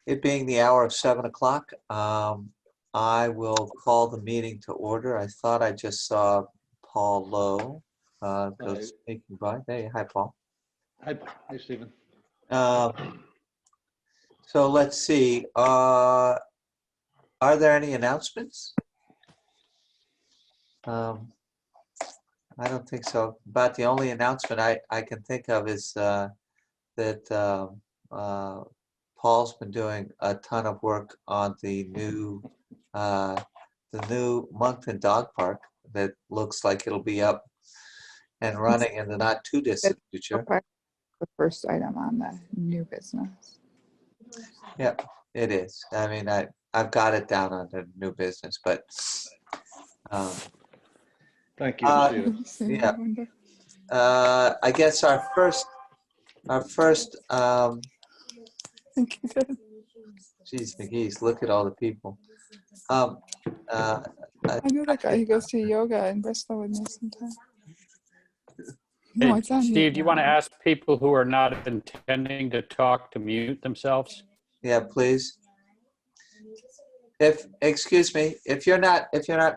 It being the hour of 7 o'clock, I will call the meeting to order. I thought I just saw Paul Lowe go Hi. speaking by. Hey, hi, Paul. Hi, Stephen. So let's see. Are there any announcements? I don't think so. About the only announcement I can think of is that Paul's been doing a ton of work on the new Moncton dog park that looks like it'll be up and running in the not too distant future. Okay. The first item on the new business. Yeah, it is. I mean, I've got it down under new business, but Thank you, Stephen. yeah. I guess our first geez, McGee's, look at all the people. I know that guy. He goes to yoga in Bristol with me sometimes. No, Hey, it's on Steve, mute do you want to now. ask people who are not intending to talk to mute themselves? Yeah, please. Excuse me, if you're not,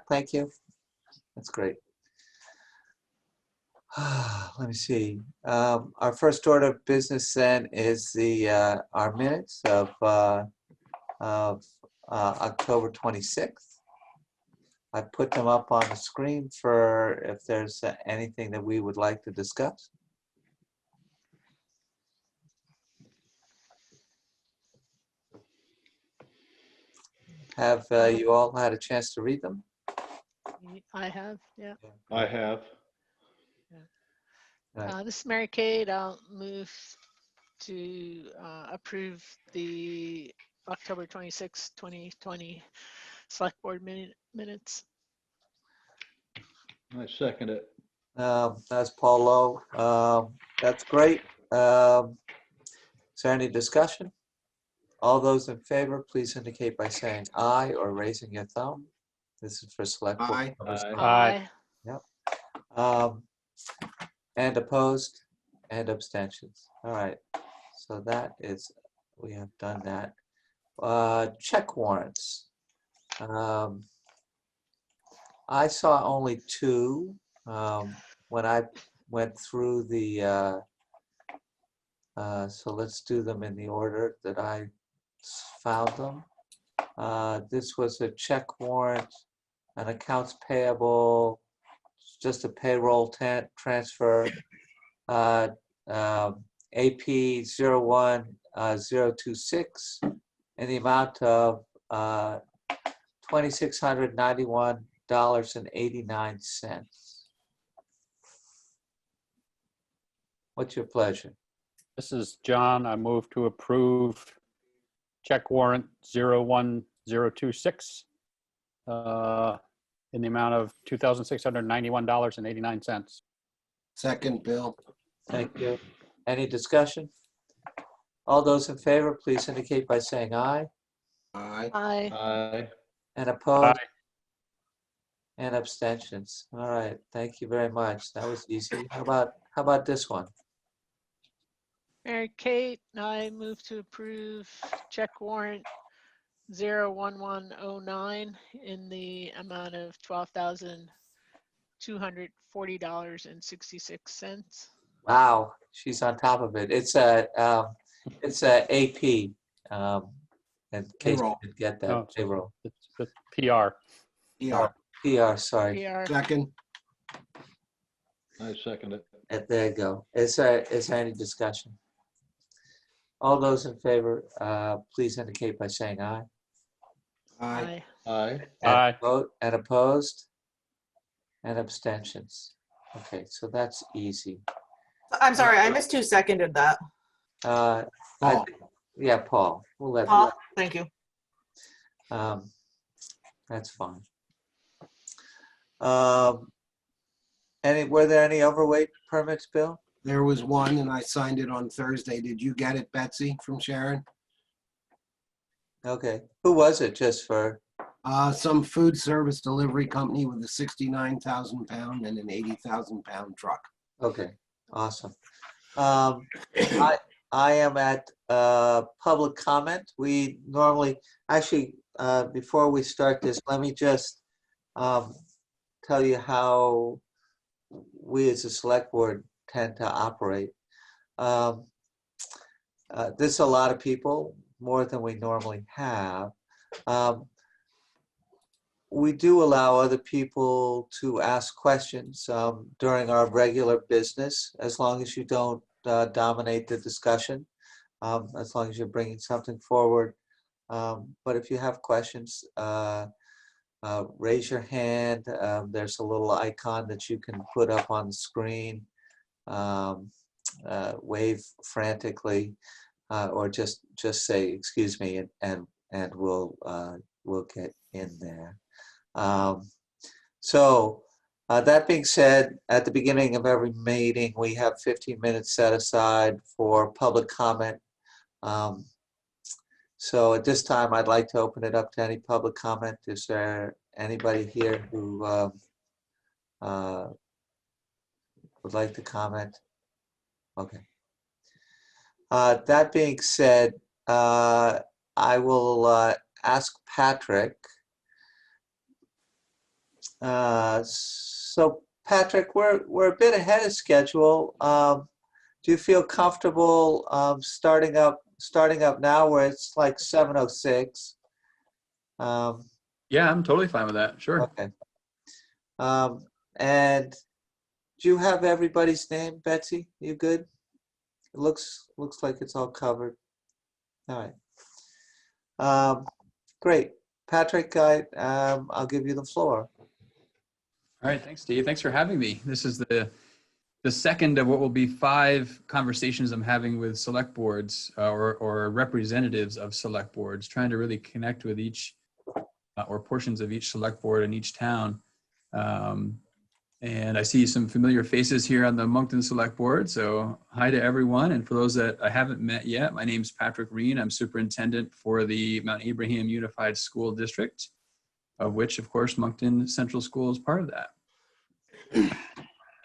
thank you. That's great. Let me see. Our first order of business then is our minutes of October 26th. I put them up on the screen for if there's anything that we would like to discuss. Have you all had a chance to read them? I have, yeah. I have. This is Mary Kate. I'll move to approve the October 26, 2020 Select Board minutes. I second it. That's Paul Lowe. That's great. Is there any discussion? All those in favor, please indicate by saying aye or raising your thumb. This is for select board Aye. members. Aye. And opposed and abstentions. All right. So that is, we have done that. Check warrants. I saw only two when I went through the, so let's do them in the order that I found them. This was a check warrant, an accounts payable, just a payroll transfer, AP 01026 in the amount of $2,691.89. What's your pleasure? This is John. I move to approve check warrant 01026 in the amount of $2,691.89. Second, Bill. Thank you. Any discussion? All those in favor, please indicate by saying aye. Aye. Aye. Aye. And opposed? Aye. And abstentions. All right, thank you very much. That was easy. How about this one? Mary Kate, I move to approve check warrant 01109 in the amount of $12,240.66. Wow, she's on top of it. It's a AP. In case you Payroll. didn't get that, No, payroll. It's the PR. Yeah. PR, sorry. PR. Second. I second it. There you go. Is there any discussion? All those in favor, please indicate by saying aye. Aye. Aye. Aye. And opposed? And abstentions. Okay, so that's easy. I'm sorry, I missed who seconded that. Paul. Yeah, Paul. We'll let Paul, thank you. that's fine. Were there any overweight permits, Bill? There was one and I signed it on Thursday. Did you get it, Betsy, from Sharon? Okay. Who was it just for? Some food service delivery company with a 69,000 pound and an 80,000 pound truck. Okay, awesome. I I am at public comment. We normally, actually, before we start this, let me just tell you how we as a select board tend to operate. There's a lot of people, more than we normally have. We do allow other people to ask questions during our regular business, as long as you don't dominate the discussion, as long as you're bringing something forward. But if you have questions, raise your hand. There's a little icon that you can put up on the screen. Wave frantically, or just say excuse me, and we'll get in there. That being said, at the beginning of every meeting, we have 15 minutes set aside for public comment. So at this time, I'd like to open it up to any public comment. Is there anybody here who would like to comment? Okay. That being said, I will ask Patrick. So Patrick, we're a bit ahead of schedule. Do you feel comfortable starting up now, where it's like 7:06? Yeah, I'm totally fine with that. Sure. Okay. And do you have everybody's name, Betsy? You good? It looks like it's all covered. All right. Great, Patrick. I'll give you the floor. All right, thanks, Steve. Thanks for having me. This is the second of what will be 5 conversations I'm having with select boards or representatives of select boards, trying to really connect with each or portions of each select board in each town. And I see some familiar faces here on the Moncton Select Board, so hi to everyone. And for those that I haven't met yet, my name's Patrick Reen. I'm superintendent for the Mount Abraham Unified School District, of which, of course, Moncton Central School is part of that.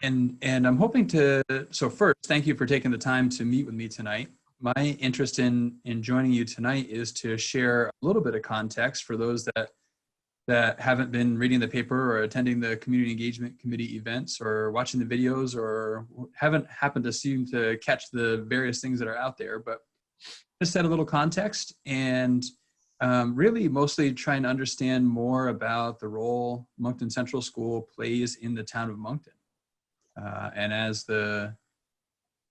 And I'm hoping to, so first, thank you for taking the time to meet with me tonight. My interest in joining you tonight is to share a little bit of context for those that haven't been reading the paper or attending the community engagement committee events or watching the videos or haven't happened to seem to catch the various things that are out there, but just set a little context and really mostly trying to understand more about the role Moncton Central School plays in the town of Moncton. And as the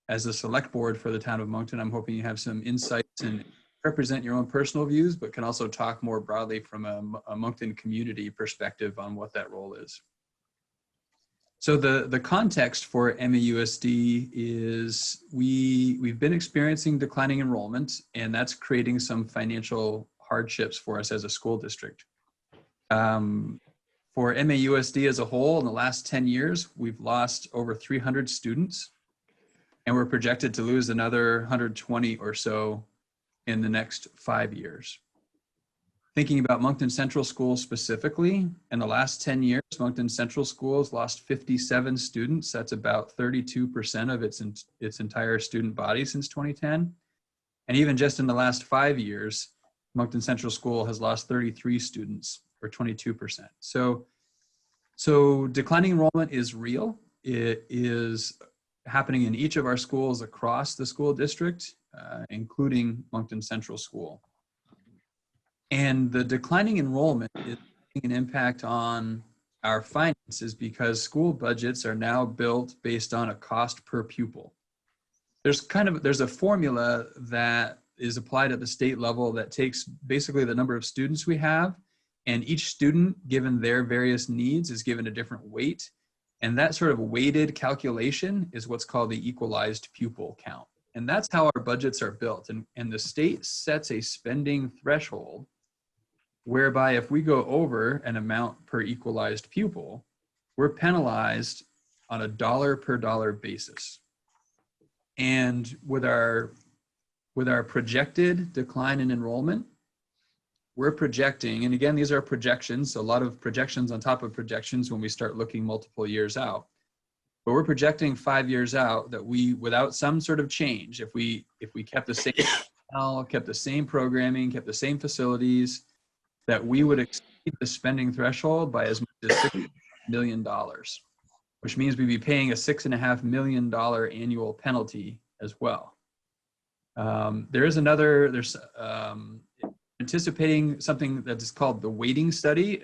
select board for the town of Moncton, I'm hoping you have some insights and represent your own personal views, but can also talk more broadly from a Moncton community perspective on what that role is. So the context for MAUSD is we've been experiencing declining enrollment, and that's creating some financial hardships for us as a school district. For MAUSD as a whole, in the last 10 years, we've lost over 300 students, and we're projected to lose another 120 or so in the next 5 years. Thinking about Moncton Central School specifically, in the last 10 years, Moncton Central School has lost 57 students. That's about 32% of its entire student body since 2010. And even just in the last 5 years, Moncton Central School has lost 33 students, or 22%. So declining enrollment is real. It is happening in each of our schools across the school district, including Moncton Central School. And the declining enrollment is having an impact on our finances because school budgets are now built based on a cost per pupil. There's a formula that is applied at the state level that takes basically the number of students we have, and each student, given their various needs, is given a different weight. And that sort of weighted calculation is what's called the equalized pupil count. And that's how our budgets are built. And the state sets a spending threshold whereby if we go over an amount per equalized pupil, we're penalized on a dollar per dollar basis. And with our projected decline in enrollment, we're projecting, and again, these are projections, a lot of projections on top of projections when we start looking multiple years out. but we're projecting 5 years out that we, without some sort of change, if we kept the same personnel, kept the same programming, kept the same facilities, that we would exceed the spending threshold by as much as $6 million, which means we'd be paying a $6.5 million annual penalty as well. There's anticipating something that is called the weighting study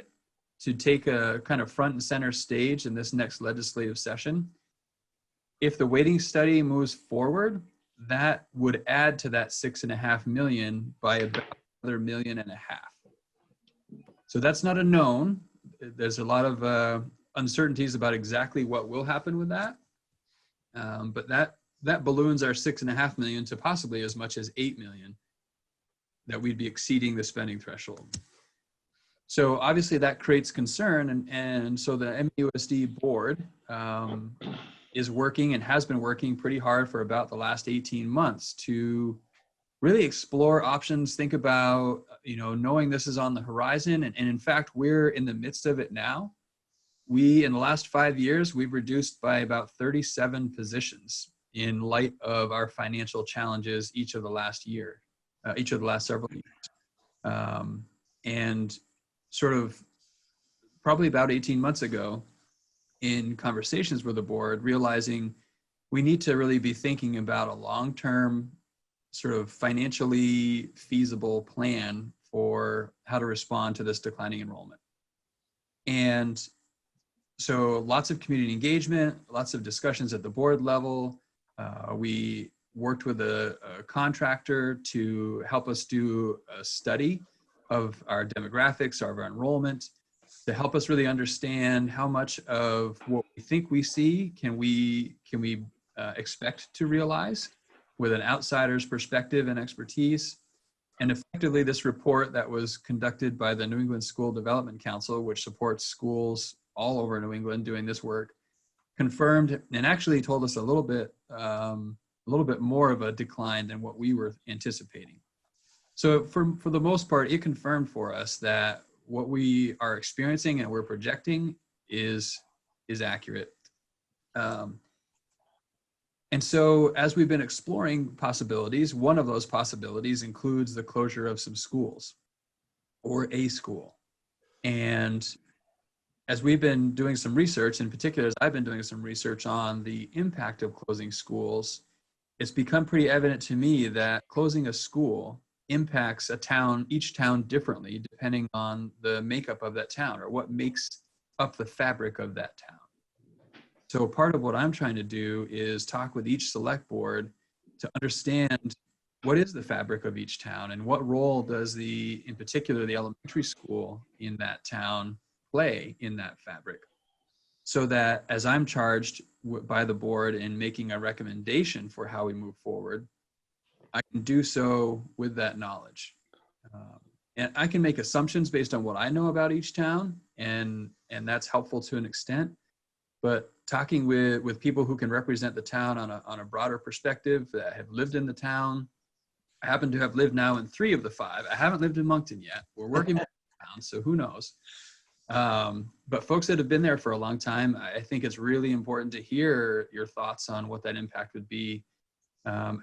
to take a kind of front and center stage in this next legislative session. If the weighting study moves forward, that would add to that $6.5 million by about another $1.5 million. So that's not a known. There's a lot of uncertainties about exactly what will happen with that. But that balloons our $6.5 million to possibly as much as $8 million, that we'd be exceeding the spending threshold. So obviously that creates concern, and so the MUSD board is working and has been working pretty hard for about the last 18 months to really explore options, think about, knowing this is on the horizon, and in fact, we're in the midst of it now. In the last 5 years, we've reduced by about 37 positions in light of our financial challenges each of the last several years. And sort of probably about 18 months ago, in conversations with the board, realizing we need to really be thinking about a long-term sort of financially feasible plan for how to respond to this declining enrollment. And so lots of community engagement, lots of discussions at the board level. We worked with a contractor to help us do a study of our demographics, of our enrollment, to help us really understand how much of what we think we see can we expect to realize with an outsider's perspective and expertise. And effectively, this report that was conducted by the New England School Development Council, which supports schools all over New England doing this work, confirmed and actually told us a little bit more of a decline than what we were anticipating. So for the most part, it confirmed for us that what we are experiencing and we're projecting is accurate. And so as we've been exploring possibilities, one of those possibilities includes the closure of some schools or a school. And as we've been doing some research, in particular, as I've been doing some research on the impact of closing schools, it's become pretty evident to me that closing a school impacts each town differently, depending on the makeup of that town or what makes up the fabric of that town. So part of what I'm trying to do is talk with each select board to understand what is the fabric of each town and what role does in particular, the elementary school in that town play in that fabric, so that as I'm charged by the board in making a recommendation for how we move forward, I can do so with that knowledge. And I can make assumptions based on what I know about each town, and that's helpful to an extent. But talking with people who can represent the town on a broader perspective, that have lived in the town. I happen to have lived now in 3 of the 5. I haven't lived in Moncton yet. We're working with the town, so who knows? But folks that have been there for a long time, I think it's really important to hear your thoughts on what that impact would be,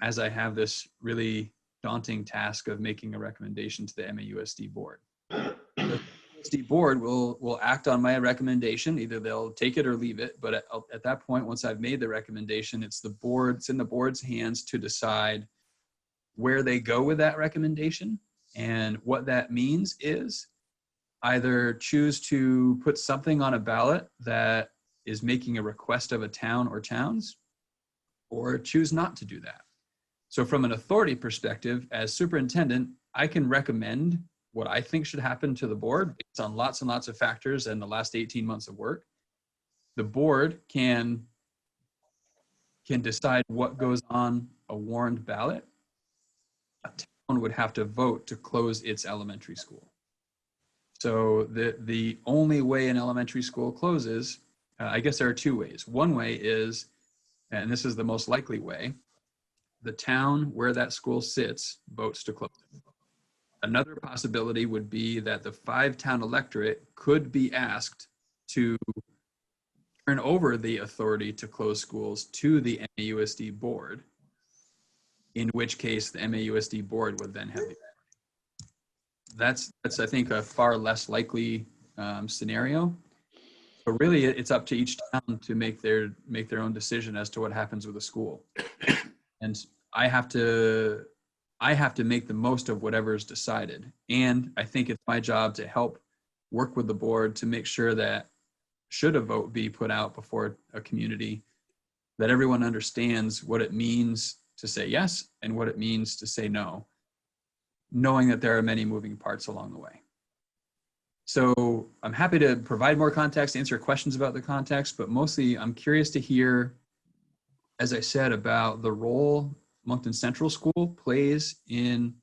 as I have this really daunting task of making a recommendation to the MAUSD board. The MAUSD board will act on my recommendation. Either they'll take it or leave it. But at that point, once I've made the recommendation, it's in the board's hands to decide where they go with that recommendation. And what that means is either choose to put something on a ballot that is making a request of a town or towns, or choose not to do that. So from an authority perspective, as superintendent, I can recommend what I think should happen to the board based on lots and lots of factors and the last 18 months of work. The board can decide what goes on a warned ballot. A town would have to vote to close its elementary school. So the only way an elementary school closes, I guess there are 2 ways. One way is, and this is the most likely way, the town where that school sits votes to close it. Another possibility would be that the 5-town electorate could be asked to turn over the authority to close schools to the MAUSD board, in which case the MAUSD board would then have the. That's I think a far less likely scenario. But really, it's up to each town to make their own decision as to what happens with a school. And I have to make the most of whatever's decided. And I think it's my job to help work with the board to make sure that should a vote be put out before a community, that everyone understands what it means to say yes and what it means to say no, knowing that there are many moving parts along the way. So I'm happy to provide more context, answer questions about the context, but mostly I'm curious to hear, as I said, about the role Moncton Central School plays in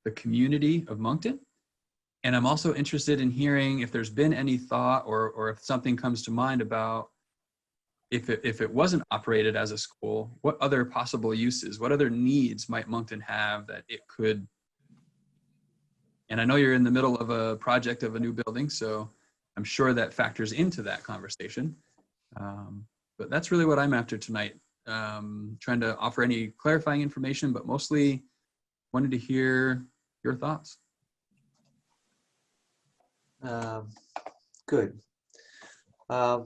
the community of Moncton. And I'm also interested in hearing if there's been any thought or if something comes to mind about if it wasn't operated as a school, what other possible uses, what other needs might Moncton have that it could. And I know you're in the middle of a project of a new building, so I'm sure that factors into that conversation. But that's really what I'm after tonight. Trying to offer any clarifying information, but mostly wanted to hear your thoughts. Good.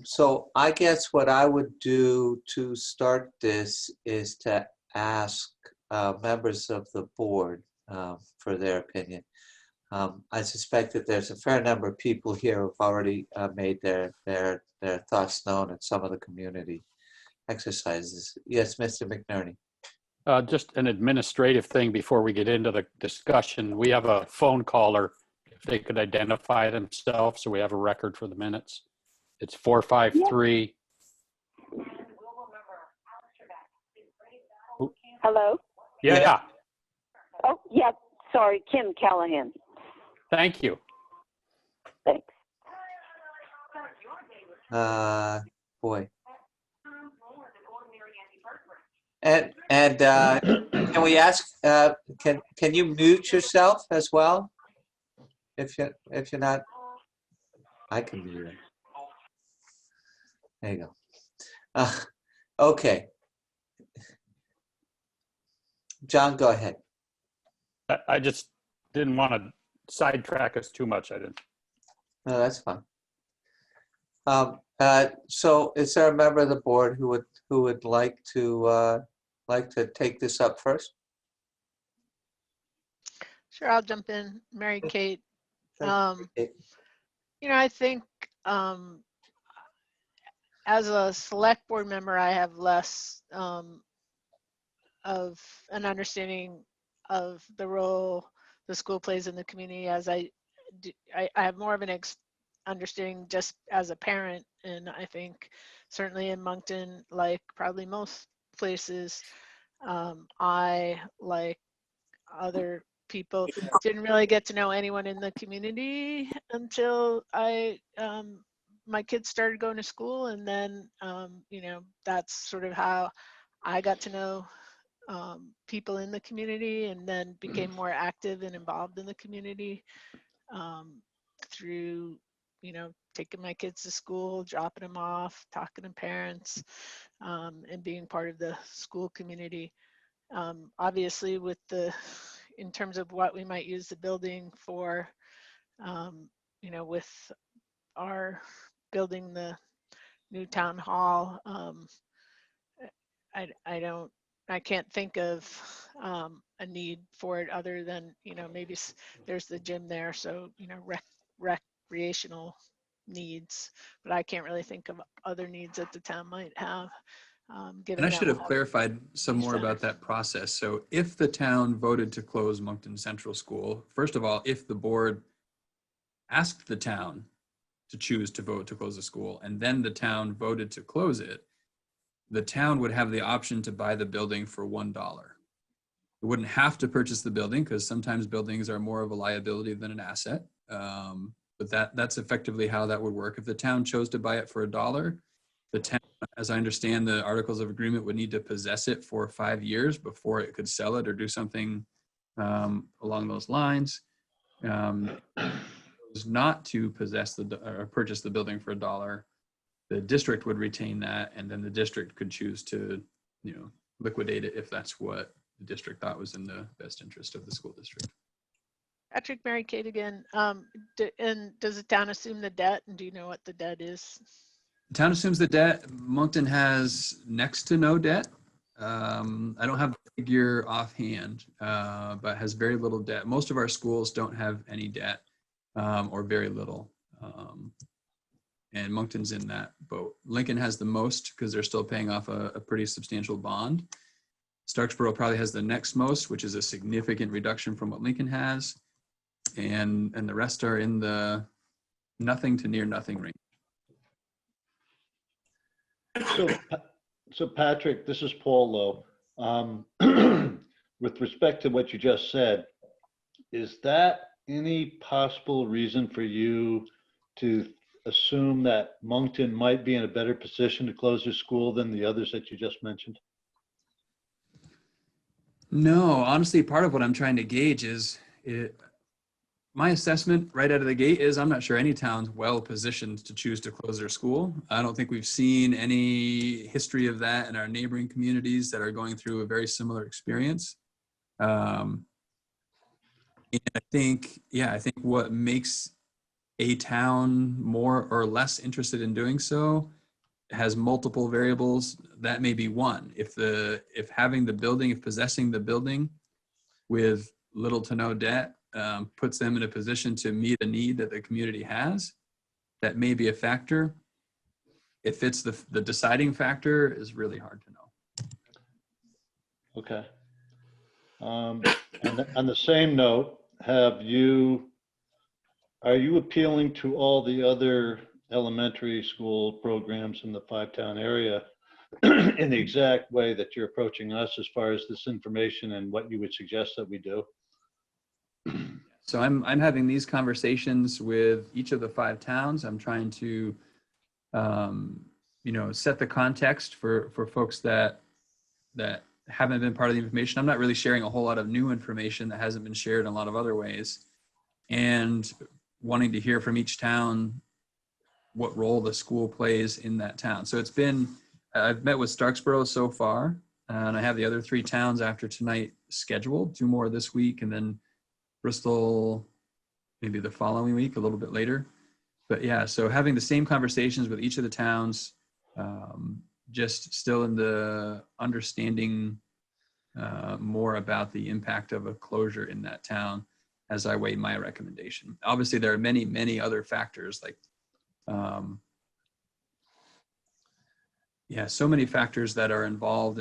So I guess what I would do to start this is to ask members of the board for their opinion. I suspect that there's a fair number of people here who've already made their thoughts known at some of the community exercises. Yes, Mr. McNerney. Just an administrative thing before we get into the discussion. We have a phone caller, if they could identify themselves so we have a record for the minutes. It's 453. Hello? Yeah, Oh, yeah. Sorry, Kim Callahan. thank you. Thanks. Boy. And can we ask? Can you mute yourself as well? If you're not, I can mute it. There you go. Okay. John, go ahead. I just didn't want to sidetrack us too much. I didn't. No, that's fine. So is there a member of the board who would like to take this up first? Sure, I'll jump in. Mary Kate. Okay. You know, I think as a select board member, I have less of an understanding of the role the school plays in the community, as I have more of an understanding just as a parent. And I think certainly in Moncton, like probably most places, I, like other people, didn't really get to know anyone in the community until my kids started going to school. And then, you know, that's sort of how I got to know people in the community, and then became more active and involved in the community through, you know, taking my kids to school, dropping them off, talking to parents, and being part of the school community. Obviously, in terms of what we might use the building for, you know, with our building the new town hall, I can't think of a need for it other than, you know, maybe there's the gym there, so, you know, recreational needs, but I can't really think of other needs that the town might have. And I should have clarified some more about that process. So if the town voted to close Moncton Central School, first of all, if the board asked the town to choose to vote to close the school, and then the town voted to close it, the town would have the option to buy the building for $1. It wouldn't have to purchase the building, because sometimes buildings are more of a liability than an asset. But that's effectively how that would work. If the town chose to buy it for $1, the town, as I understand the articles of agreement, would need to possess it for 5 years before it could sell it or do something along those lines. Was not to possess or purchase the building for $1, the district would retain that, and then the district could choose to, liquidate it if that's what the district thought was in the best interest of the school district. Patrick, Mary Kate again. And does the town assume the debt? And do you know what the debt is? The town assumes the debt. Moncton has next to no debt. I don't have the figure offhand, but has very little debt. Most of our schools don't have any debt, or very little. And Moncton's in that boat. Lincoln has the most because they're still paying off a pretty substantial bond. Starksboro probably has the next most, which is a significant reduction from what Lincoln has. And the rest are in the nothing to near nothing range. So Patrick, this is Paul Lowe. With respect to what you just said, is that any possible reason for you to assume that Moncton might be in a better position to close their school than the others that you just mentioned? No, honestly, part of what I'm trying to gauge is my assessment right out of the gate is I'm not sure any town's well positioned to choose to close their school. I don't think we've seen any history of that in our neighboring communities that are going through a very similar experience. And I think what makes a town more or less interested in doing so has multiple variables. That may be one. If having the building, if possessing the building with little to no debt puts them in a position to meet a need that the community has, that may be a factor. If it's the deciding factor is really hard to know. Okay. On the same note, are you appealing to all the other elementary school programs in the five-town area in the exact way that you're approaching us as far as this information and what you would suggest that we do? So I'm having these conversations with each of the 5 towns. I'm trying to, set the context for folks that haven't been part of the information. I'm not really sharing a whole lot of new information that hasn't been shared in a lot of other ways, and wanting to hear from each town what role the school plays in that town. So I've met with Starksboro so far, and I have the other 3 towns after tonight scheduled, 2 more this week, and then Bristol maybe the following week, a little bit later. But yeah, so having the same conversations with each of the towns, just still in the understanding more about the impact of a closure in that town as I weigh my recommendation. Obviously, there are many, many other factors like, so many factors that are involved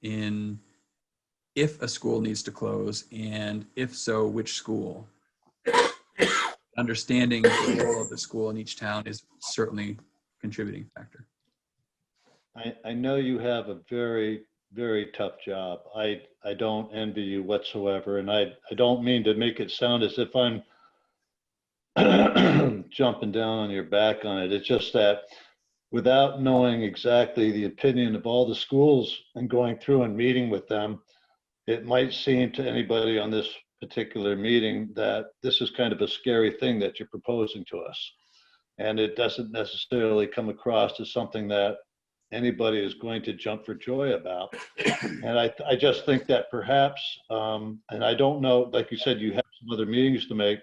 in if a school needs to close, and if so, which school. Understanding the role of the school in each town is certainly a contributing factor. I know you have a very, very tough job. I don't envy you whatsoever, and I don't mean to make it sound as if I'm jumping down on your back on it. It's just that without knowing exactly the opinion of all the schools and going through and meeting with them, it might seem to anybody on this particular meeting that this is kind of a scary thing that you're proposing to us. And it doesn't necessarily come across as something that anybody is going to jump for joy about. And I just think that perhaps, and I don't know, like you said, you have some other meetings to make.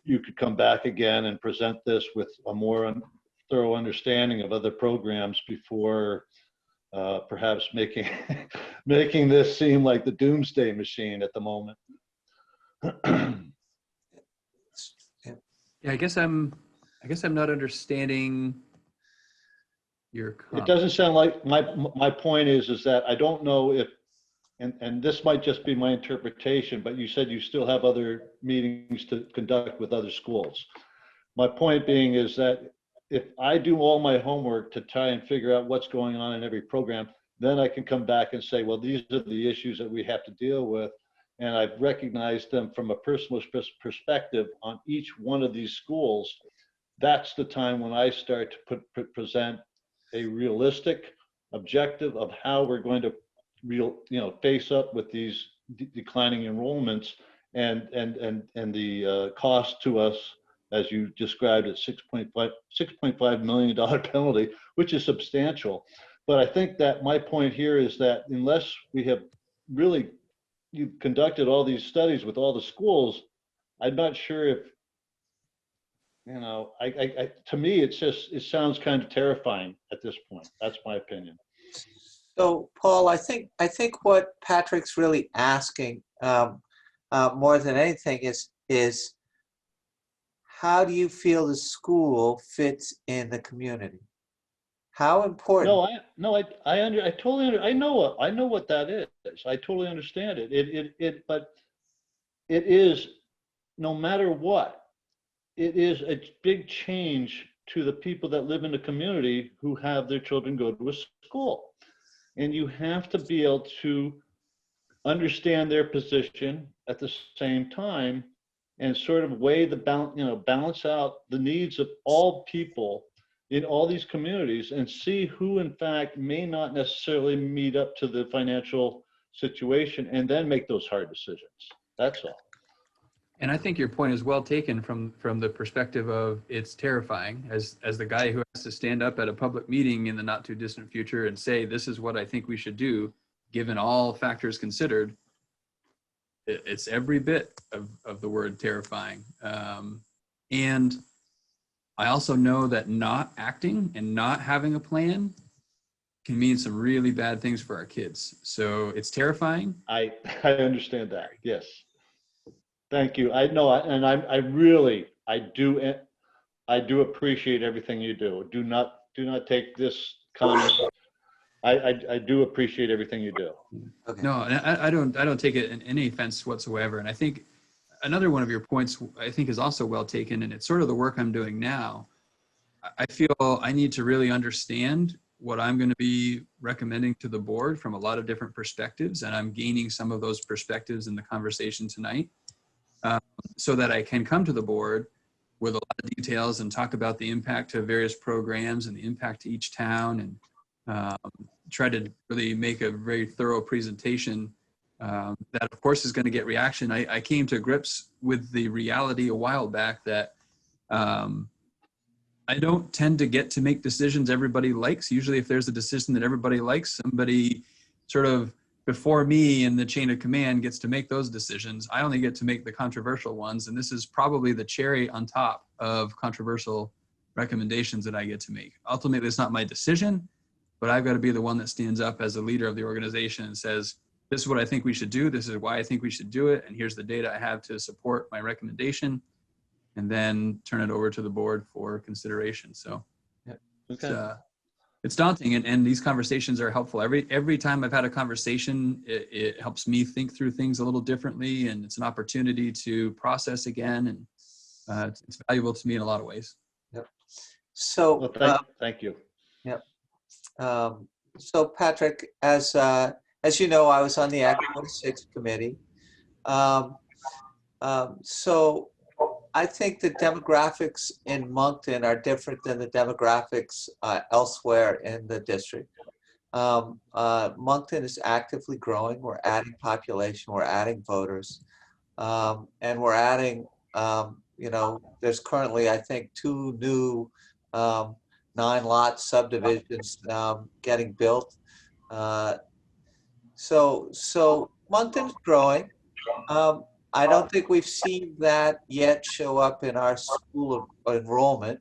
You could come back again and present this with a more thorough understanding of other programs before perhaps making making this seem like the doomsday machine at the moment. Yeah, I guess I'm not understanding your comment. It doesn't sound like my point is that I don't know if, and this might just be my interpretation, but you said you still have other meetings to conduct with other schools. My point being is that if I do all my homework to try and figure out what's going on in every program, then I can come back and say, well, these are the issues that we have to deal with. And I've recognized them from a personal perspective on each one of these schools. That's the time when I start to present a realistic objective of how we're going to face up with these declining enrollments and the cost to us as you described it, $6.5 million penalty, which is substantial. But I think that my point here is that unless we have really, you've conducted all these studies with all the schools, I'm not sure if, you know, to me, it's just, it sounds kind of terrifying at this point. That's my opinion. So, Paul, I think what Patrick's really asking more than anything is how do you feel the school fits in the community? How important? I totally I know what that is. I totally understand it. But it is, no matter what, it is a big change to the people that live in the community who have their children go to a school. And you have to be able to understand their position at the same time and sort of weigh the balance, you know, balance out the needs of all people in all these communities and see who in fact may not necessarily meet up to the financial situation, and then make those hard decisions. That's all. And I think your point is well taken from the perspective of it's terrifying. As the guy who has to stand up at a public meeting in the not too distant future and say, this is what I think we should do, given all factors considered, it's every bit of the word terrifying. And I also know that not acting and not having a plan can mean some really bad things for our kids. So it's terrifying. I understand that. Yes. Thank you. I know, and I really do appreciate everything you do. Do not take this comment. I do appreciate everything you do. Okay. No, I don't take it in any offense whatsoever. And I think another one of your points I think is also well taken, and it's sort of the work I'm doing now. I feel I need to really understand what I'm going to be recommending to the board from a lot of different perspectives, and I'm gaining some of those perspectives in the conversation tonight, so that I can come to the board with a lot of details and talk about the impact to various programs and the impact to each town, and try to really make a very thorough presentation that of course is going to get reaction. I came to grips with the reality a while back that I don't tend to get to make decisions everybody likes. Usually if there's a decision that everybody likes, somebody sort of before me in the chain of command gets to make those decisions. I only get to make the controversial ones. And this is probably the cherry on top of controversial recommendations that I get to make. Ultimately, it's not my decision, but I've got to be the one that stands up as a leader of the organization and says, this is what I think we should do. This is why I think we should do it. And here's the data I have to support my recommendation, and then turn it over to the board for consideration. So Okay. It's daunting, and these conversations are helpful. Every time I've had a conversation, it helps me think through things a little differently, and it's an opportunity to process again, and it's valuable to me in a lot of ways. Yep. So Well, thank you. Yep. So Patrick, as you know, I was on the Act 26 committee. So I think the demographics in Moncton are different than the demographics elsewhere in the district. Moncton is actively growing. We're adding population, we're adding voters, and we're adding, you know, there's currently, I think, 2 new 9-lot subdivisions getting built. So Moncton's growing. I don't think we've seen that yet show up in our school enrollment.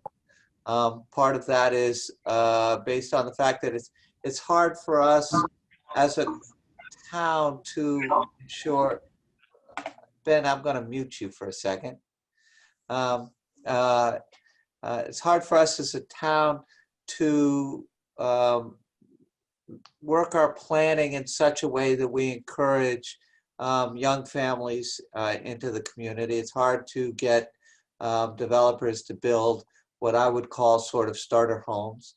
Part of that is based on the fact that it's hard for us as a town to ensure. Ben, I'm going to mute you for a second. It's hard for us as a town to work our planning in such a way that we encourage young families into the community. It's hard to get developers to build what I would call sort of starter homes.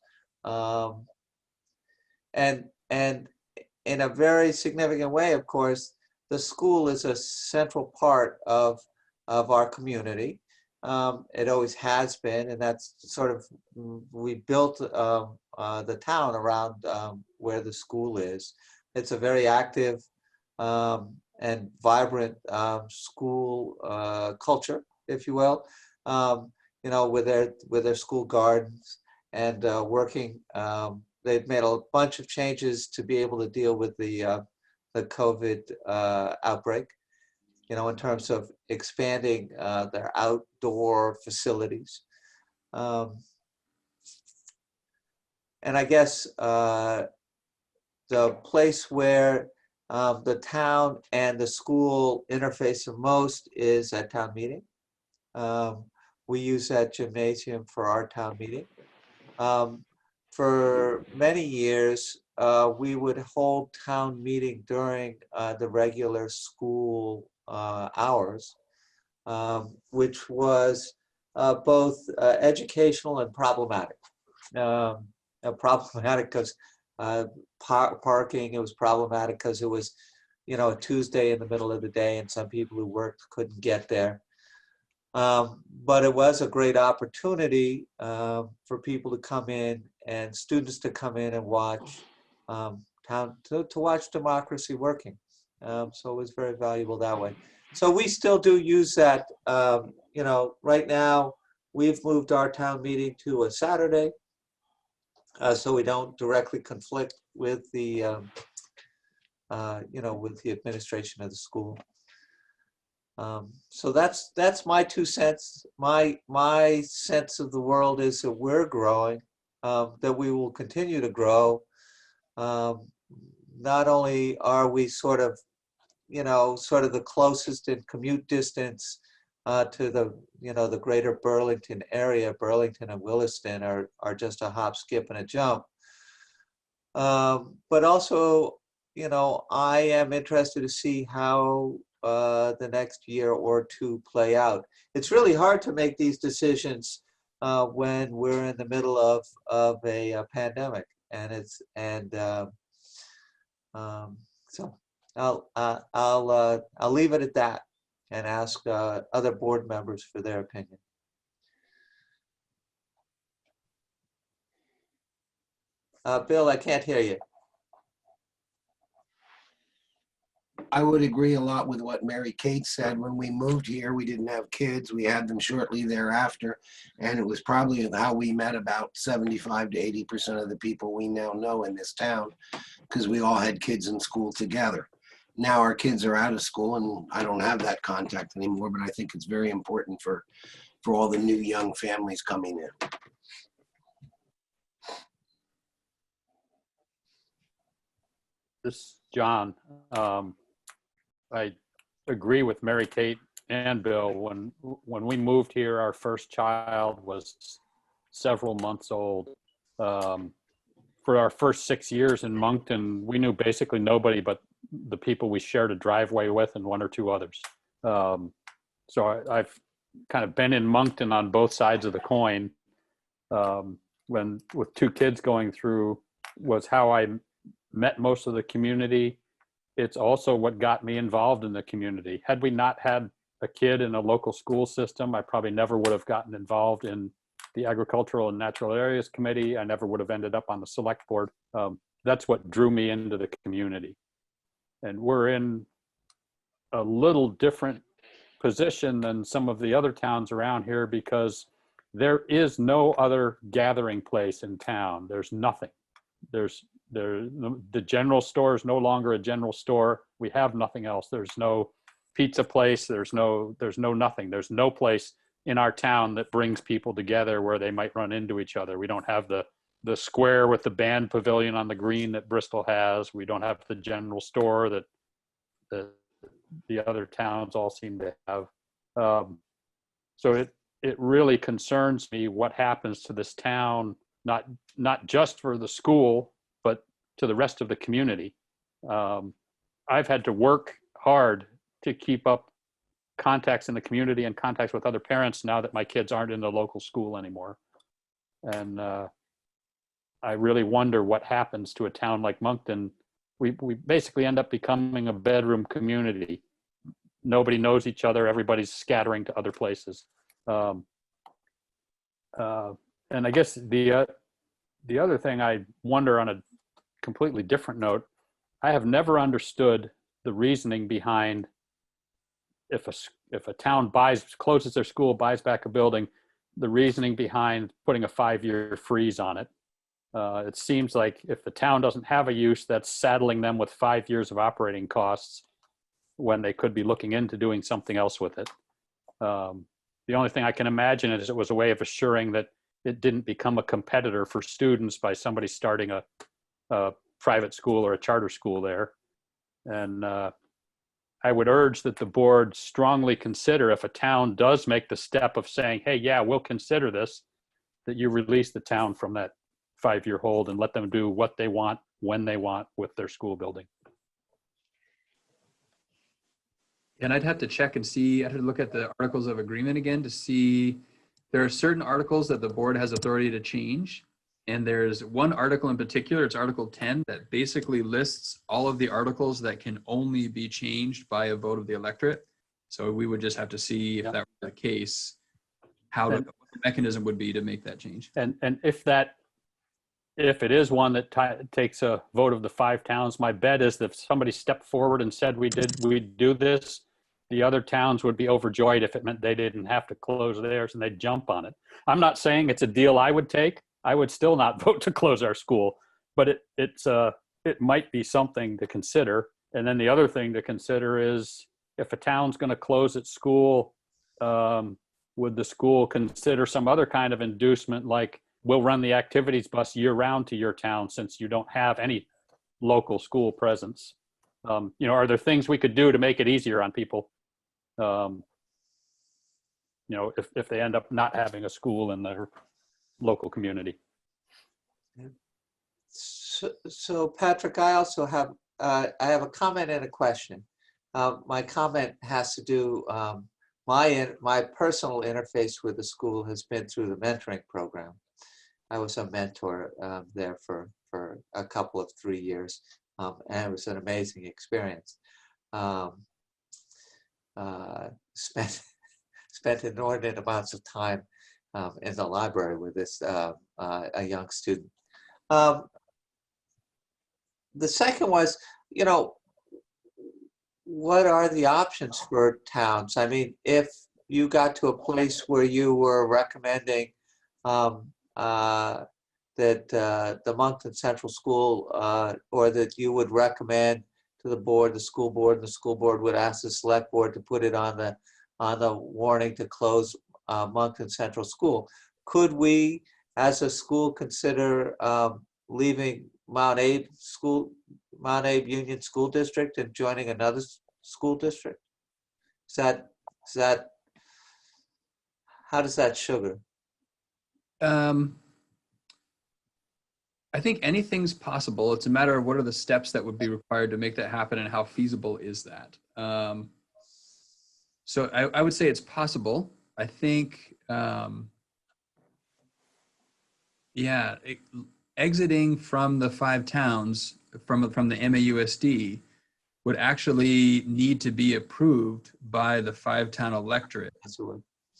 And in a very significant way, of course, the school is a central part of our community. It always has been, and that's sort of, we built the town around where the school is. It's a very active and vibrant school culture, if you will. with their school gardens and working. They've made a bunch of changes to be able to deal with the COVID outbreak, in terms of expanding their outdoor facilities. And I guess the place where the town and the school interface the most is at town meeting. We use that gymnasium for our town meeting. For many years, we would hold town meeting during the regular school hours, which was both educational and problematic. Problematic because parking, it was problematic because it was, a Tuesday in the middle of the day and some people who worked couldn't get there. But it was a great opportunity for people to come in and students to come in and watch to watch democracy working. So it was very valuable that way. So we still do use that. Right now we've moved our town meeting to a Saturday, so we don't directly conflict with the with the administration of the school. So that's my 2 cents. My sense of the world is that we're growing, that we will continue to grow. Not only are we sort of the closest in commute distance to the greater Burlington area. Burlington and Williston are just a hop, skip, and a jump. But also, I am interested to see how the next year or two play out. It's really hard to make these decisions when we're in the middle of a pandemic, so I'll leave it at that and ask other board members for their opinion. Bill, I can't hear you. I would agree a lot with what Mary Kate said. When we moved here, we didn't have kids. We had them shortly thereafter. And it was probably how we met about 75 to 80% of the people we now know in this town, because we all had kids in school together. Now our kids are out of school and I don't have that contact anymore, but I think it's very important for all the new young families coming in. This is John. I agree with Mary Kate and Bill. When we moved here, our first child was several months old. For our first 6 years in Moncton, we knew basically nobody but the people we shared a driveway with and 1 or 2 others. So I've kind of been in Moncton on both sides of the coin. When with 2 kids going through was how I met most of the community. It's also what got me involved in the community. Had we not had a kid in a local school system, I probably never would have gotten involved in the Agricultural and Natural Areas Committee. I never would have ended up on the select board. That's what drew me into the community. And we're in a little different position than some of the other towns around here because there is no other gathering place in town. There's nothing. The general store is no longer a general store. We have nothing else. There's no pizza place. There's no nothing. There's no place in our town that brings people together where they might run into each other. We don't have the square with the band pavilion on the green that Bristol has. We don't have the general store that the other towns all seem to have. So it really concerns me what happens to this town, not just for the school, but to the rest of the community. I've had to work hard to keep up contacts in the community and contacts with other parents now that my kids aren't in the local school anymore. And I really wonder what happens to a town like Moncton. We basically end up becoming a bedroom community. Nobody knows each other. Everybody's scattering to other places. And I guess the other thing I wonder on a completely different note, I have never understood the reasoning behind if a town closes their school, buys back a building, the reasoning behind putting a 5-year freeze on it. It seems like if the town doesn't have a use, that's saddling them with 5 years of operating costs when they could be looking into doing something else with it. The only thing I can imagine is it was a way of assuring that it didn't become a competitor for students by somebody starting a private school or a charter school there. And I would urge that the board strongly consider, if a town does make the step of saying, hey, yeah, we'll consider this, that you release the town from that 5-year hold and let them do what they want, when they want with their school building. And I'd have to check and see, I'd have to look at the articles of agreement again to see, there are certain articles that the board has authority to change. And there's one article in particular, it's Article 10, that basically lists all of the articles that can only be changed by a vote of the electorate. So we would just have to see if that were the case, how what the mechanism would be to make that change. And if it is one that takes a vote of the 5 towns, my bet is that if somebody stepped forward and said we'd do this, the other towns would be overjoyed if it meant they didn't have to close theirs and they'd jump on it. I'm not saying it's a deal I would take. I would still not vote to close our school, but it might be something to consider. And then the other thing to consider is if a town's going to close its school, would the school consider some other kind of inducement, like we'll run the activities bus year round to your town since you don't have any local school presence? Are there things we could do to make it easier on people? If they end up not having a school in their local community. So Patrick, I also have I have a comment and a question. My comment has to do my personal interface with the school has been through the mentoring program. I was a mentor there for a couple of 3 years, and it was an amazing experience. Spent inordinate amounts of time in the library with this a young student. The second was, what are the options for towns? I mean, if you got to a place where you were recommending that the Moncton Central School, or that you would recommend to the board, the school board, and the school board would ask the select board to put it on the warning to close Moncton Central School. Could we, as a school, consider leaving Mount Abe Union School District and joining another school district? How does that sugar? I think anything's possible. It's a matter of what are the steps that would be required to make that happen and how feasible is that. So I would say it's possible. I think, exiting from the 5 towns from the MAUSD would actually need to be approved by the 5-town electorate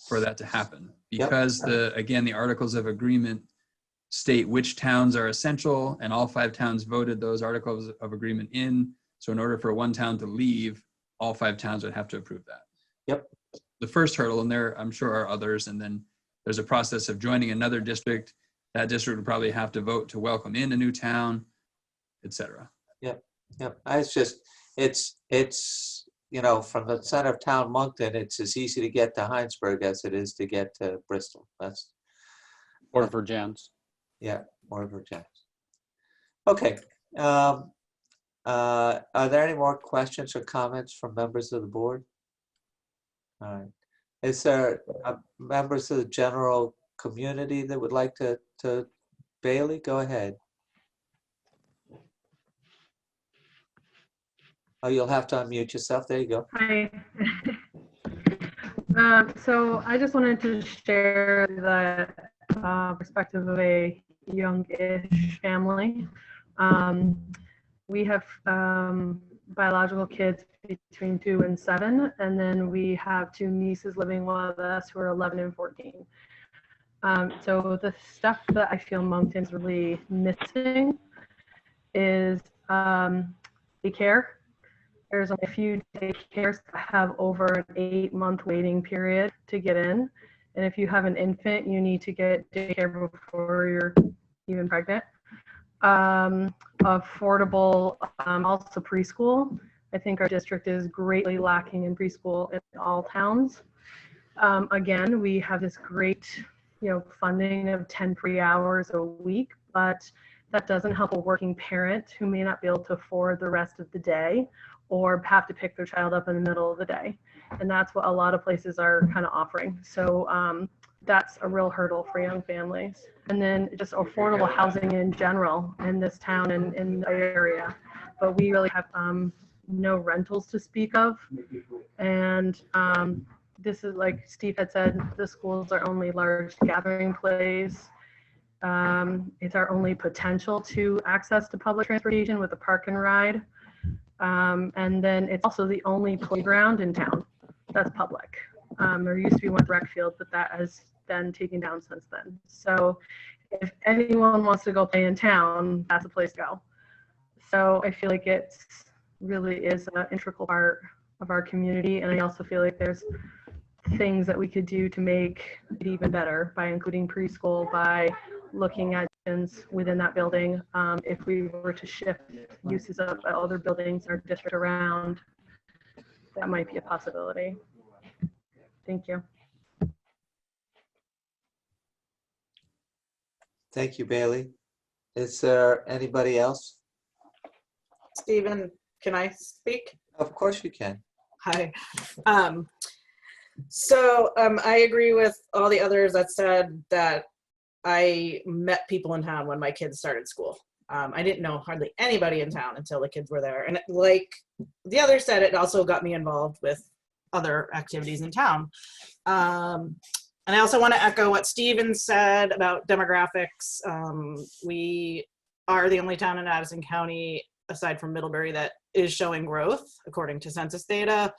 for that to happen. Because the Articles of Agreement state which towns are essential, and all 5 towns voted those Articles of Agreement in. So in order for one town to leave, all 5 towns would have to approve that. Yep. The first hurdle, and there I'm sure are others, and then there's a process of joining another district. That district would probably have to vote to welcome in a new town, etc. Yep. It's from the center of town Moncton, it's as easy to get to Heinsberg as it is to get to Bristol. Or Virgins. Yeah, or Virgins. Okay. Are there any more questions or comments from members of the board? All right. Is there members of the general community that would like to Bailey, go ahead. Oh, you'll have to unmute yourself. There you go. Hi. So I just wanted to share the perspective of a young-ish family. We have biological kids between 2 and 7, and then we have 2 nieces living with us who are 11 and 14. So the stuff that I feel Moncton's really missing is daycare. There's only a few daycares that have over an 8-month waiting period to get in. And if you have an infant, you need to get daycare before you're even pregnant. Affordable, also preschool. I think our district is greatly lacking in preschool in all towns. Again, we have this great, funding of 10 free hours a week, but that doesn't help a working parent who may not be able to afford the rest of the day or have to pick their child up in the middle of the day. And that's what a lot of places are kind of offering. So that's a real hurdle for young families. And then just affordable housing in general in this town and in the area. But we really have no rentals to speak of. And this is, like Steve had said, the schools are only large gathering place. It's our only potential to access to public transportation with a park and ride. And then it's also the only playground in town that's public. There used to be one rec field, but that has been taken down since then. So if anyone wants to go play in town, that's a place to go. So I feel like it really is an integral part of our community. And I also feel like there's things that we could do to make it even better by including preschool, by looking at things within that building. If we were to shift uses of other buildings in our district around, that might be a possibility. Thank you. Thank you, Bailey. Is there anybody else? Stephen, can I speak? Of course you can. Hi. I agree with all the others that said that I met people in town when my kids started school. I didn't know hardly anybody in town until the kids were there. And like the others said, it also got me involved with other activities in town. And I also want to echo what Stephen said about demographics. We are the only town in Addison County, aside from Middlebury, that is showing growth according to census data.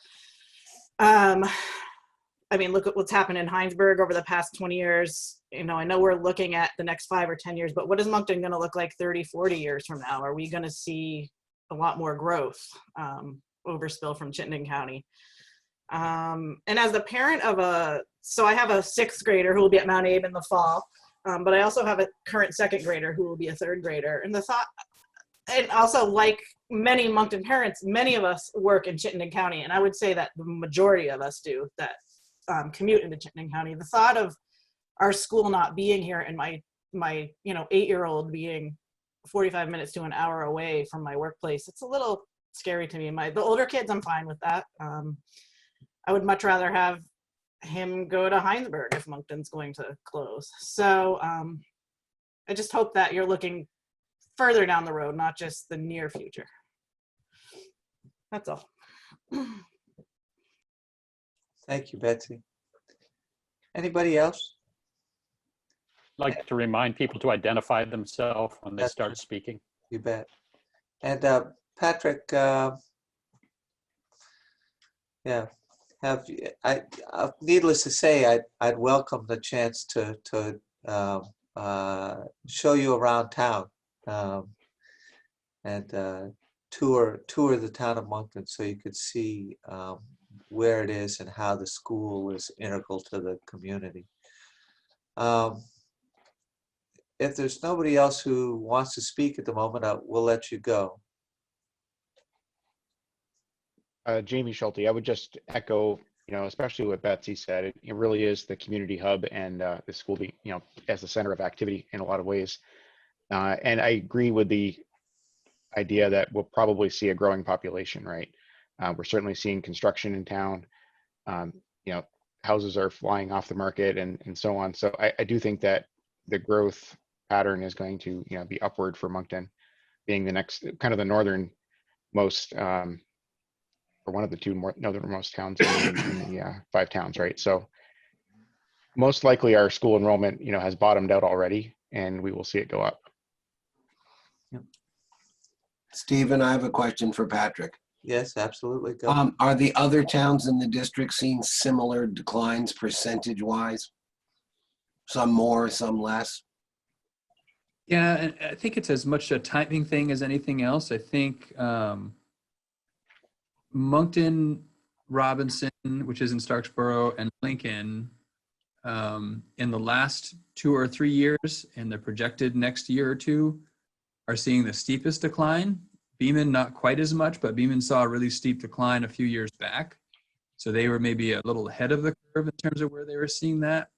I mean, look at what's happened in Heinsberg over the past 20 years. I know we're looking at the next 5 or 10 years, but what is Moncton going to look like 30, 40 years from now? Are we going to see a lot more growth overspill from Chittenden County? And as the parent of so I have a 6th grader who will be at Mount Abe in the fall, but I also have a current 2nd grader who will be a 3rd grader. And the thought, and also like many Moncton parents, many of us work in Chittenden County, and I would say that the majority of us do that commute into Chittenden County. The thought of our school not being here and my 8-year-old being 45 minutes to an hour away from my workplace, it's a little scary to me. The older kids, I'm fine with that. I would much rather have him go to Heinsberg if Moncton's going to close. So I just hope that you're looking further down the road, not just the near future. That's all. Thank you, Betsy. Anybody else? I'd like to remind people to identify themselves when they start speaking. You bet. And Patrick, yeah, needless to say, I'd welcome the chance to show you around town and tour the town of Moncton so you could see where it is and how the school is integral to the community. If there's nobody else who wants to speak at the moment, we'll let you go. Jamie Schulte, I would just echo, especially what Betsy said, it really is the community hub and the school, as the center of activity in a lot of ways. And I agree with the idea that we'll probably see a growing population, right? We're certainly seeing construction in town. Houses are flying off the market and so on. So I do think that the growth pattern is going to, be upward for Moncton, being the next kind of the northernmost, or one of the 2 northernmost towns in the 5 towns, right? So most likely our school enrollment, has bottomed out already, and we will see it go up. Yep. Stephen, I have a question for Patrick. Yes, absolutely. Go. Are the other towns in the district seeing similar declines percentage-wise? Some more, some less? Yeah, and I think it's as much a timing thing as anything else. I think Moncton, Robinson, which is in Starksboro, and Lincoln in the last 2 or 3 years and the projected next year or two are seeing the steepest decline. Beaman, not quite as much, but Beaman saw a really steep decline a few years back. So they were maybe a little ahead of the curve in terms of where they were seeing that.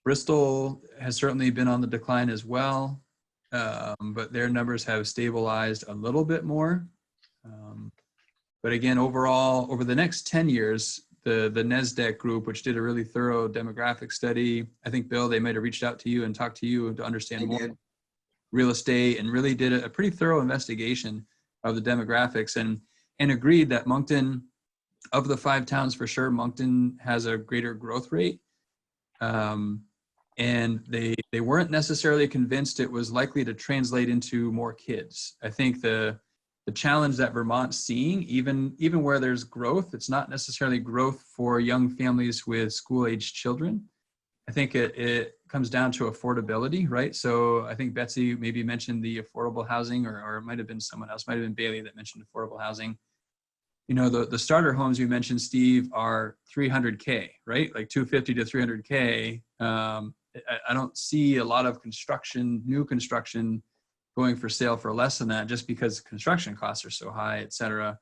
Bristol has certainly been on the decline as well, but their numbers have stabilized a little bit more. But again, overall, over the next 10 years, the NESDEC group, which did a really thorough demographic study, I think, Bill, they might have reached out to you and talked to you to understand more real estate and really did a pretty thorough investigation of the demographics and agreed that Moncton, of the 5 towns for sure, Moncton has a greater growth rate. And they weren't necessarily convinced it was likely to translate into more kids. I think the challenge that Vermont's seeing, even where there's growth, it's not necessarily growth for young families with school-aged children. I think it comes down to affordability, right? So I think Betsy maybe mentioned the affordable housing, or it might have been someone else, might have been Bailey that mentioned affordable housing. You know, the starter homes you mentioned, Steve, are 300K, right? Like 250 to 300K. I don't see a lot of new construction going for sale for less than that, just because construction costs are so high, et cetera.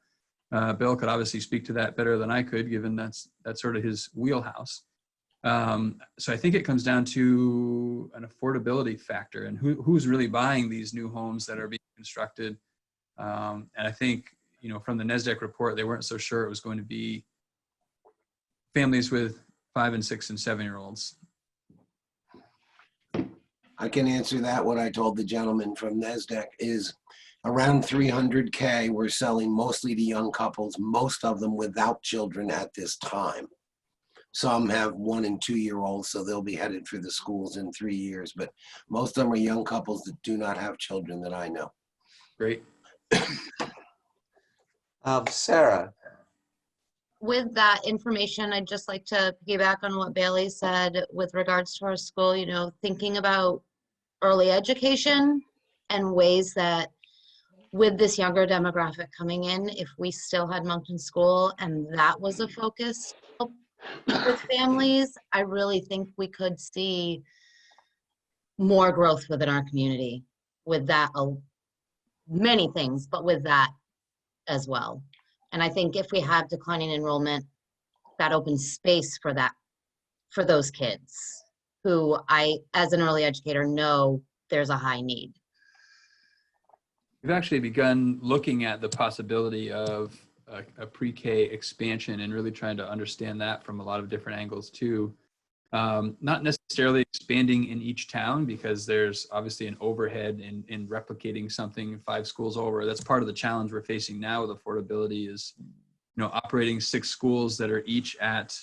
Bill could obviously speak to that better than I could, given that's sort of his wheelhouse. So I think it comes down to an affordability factor and who's really buying these new homes that are being constructed. And I think, you know, from the NESDEC report, they weren't so sure it was going to be families with 5 and 6 and 7-year-olds. I can answer that. What I told the gentleman from NESDEC is around 300K, we're selling mostly to young couples, most of them without children at this time. Some have 1 and 2-year-olds, so they'll be headed for the schools in 3 years, but most of them are young couples that do not have children that I know. Great. Sarah. With that information, I'd just like to piggyback on what Bailey said with regards to our school, you know, thinking about early education and ways that with this younger demographic coming in, if we still had Moncton School and that was a focus with families, I really think we could see more growth within our community with that, many things, but with that as well. And I think if we have declining enrollment, that opens space for that, for those kids who I, as an early educator, know there's a high need. We've actually begun looking at the possibility of a pre-K expansion and really trying to understand that from a lot of different angles too. Not necessarily expanding in each town, because there's obviously an overhead in replicating something 5 schools over. That's part of the challenge we're facing now with affordability is, you know, operating 6 schools that are each at,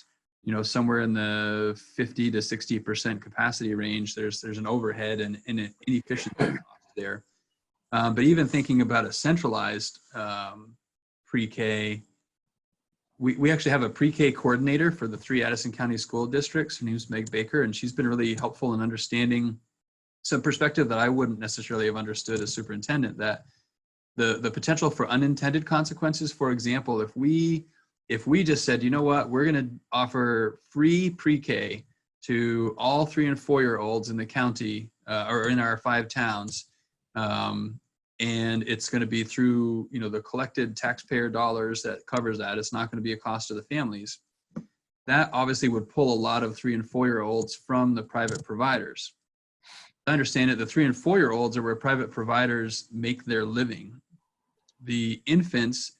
you know, somewhere in the 50 to 60% capacity range. There's an overhead and an inefficient cost there. But even thinking about a centralized pre-K, we actually have a pre-K coordinator for the 3 Addison County school districts. Her name's Meg Baker, and she's been really helpful in understanding some perspective that I wouldn't necessarily have understood as superintendent, that the potential for unintended consequences. For example, if we just said, you know what, we're going to offer free pre-K to all 3 and 4-year-olds in the county or in our 5 towns, and it's going to be through, you know, the collected taxpayer dollars that covers that. It's not going to be a cost to the families. That obviously would pull a lot of 3 and 4-year-olds from the private providers. I understand it. The 3 and 4-year-olds are where private providers make their living. The infants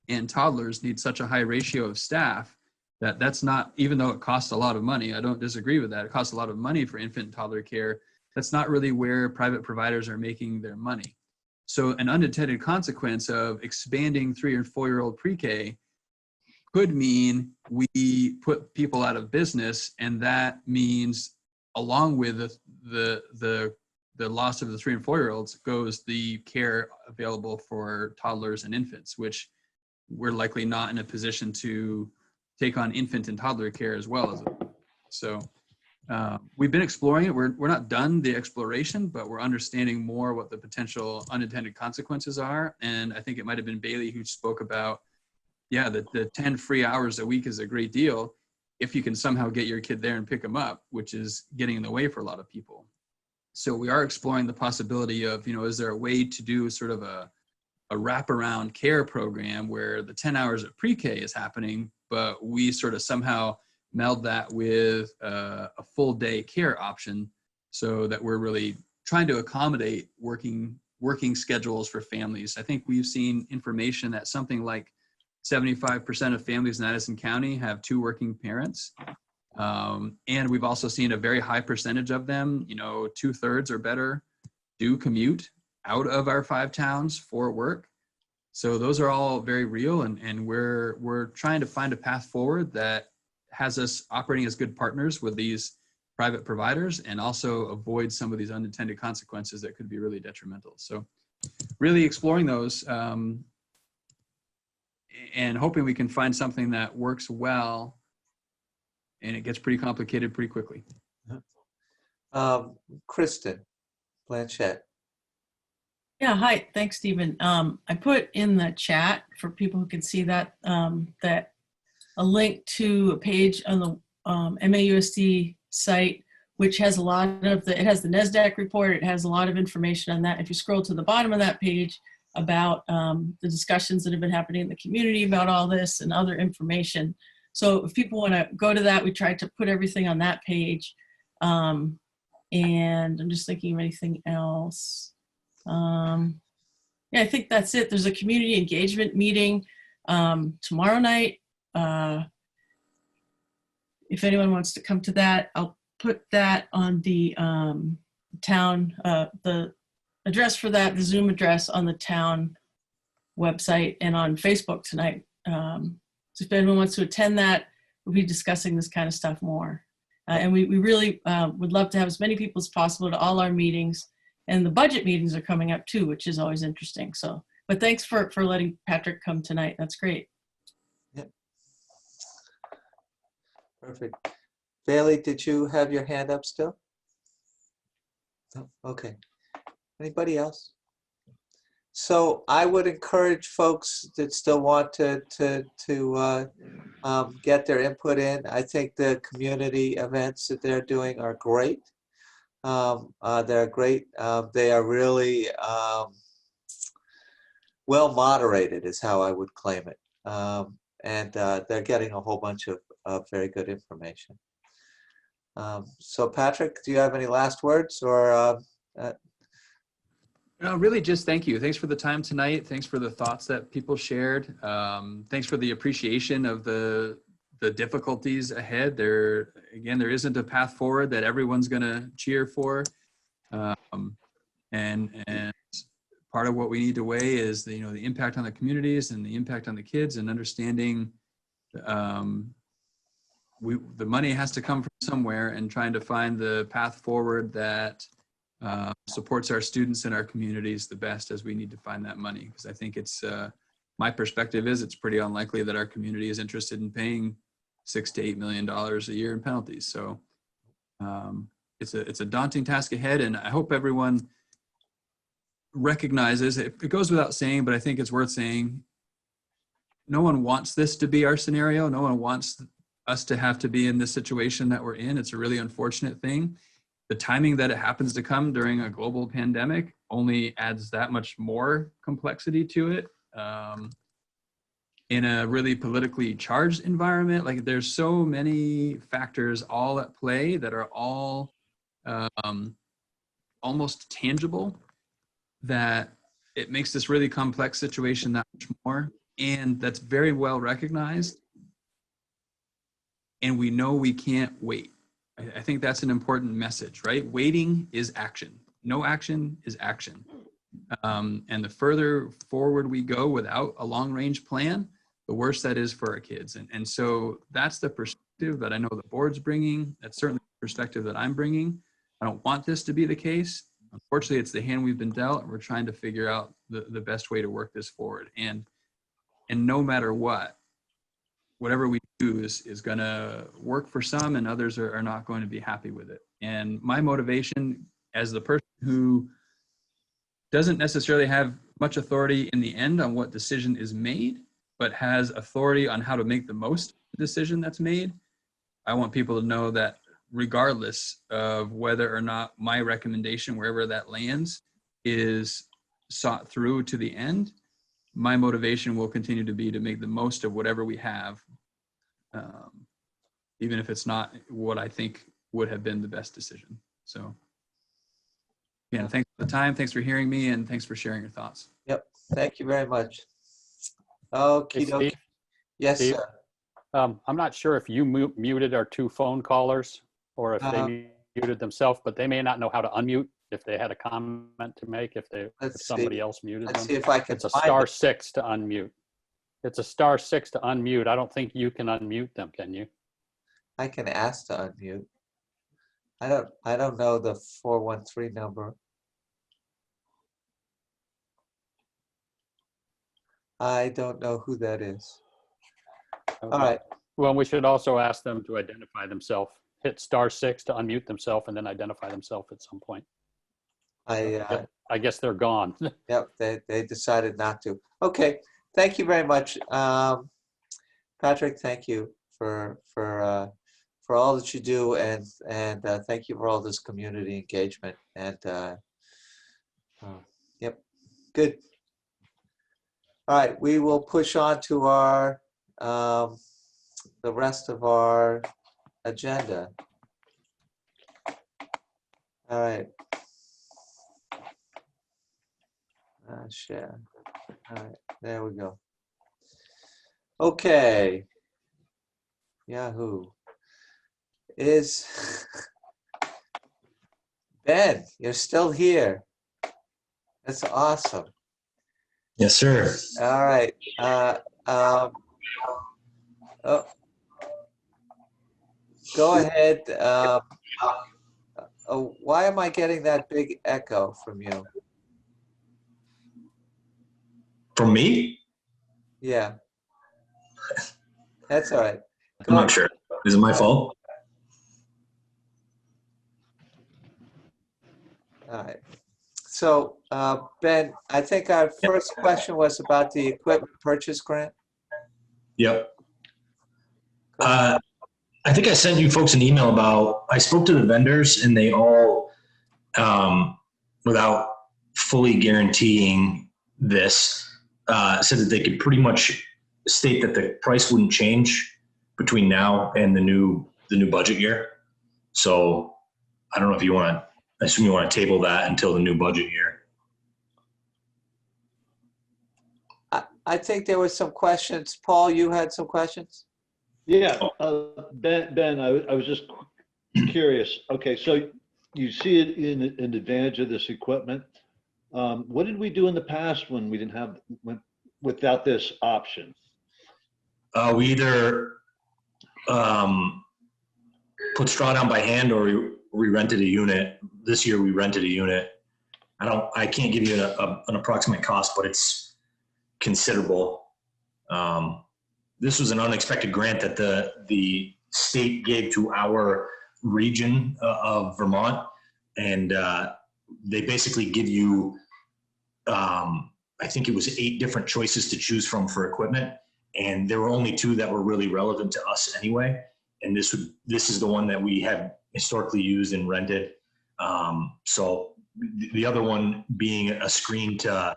and toddlers need such a high ratio of staff that that's not, even though it costs a lot of money, I don't disagree with that. It costs a lot of money for infant and toddler care. That's not really where private providers are making their money. So an unintended consequence of expanding 3 and 4-year-old pre-K could mean we put people out of business, and that means, along with the loss of the 3 and 4-year-olds, goes the care available for toddlers and infants, which we're likely not in a position to take on infant and toddler care as well as it. So we've been exploring it. We're not done the exploration, but we're understanding more what the potential unintended consequences are. And I think it might have been Bailey who spoke about, yeah, the 10 free hours a week is a great deal. if you can somehow get your kid there and pick them up, which is getting in the way for a lot of people. So we are exploring the possibility of, is there a way to do sort of a wraparound care program where the 10 hours of pre-K is happening, but we sort of somehow meld that with a full day care option, so that we're really trying to accommodate working schedules for families. I think we've seen information that something like 75% of families in Addison County have 2 working parents. And we've also seen a very high percentage of them, 2/3 or better, do commute out of our 5 towns for work. So those are all very real, and we're trying to find a path forward that has us operating as good partners with these private providers and also avoid some of these unintended consequences that could be really detrimental. So really exploring those and hoping we can find something that works well, and it gets pretty complicated pretty quickly. Kristen Blanchette. Yeah, hi. Thanks, Stephen. I put in the chat for people who can see that that a link to a page on the MAUSD site, which has a lot of it has the NASDAQ report. It has a lot of information on that. If you scroll to the bottom of that page about the discussions that have been happening in the community about all this and other information. So if people want to go to that, we tried to put everything on that page. And I'm just thinking of anything else. Yeah, I think that's it. There's a community engagement meeting tomorrow night. If anyone wants to come to that, I'll put that on the town, the address for that, the Zoom address on the town website and on Facebook tonight. So if anyone wants to attend that, we'll be discussing this kind of stuff more. And we really would love to have as many people as possible to all our meetings. And the budget meetings are coming up too, which is always interesting. So, but thanks for letting Patrick come tonight. That's great. Yep. Perfect. Bailey, did you have your hand up still? No? Okay. Anybody else? So I would encourage folks that still want to get their input in. I think the community events that they're doing are great. They're great. They are really well moderated, is how I would claim it. And they're getting a whole bunch of very good information. So Patrick, do you have any last words, or? No, really just thank you. Thanks for the time tonight. Thanks for the thoughts that people shared. Thanks for the appreciation of the difficulties ahead. There isn't a path forward that everyone's going to cheer for. And part of what we need to weigh is the impact on the communities and the impact on the kids, and understanding the money has to come from somewhere, and trying to find the path forward that supports our students and our communities the best as we need to find that money. Because I think it's, my perspective is it's pretty unlikely that our community is interested in paying $6 to $8 million a year in penalties. So it's a daunting task ahead, and I hope everyone recognizes it. It goes without saying, but I think it's worth saying, no one wants this to be our scenario. No one wants us to have to be in this situation that we're in. It's a really unfortunate thing. The timing that it happens to come during a global pandemic only adds that much more complexity to it. In a really politically charged environment, like there's so many factors all at play that are all almost tangible, that it makes this really complex situation that much more. And that's very well recognized. And we know we can't wait. I think that's an important message, right? Waiting is action. No action is action. And the further forward we go without a long-range plan, the worse that is for our kids. And so that's the perspective that I know the board's bringing. That's certainly the perspective that I'm bringing. I don't want this to be the case. Unfortunately, it's the hand we've been dealt, and we're trying to figure out the best way to work this forward. And no matter what, whatever we do is going to work for some, and others are not going to be happy with it. And my motivation as the person who doesn't necessarily have much authority in the end on what decision is made, but has authority on how to make the most of the decision that's made, I want people to know that regardless of whether or not my recommendation, wherever that lands, is sought through to the end, my motivation will continue to be to make the most of whatever we have, even if it's not what I think would have been the best decision. So again, thanks for the time. Thanks for hearing me, and thanks for sharing your thoughts. Yep. Thank you very much. Hey, Okie Steve? dokie. Yes, Steve? sir. I'm not sure if you muted our two phone callers or if Uh, they muted themselves, but they may not know how to unmute if they had a comment to make, if Let's somebody see. else muted Let's them. see if I can It's a find star it. 6 to unmute. It's a star 6 to unmute. I don't think you can unmute them, can you? I can ask to unmute. I don't know the 413 number. I don't know who that is. All right. Well, we should also ask them to identify themselves. Hit star 6 to unmute themselves and then identify themselves at some point. I guess they're gone. Yep, they decided not to. Okay, thank you very much. Patrick, thank you for all that you do, and thank you for all this community engagement. And yep, good. All right, we will push on to our the rest of our agenda. All right. Share. All right, there we go. Okay. Yahoo. Is Ben, you're still here. That's awesome. Yes, sir. All right. Oh, go ahead. Oh, why am I getting that big echo from you? From me? Yeah. That's all right. I'm not sure. Is it my fault? All right. So, Ben, I think our first question was about the equipment purchase grant. Yep. I think I sent you folks an email about, I spoke to the vendors and they all, without fully guaranteeing this, said that they could pretty much state that the price wouldn't change between now and the new budget year. So I don't know if you want to, I assume you want to table that until the new budget year. I think there were some questions. Paul, you had some questions? Yeah, Ben, I was just curious. Okay, so you see it in advantage of this equipment. What did we do in the past when we didn't have, without this option? We either put straw down by hand or we rented a unit. This year we rented a unit. I can't give you an approximate cost, but it's considerable. This was an unexpected grant that the state gave to our region of Vermont. And they basically give you, I think it was 8 different choices to choose from for equipment. And there were only 2 that were really relevant to us anyway. And this is the one that we have historically used and rented. So the other one being a screen to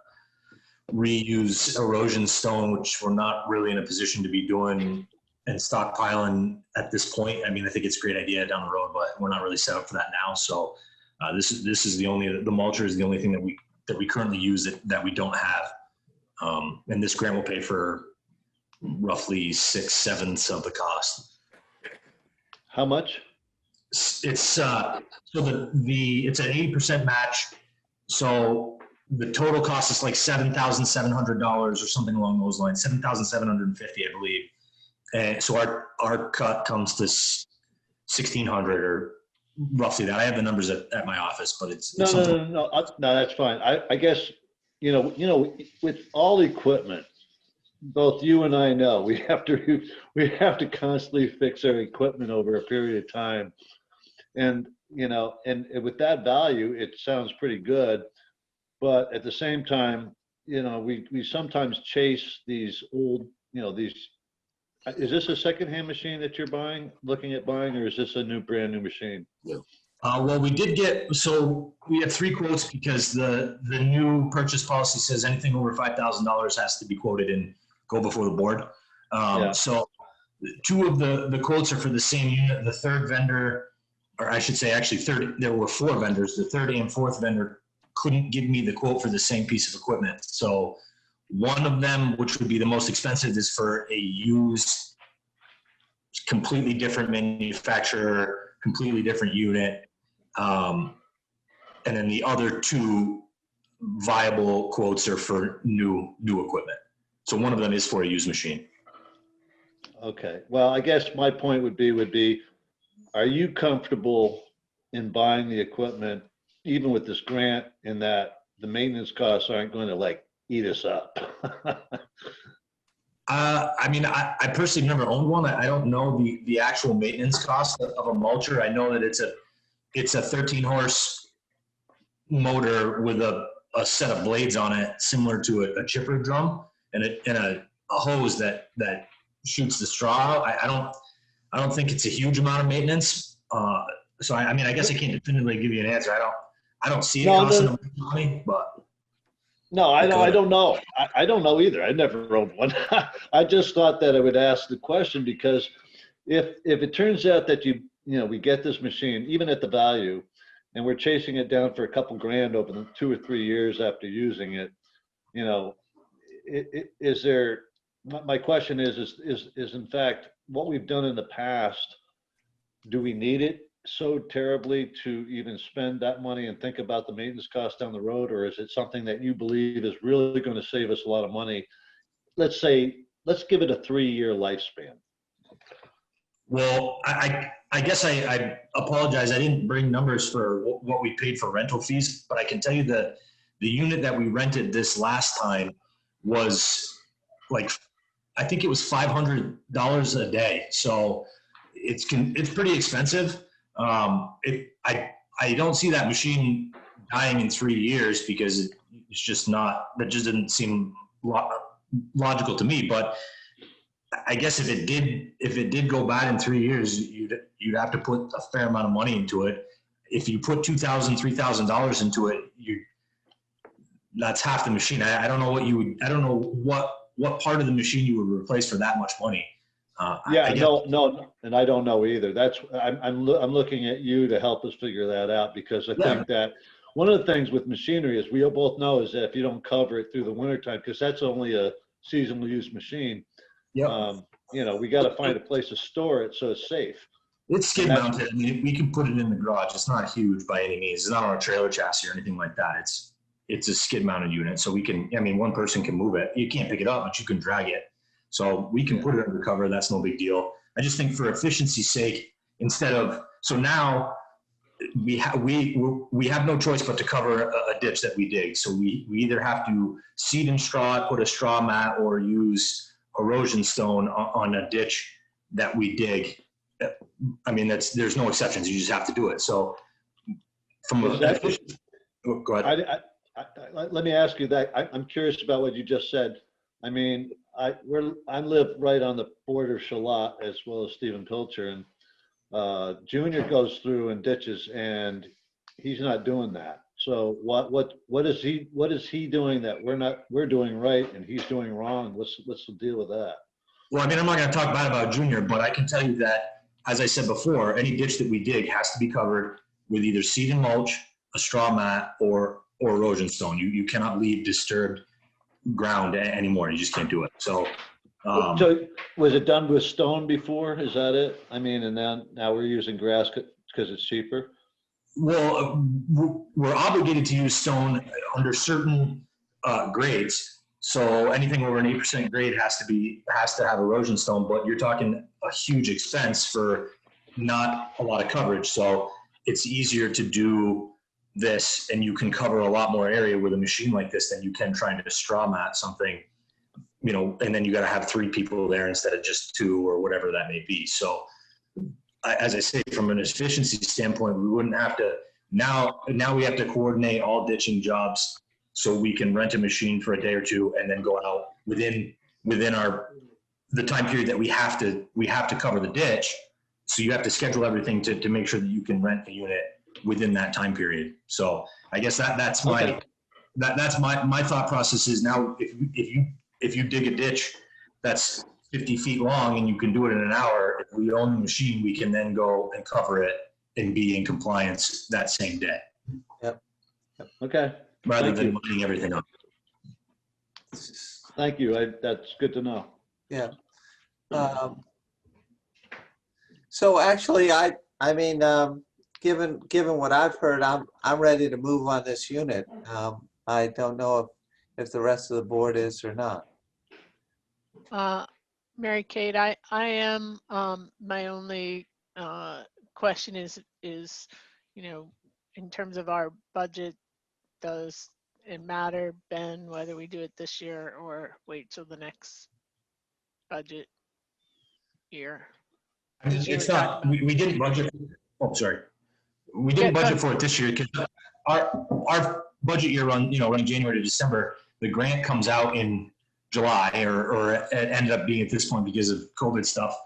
reuse erosion stone, which we're not really in a position to be doing and stockpiling at this point. I mean, I think it's a great idea down the road, but we're not really set up for that now. So this is the mulcher is the only thing that we currently use that we don't have. And this grant will pay for roughly 6/7 of the cost. How much? It's so it's an 80% match. So the total cost is like $7,700 or something along those lines, $7,750, I believe. And so our cut comes to $1,600 or roughly that. I have the numbers at my office, but it's No, that's fine. I guess you know with all equipment, both you and I know we have to constantly fix our equipment over a period of time, and with that value, it sounds pretty good. But at the same time, we sometimes chase these old, these Is this a secondhand machine that you're looking at buying, or is this a brand new machine? Well, we did get, so we had 3 quotes because the new purchase policy says anything over $5,000 has to be quoted and go before the board. So 2 of the quotes are for the same unit. The third vendor, or I should say actually there were 4 vendors. The third and fourth vendor couldn't give me the quote for the same piece of equipment. So one of them, which would be the most expensive, is for a used, completely different manufacturer, completely different unit. And then the other 2 viable quotes are for new equipment. So one of them is for a used machine. Okay. Well, I guess my point would be, are you comfortable in buying the equipment, even with this grant, in that the maintenance costs aren't going to like eat us up? I mean, I personally never owned one. I don't know the actual maintenance cost of a mulcher. I know that it's a 13 horse motor with a set of blades on it, similar to a chipper drum, and a hose that shoots the straw out. I don't think it's a huge amount of maintenance. So I mean, I guess I can't definitively give you an answer. I don't see it costing money, but. No, I don't know. I don't know either. I never owned one. I just thought that I would ask the question because if it turns out that we get this machine, even at the value, and we're chasing it down for a couple grand over the 2 or 3 years after using it, is there? My question is in fact what we've done in the past. Do we need it so terribly to even spend that money and think about the maintenance costs down the road, or is it something that you believe is really going to save us a lot of money? Let's give it a 3-year lifespan. Well, I guess I apologize. I didn't bring numbers for what we paid for rental fees, but I can tell you that the unit that we rented this last time was like, I think it was $500 a day. So it's pretty expensive. I don't see that machine dying in 3 years because it's just not, that just didn't seem logical to me. But I guess if it did go bad in 3 years, you'd have to put a fair amount of money into it. If you put $2,000, $3,000 into it, that's half the machine. I don't know I don't know what part of the machine you would replace for that much money. No, and I don't know either. I'm looking at you to help us figure that out, because I think that one of the things with machinery, as we both know, is that if you don't cover it through the wintertime, because that's only a seasonal use machine, we got to find a place to store it so it's safe. It's skid mounted. I mean, we can put it in the garage. It's not huge by any means. It's not on a trailer chassis or anything like that. It's a skid mounted unit, so one person can move it. You can't pick it up, but you can drag it. So we can put it under cover. That's no big deal. I just think for efficiency's sake, so now we have no choice but to cover a ditch that we dig. So we either have to seed and straw, put a straw mat, or use erosion stone on a ditch that we dig. I mean, there's no exceptions. You just have to do it. So go ahead. Let me ask you that. I'm curious about what you just said. I mean, I live right on the border of Shalat as well as Stephen Pilcher, and Junior goes through and ditches, and he's not doing that. So what is he doing that we're doing right and he's doing wrong? What's the deal with that? Well, I mean, I'm not going to talk bad about Junior, but I can tell you that, as I said before, any ditch that we dig has to be covered with either seed and mulch, a straw mat, or erosion stone. You cannot leave disturbed ground anymore. You just can't do it. So was it done with stone before? Is that it? I mean, and now we're using grass because it's cheaper. Well, we're obligated to use stone under certain grades. So anything over an 8% grade has to have erosion stone, but you're talking a huge expense for not a lot of coverage. So it's easier to do this, and you can cover a lot more area with a machine like this than you can trying to straw mat something, and then you got to have 3 people there instead of just 2 or whatever that may be. So as I say, from an efficiency standpoint, we wouldn't have to, now we have to coordinate all ditching jobs so we can rent a machine for a day or 2 and then go out within our the time period that we have to cover the ditch. So you have to schedule everything to make sure that you can rent a unit within that time period. So I guess that's my my thought process is now if you dig a ditch that's 50 feet long and you can do it in an hour, if we own the machine, we can then go and cover it and be in compliance that same day. Yep. Okay. Rather Thank than you. lining everything up. Thank you. That's good to know. Yeah. So actually, I mean, given what I've heard, I'm ready to move on this unit. I don't know if the rest of the board is or not. Mary Kate, I am, my only question is, you know, in terms of our budget, does it matter, Ben, whether we do it this year or wait till the next budget year? It's not, we didn't budget. Oh, sorry. We didn't budget for it this year because our budget year run January to December. The grant comes out in July, or it ended up being at this point because of COVID stuff,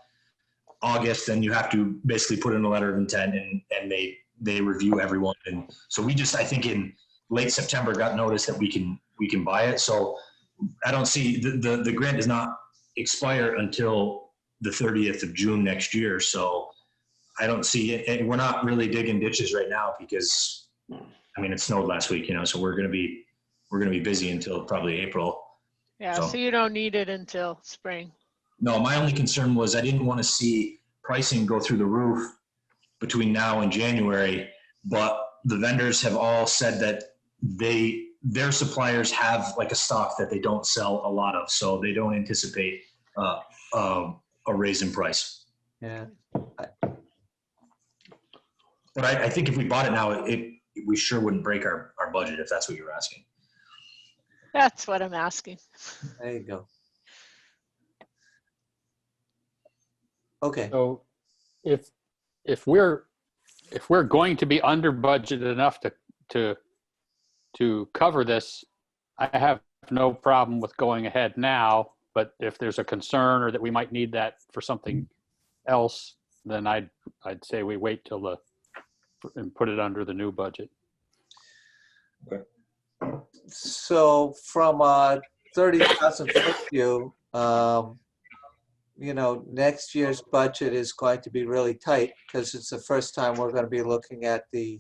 August, and you have to basically put in a letter of intent and they review everyone. And so we just, I think in late September got notice that we can buy it. So I don't see the grant does not expire until the 30th of June next year. So I don't see it. We're not really digging ditches right now because I mean, it snowed last week, so we're going to be busy until probably April. Yeah, so you don't need it until spring. No, my only concern was I didn't want to see pricing go through the roof between now and January, but the vendors have all said that their suppliers have like a stock that they don't sell a lot of, so they don't anticipate a raise in price. Yeah. But I think if we bought it now, we sure wouldn't break our budget if that's what you're asking. That's what I'm asking. There you go. Okay. So if we're going to be under budget enough to cover this, I have no problem with going ahead now. But if there's a concern or that we might need that for something else, then I'd say we wait till and put it under the new budget. Okay. So from a 30,000 foot view, next year's budget is going to be really tight because it's the first time we're going to be looking at the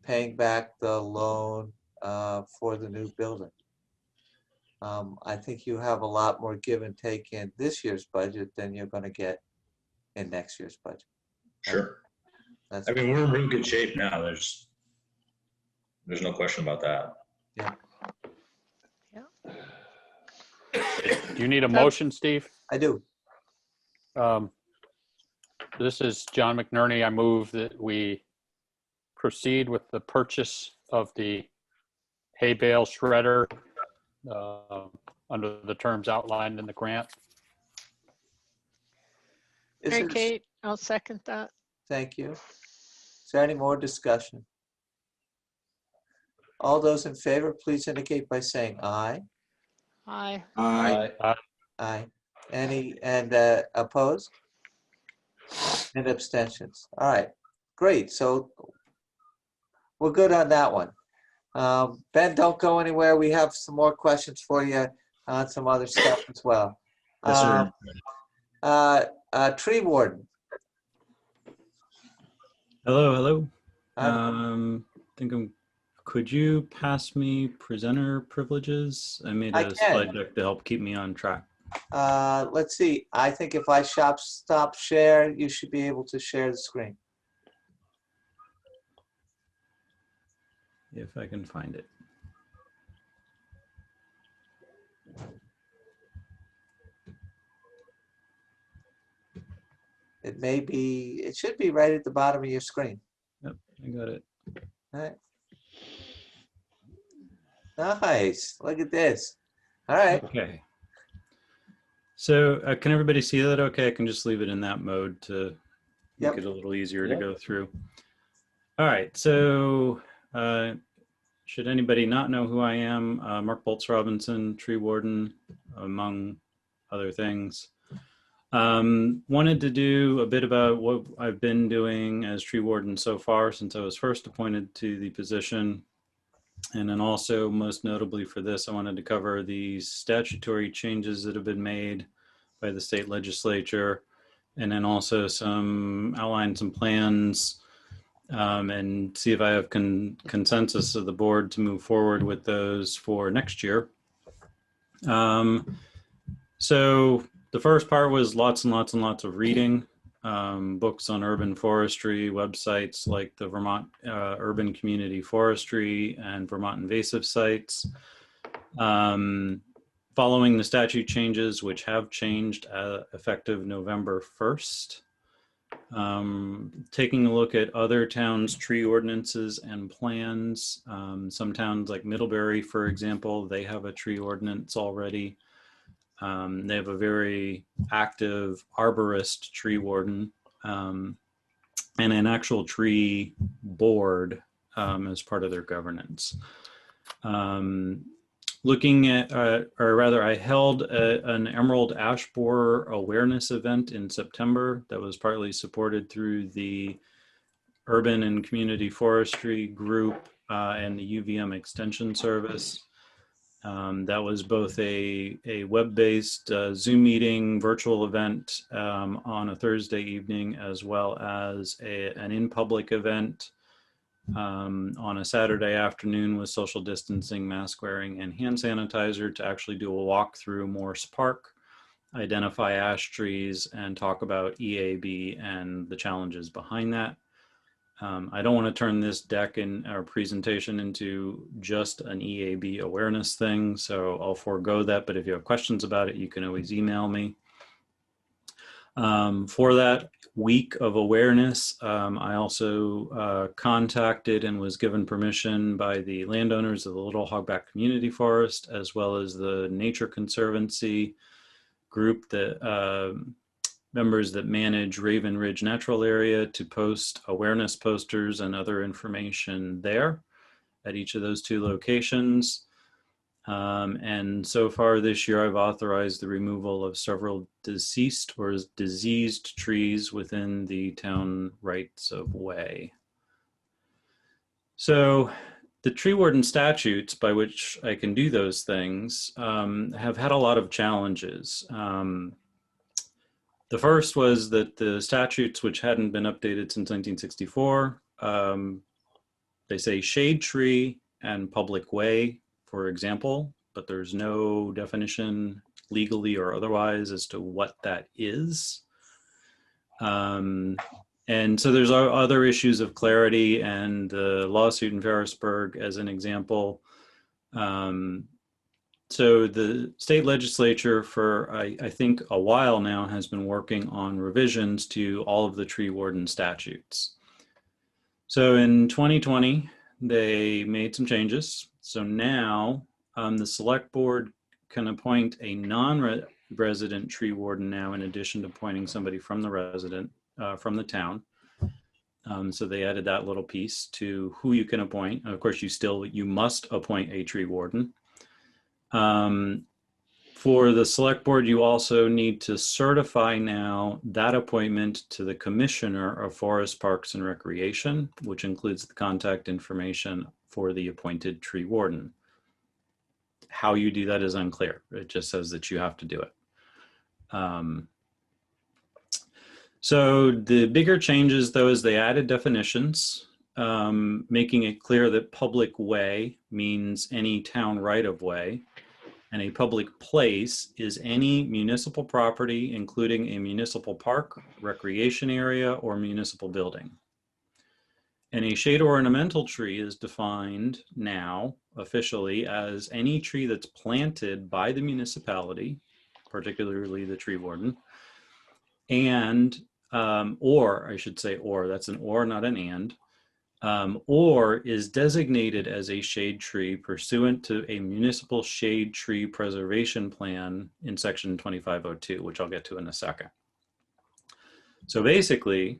paying back the loan for the new building. I think you have a lot more give and take in this year's budget than you're going to get in next year's budget. Sure. I mean, we're in really good shape now. There's no question about that. Yeah. Do you need a motion, Steve? I do. This is John McNerney. I move that we proceed with the purchase of the hay bale shredder under the terms outlined in the grant. Mary Kate, I'll second that. Thank you. Is there any more discussion? All those in favor, please indicate by saying aye. Aye. Aye. Aye. Any opposed? And abstentions. All right, great. So we're good on that one. Ben, don't go anywhere. We have some more questions for you on some other stuff as well. Yes, sir. Tree warden. Hello. Could you pass me presenter privileges? I made a slide deck to help keep me on track. Let's see. I think if I stop share, you should be able to share the screen. If I can find it. It should be right at the bottom of your screen. Yep, I got it. All right. Nice. Look at this. All right. Okay. So can everybody see that okay? I can just leave it in that mode to make it a little easier to go through. All right. So should anybody not know who I am, Mark Boltz Robinson, tree warden among other things. Wanted to do a bit about what I've been doing as tree warden so far since I was first appointed to the position. And then also, most notably for this, I wanted to cover the statutory changes that have been made by the state legislature, and then also outline some plans and see if I have consensus of the board to move forward with those for next year. So the first part was lots and lots and lots of reading, books on urban forestry, websites like the Vermont Urban Community Forestry and Vermont Invasive Sites. Following the statute changes, which have changed effective November 1st. Taking a look at other towns' tree ordinances and plans. Some towns like Middlebury, for example, they have a tree ordinance already. They have a very active arborist tree warden and an actual tree board as part of their governance. Looking at, or rather, I held an emerald ash borer awareness event in September that was partly supported through the Urban and Community Forestry Group and the UVM Extension Service. That was both a web-based Zoom meeting, virtual event on a Thursday evening, as well as an in-public event on a Saturday afternoon with social distancing, mask wearing, and hand sanitizer to actually do a walk through Morse Park, identify ash trees, and talk about EAB and the challenges behind that. I don't want to turn this deck in our presentation into just an EAB awareness thing, so I'll forego that, but if you have questions about it, you can always email me. For that week of awareness, I also contacted and was given permission by the landowners of the Little Hogback Community Forest, as well as the Nature Conservancy group that members that manage Raven Ridge Natural Area to post awareness posters and other information there at each of those two locations. And so far this year, I've authorized the removal of several deceased or diseased trees within the town rights of way. So the tree warden statutes by which I can do those things have had a lot of challenges. The first was that the statutes, which hadn't been updated since 1964, they say shade tree and public way, for example, but there's no definition legally or otherwise as to what that is. And so there's other issues of clarity, and the lawsuit in Ferrisburg as an example. So the state legislature for, I think, a while now has been working on revisions to all of the tree warden statutes. So in 2020, they made some changes. So now the select board can appoint a non-resident tree warden now, in addition to appointing somebody from the town. So they added that little piece to who you can appoint. And of course, you must appoint a tree warden. For the select board, you also need to certify now that appointment to the Commissioner of Forest, Parks, and Recreation, which includes the contact information for the appointed tree warden. How you do that is unclear. It just says that you have to do it. So the bigger changes, though, is they added definitions, making it clear that public way means any town right-of-way, and a public place is any municipal property, including a municipal park, recreation area, or municipal building. And a shade ornamental tree is defined now officially as any tree that's planted by the municipality, particularly the tree warden, and, or I should say or, that's an or, not an and, or is designated as a shade tree pursuant to a municipal shade tree preservation plan in section 2502, which I'll get to in a second. So basically,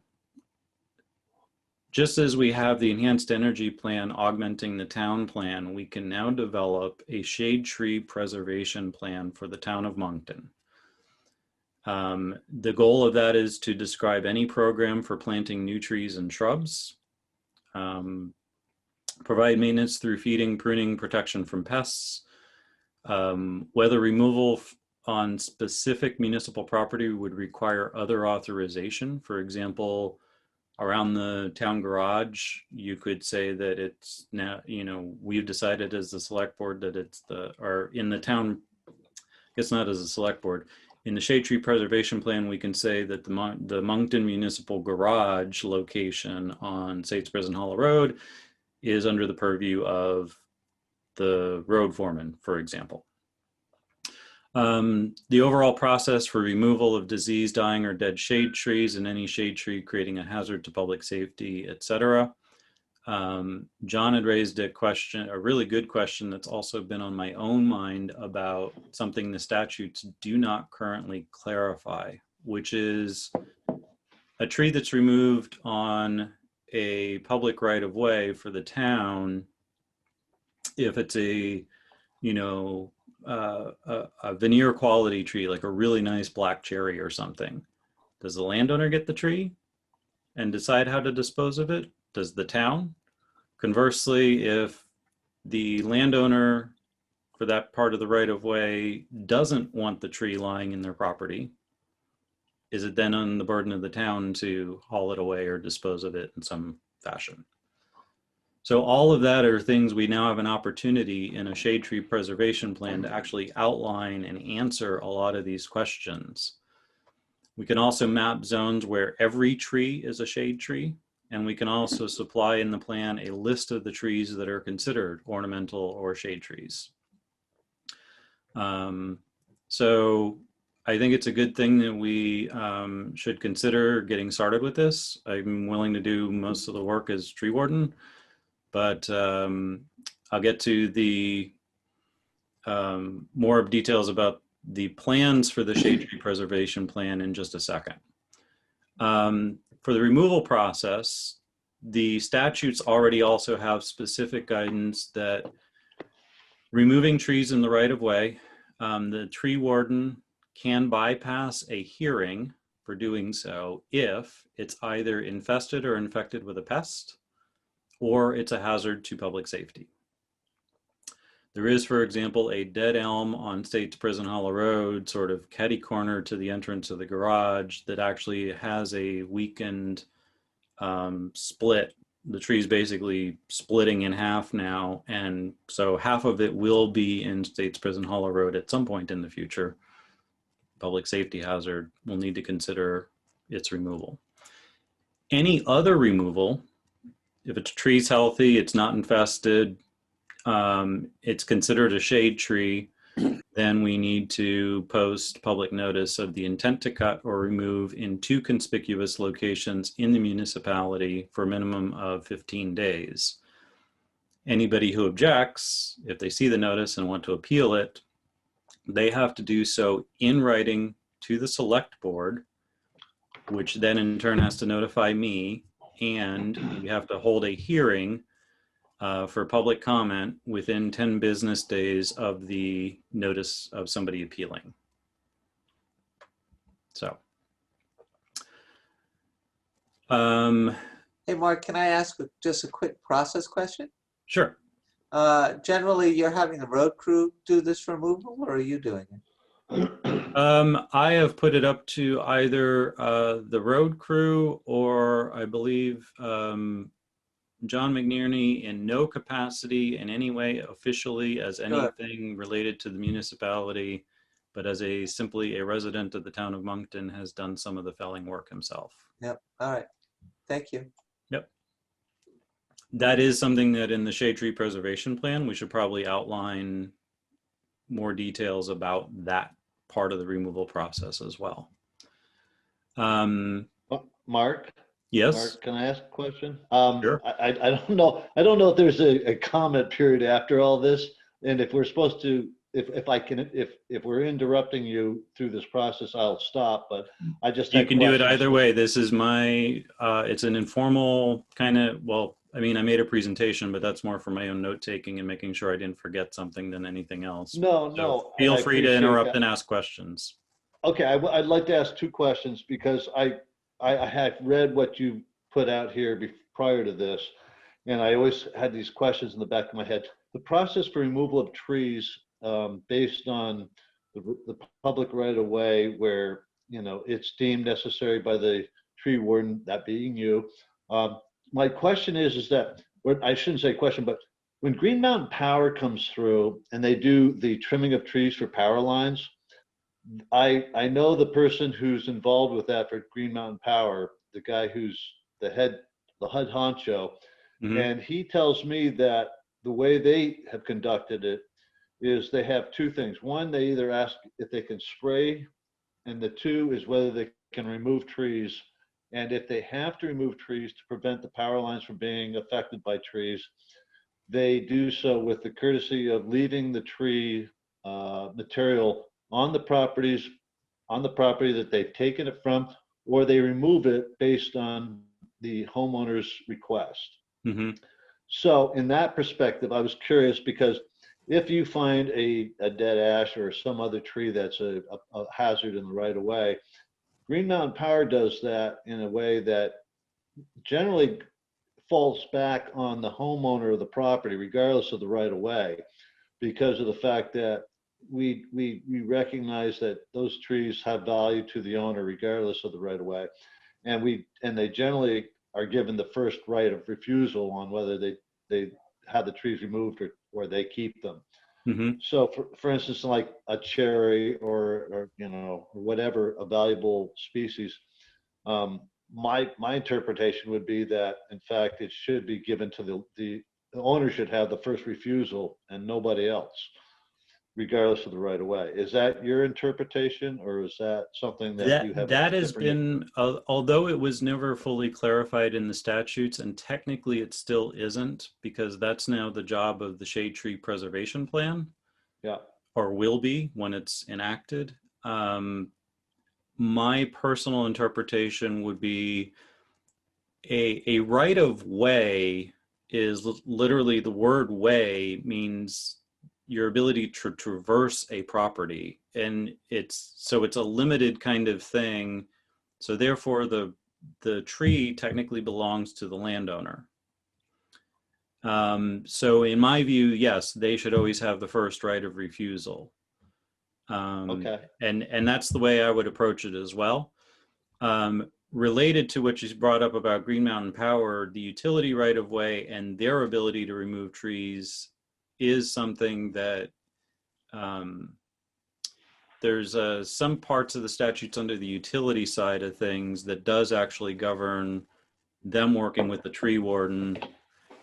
just as we have the enhanced energy plan augmenting the town plan, we can now develop a shade tree preservation plan for the town of Moncton. The goal of that is to describe any program for planting new trees and shrubs, provide maintenance through feeding, pruning, protection from pests, whether removal on specific municipal property would require other authorization. For example, around the town garage, you could say that it's now, we've decided as the select board that it's or in the town, it's not as a select board. In the shade tree preservation plan, we can say that the Moncton Municipal Garage location on States Prison Hollow Road is under the purview of the road foreman, for example. The overall process for removal of diseased, dying, or dead shade trees and any shade tree creating a hazard to public safety, etc. John had raised a question, a really good question that's also been on my own mind about something the statutes do not currently clarify, which is a tree that's removed on a public right of way for the town. If it's a veneer quality tree, like a really nice black cherry or something, does the landowner get the tree and decide how to dispose of it? Does the town? Conversely, if the landowner for that part of the right of way doesn't want the tree lying in their property, is it then on the burden of the town to haul it away or dispose of it in some fashion? So all of that are things we now have an opportunity in a shade tree preservation plan to actually outline and answer a lot of these questions. We can also map zones where every tree is a shade tree, and we can also supply in the plan a list of the trees that are considered ornamental or shade trees. So I think it's a good thing that we should consider getting started with this. I'm willing to do most of the work as tree warden, but I'll get to the more details about the plans for the shade tree preservation plan in just a second. For the removal process, the statutes already also have specific guidance that removing trees in the right of way, the tree warden can bypass a hearing for doing so if it's either infested or infected with a pest, or it's a hazard to public safety. There is, for example, a dead elm on States Prison Hollow Road, sort of catty corner to the entrance of the garage, that actually has a weakened split. The tree's basically splitting in half now, and so half of it will be in States Prison Hollow Road at some point in the future. Public safety hazard, we'll need to consider its removal. Any other removal, if a tree's healthy, it's not infested, it's considered a shade tree, then we need to post public notice of the intent to cut or remove in 2 conspicuous locations in the municipality for a minimum of 15 days. Anybody who objects, if they see the notice and want to appeal it, they have to do so in writing to the select board, which then in turn has to notify me, and we have to hold a hearing for public comment within 10 business days of the notice of somebody appealing. So. Hey, Mark, can I ask just a quick process question? Sure. Generally, you're having the road crew do this removal, or are you doing it? I have put it up to either the road crew or I believe John McNerney, in no capacity in any way officially as anything related to the municipality, but as simply a resident of the town of Moncton, has done some of the felling work himself. Yep. All right. Thank you. Yep. That is something that in the shade tree preservation plan, we should probably outline more details about that part of the removal process as well. Mark? Yes. Mark, can I ask a question? Sure. I don't know. I don't know if there's a comment period after all this, and if we're supposed to, if we're interrupting you through this process, I'll stop. But I just you can do it either way. This is my. It's an informal kind of. Well, I mean, I made a presentation, but that's more for my own note taking and making sure I didn't forget something than anything else. No, so no. Feel free to interrupt and ask questions. Okay, I'd like to ask two questions because I had read what you put out here prior to this, and I always had these questions in the back of my head. The process for removal of trees based on the public right of way where, you know, it's deemed necessary by the tree warden, that being you. My question is that, or I shouldn't say question, but when Green Mountain Power comes through and they do the trimming of trees for power lines, I know the person who's involved with that for Green Mountain Power, the guy who's the head honcho, and he tells me that the way they have conducted it is they have two things. One, they either ask if they can spray, and the two is whether they can remove trees. And if they have to remove trees to prevent the power lines from being affected by trees, they do so with the courtesy of leaving the tree material on the property that they've taken it from, or they remove it based on the homeowner's request. So in that perspective, I was curious because if you find a dead ash or some other tree that's a hazard in the right of way, Green Mountain Power does that in a way that generally falls back on the homeowner of the property, regardless of the right of way, because of the fact that we recognize that those trees have value to the owner regardless of the right of way, and they generally are given the first right of refusal on whether they have the trees removed or they keep them. So for instance, like a cherry or you know, whatever, a valuable species, my interpretation would be that in fact it should be given to the owner should have the first refusal and nobody else, regardless of the right of way. Is that your interpretation, or is that something that you have? That has been, although it was never fully clarified in the statutes, and technically it still isn't, because that's now the job of the Shade Tree Preservation Plan. Yeah. Or will be when it's enacted. My personal interpretation would be a right of way is literally, the word way means your ability to traverse a property, and it's a limited kind of thing. So therefore the tree technically belongs to the landowner. So in my view, yes, they should always have the first right of refusal. Okay. And that's the way I would approach it as well. Related to what you brought up about Green Mountain Power, the utility right of way and their ability to remove trees is something that there's some parts of the statutes under the utility side of things that does actually govern them working with the tree warden.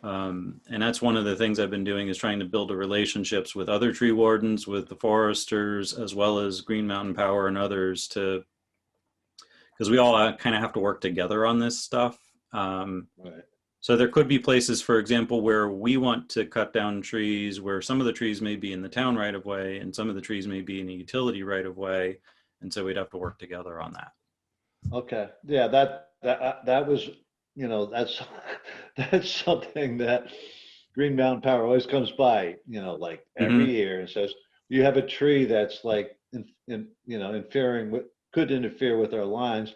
And that's one of the things I've been doing, is trying to build relationships with other tree wardens, with the foresters, as well as Green Mountain Power and others, because we all kind of have to work together on this stuff. Right. So there could be places, for example, where we want to cut down trees, where some of the trees may be in the town right of way and some of the trees may be in a utility right of way. And so we'd have to work together on that. Okay. Yeah, that was, you know, that's something that Green Mountain Power always comes by, you know, like every year, and says, you have a tree that's like, could interfere with our lines.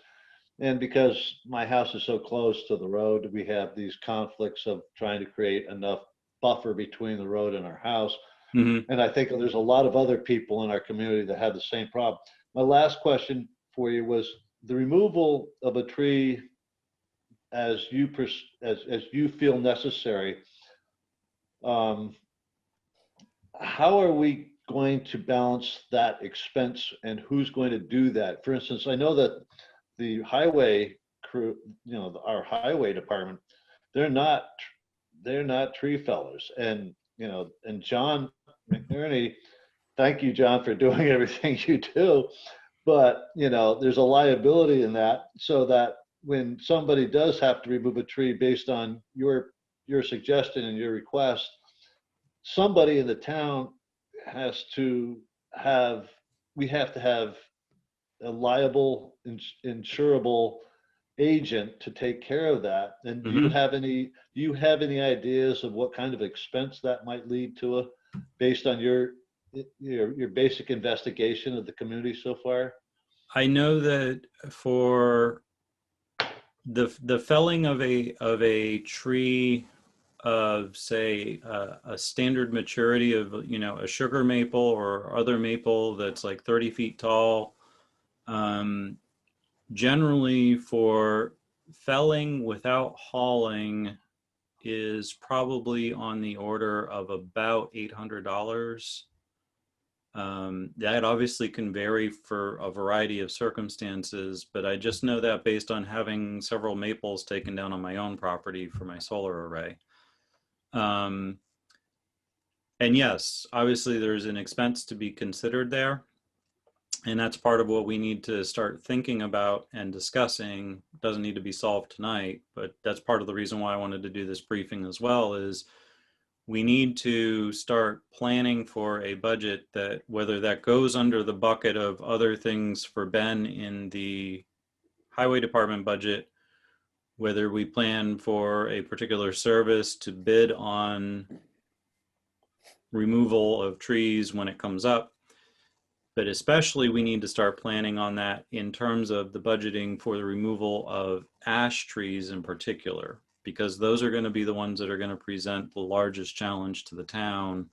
And because my house is so close to the road, we have these conflicts of trying to create enough buffer between the road and our house. And I think there's a lot of other people in our community that have the same problem. My last question for you was the removal of a tree as you feel necessary. How are we going to balance that expense, and who's going to do that? For instance, I know that the highway crew, you know, our highway department, they're not tree fellers, and you know, and John McNerney, thank you, John, for doing everything you do, but you know, there's a liability in that, so that when somebody does have to remove a tree based on your suggestion and your request, somebody in the town we have to have a liable, insurable agent to take care of that. And do you have any ideas of what kind of expense that might lead to, based on your basic investigation of the community so far? I know that for the felling of a tree of, say, a standard maturity of, you know, a sugar maple or other maple that's like 30 feet tall, generally for felling without hauling is probably on the order of about $800. That obviously can vary for a variety of circumstances, but I just know that based on having several maples taken down on my own property for my solar array. And yes, obviously there's an expense to be considered there. And that's part of what we need to start thinking about and discussing. It doesn't need to be solved tonight, but that's part of the reason why I wanted to do this briefing as well, is we need to start planning for a budget that, whether that goes under the bucket of other things for Ben in the highway department budget, whether we plan for a particular service to bid on removal of trees when it comes up. But especially we need to start planning on that in terms of the budgeting for the removal of ash trees in particular, because those are going to be the ones that are going to present the largest challenge to the town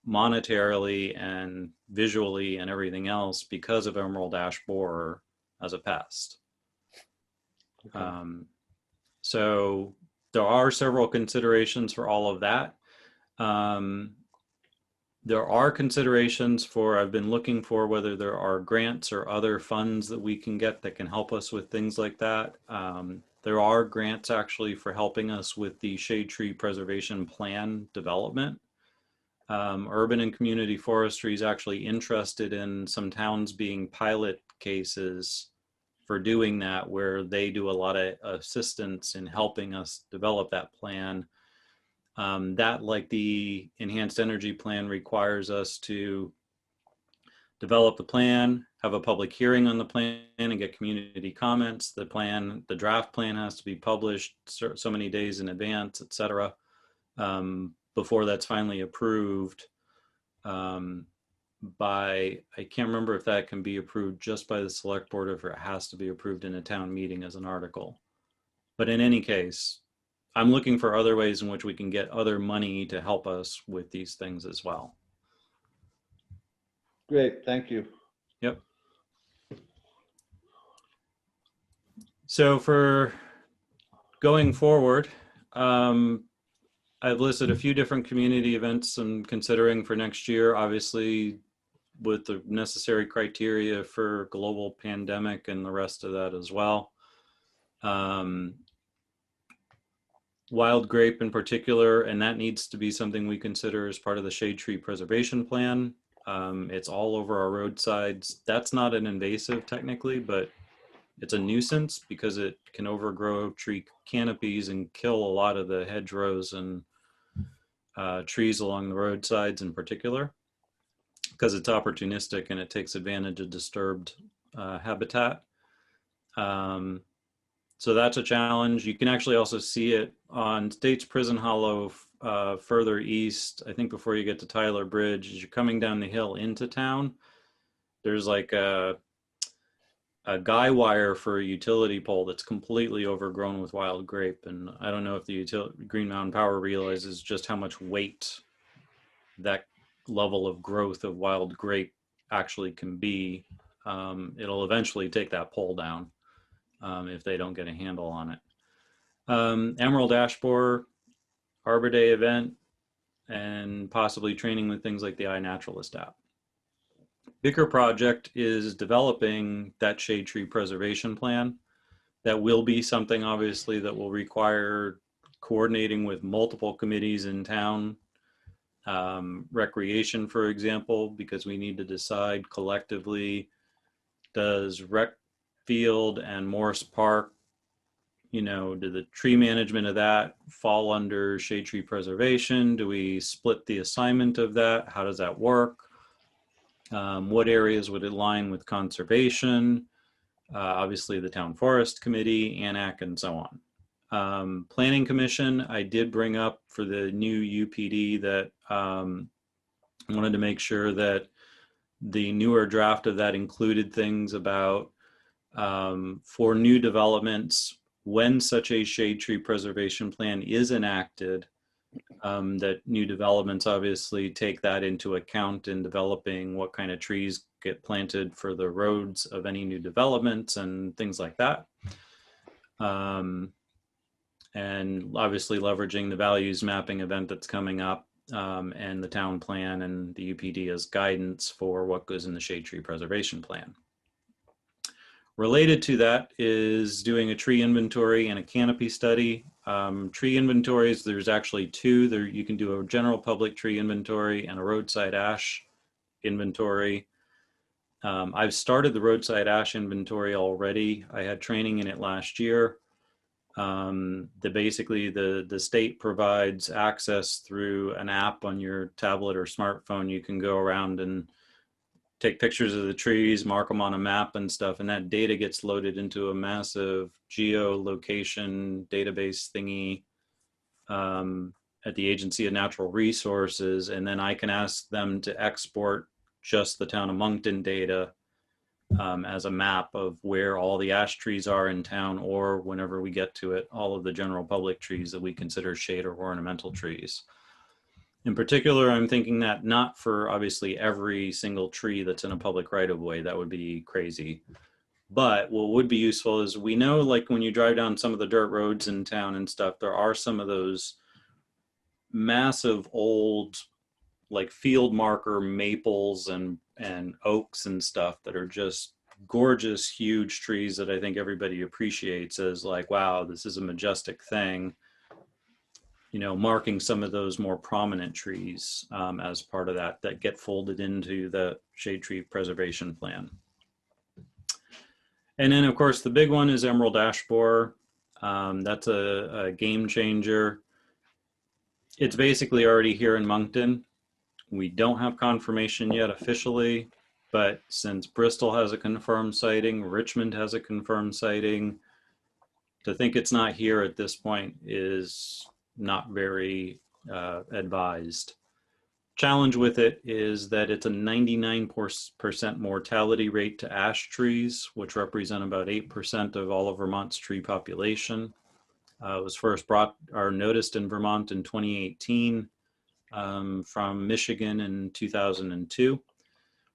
monetarily and visually and everything else because of emerald ash borer as a pest. Okay. So there are several considerations for all of that. There are considerations for, I've been looking for whether there are grants or other funds that we can get that can help us with things like that. There are grants actually for helping us with the shade tree preservation plan development. Urban and community forestry is actually interested in some towns being pilot cases for doing that, where they do a lot of assistance in helping us develop that plan. That, like the enhanced energy plan, requires us to develop the plan, have a public hearing on the plan, and get community comments. The plan, the draft plan, has to be published so many days in advance, et cetera, before that's finally approved by, I can't remember if that can be approved just by the select board or if it has to be approved in a town meeting as an article. But in any case, I'm looking for other ways in which we can get other money to help us with these things as well. Great, thank you. Yep. So for going forward, I've listed a few different community events I'm considering for next year, obviously with the necessary criteria for global pandemic and the rest of that as well. Wild grape in particular, and that needs to be something we consider as part of the shade tree preservation plan. It's all over our roadsides. That's not an invasive technically, but it's a nuisance because it can overgrow tree canopies and kill a lot of the hedgerows and trees along the roadsides in particular, because it's opportunistic and it takes advantage of disturbed habitat. So that's a challenge. You can actually also see it on States Prison Hollow further east, I think before you get to Tyler Bridge. As you're coming down the hill into town, there's like a guy wire for a utility pole that's completely overgrown with wild grape. And I don't know if the Green Mountain Power realizes just how much weight that level of growth of wild grape actually can be. It'll eventually take that pole down if they don't get a handle on it. Emerald ash borer, Arbor Day event, and possibly training with things like the iNaturalist app. Bigger project is developing that shade tree preservation plan. That will be something obviously that will require coordinating with multiple committees in town. Recreation, for example, because we need to decide collectively, does rec field and Morse Park, you know, do the tree management of that fall under shade tree preservation? Do we split the assignment of that? How does that work? What areas would align with conservation? Obviously the Town Forest Committee, ANAC, and so on. Planning Commission, I did bring up for the new UPD that I wanted to make sure that the newer draft of that included things about for new developments, when such a shade tree preservation plan is enacted, that new developments obviously take that into account in developing what kind of trees get planted for the roads of any new developments and things like that. And obviously leveraging the values mapping event that's coming up, and the town plan and the UPD as guidance for what goes in the shade tree preservation plan. Related to that is doing a tree inventory and a canopy study. Tree inventories, there's actually two. There, you can do a general public tree inventory and a roadside ash inventory. I've started the roadside ash inventory already. I had training in it last year. Basically the state provides access through an app on your tablet or smartphone. You can go around and take pictures of the trees, mark them on a map and stuff, and that data gets loaded into a massive geolocation database thingy at the Agency of Natural Resources, and then I can ask them to export just the town of Moncton data as a map of where all the ash trees are in town, or whenever we get to it, all of the general public trees that we consider shade or ornamental trees. In particular, I'm thinking that not for obviously every single tree that's in a public right of way, that would be crazy. But what would be useful is, we know, like when you drive down some of the dirt roads in town and stuff, there are some of those massive old like field marker maples and oaks and stuff that are just gorgeous, huge trees that I think everybody appreciates as like, wow, this is a majestic thing. You know, marking some of those more prominent trees as part of that get folded into the shade tree preservation plan. And then of course the big one is emerald ash borer. That's a game changer. It's basically already here in Moncton. We don't have confirmation yet officially, but since Bristol has a confirmed sighting, Richmond has a confirmed sighting, to think it's not here at this point is not very advised. Challenge with it is that it's a 99% mortality rate to ash trees, which represent about 8% of all of Vermont's tree population. It was first brought or noticed in Vermont in 2018 from Michigan in 2002.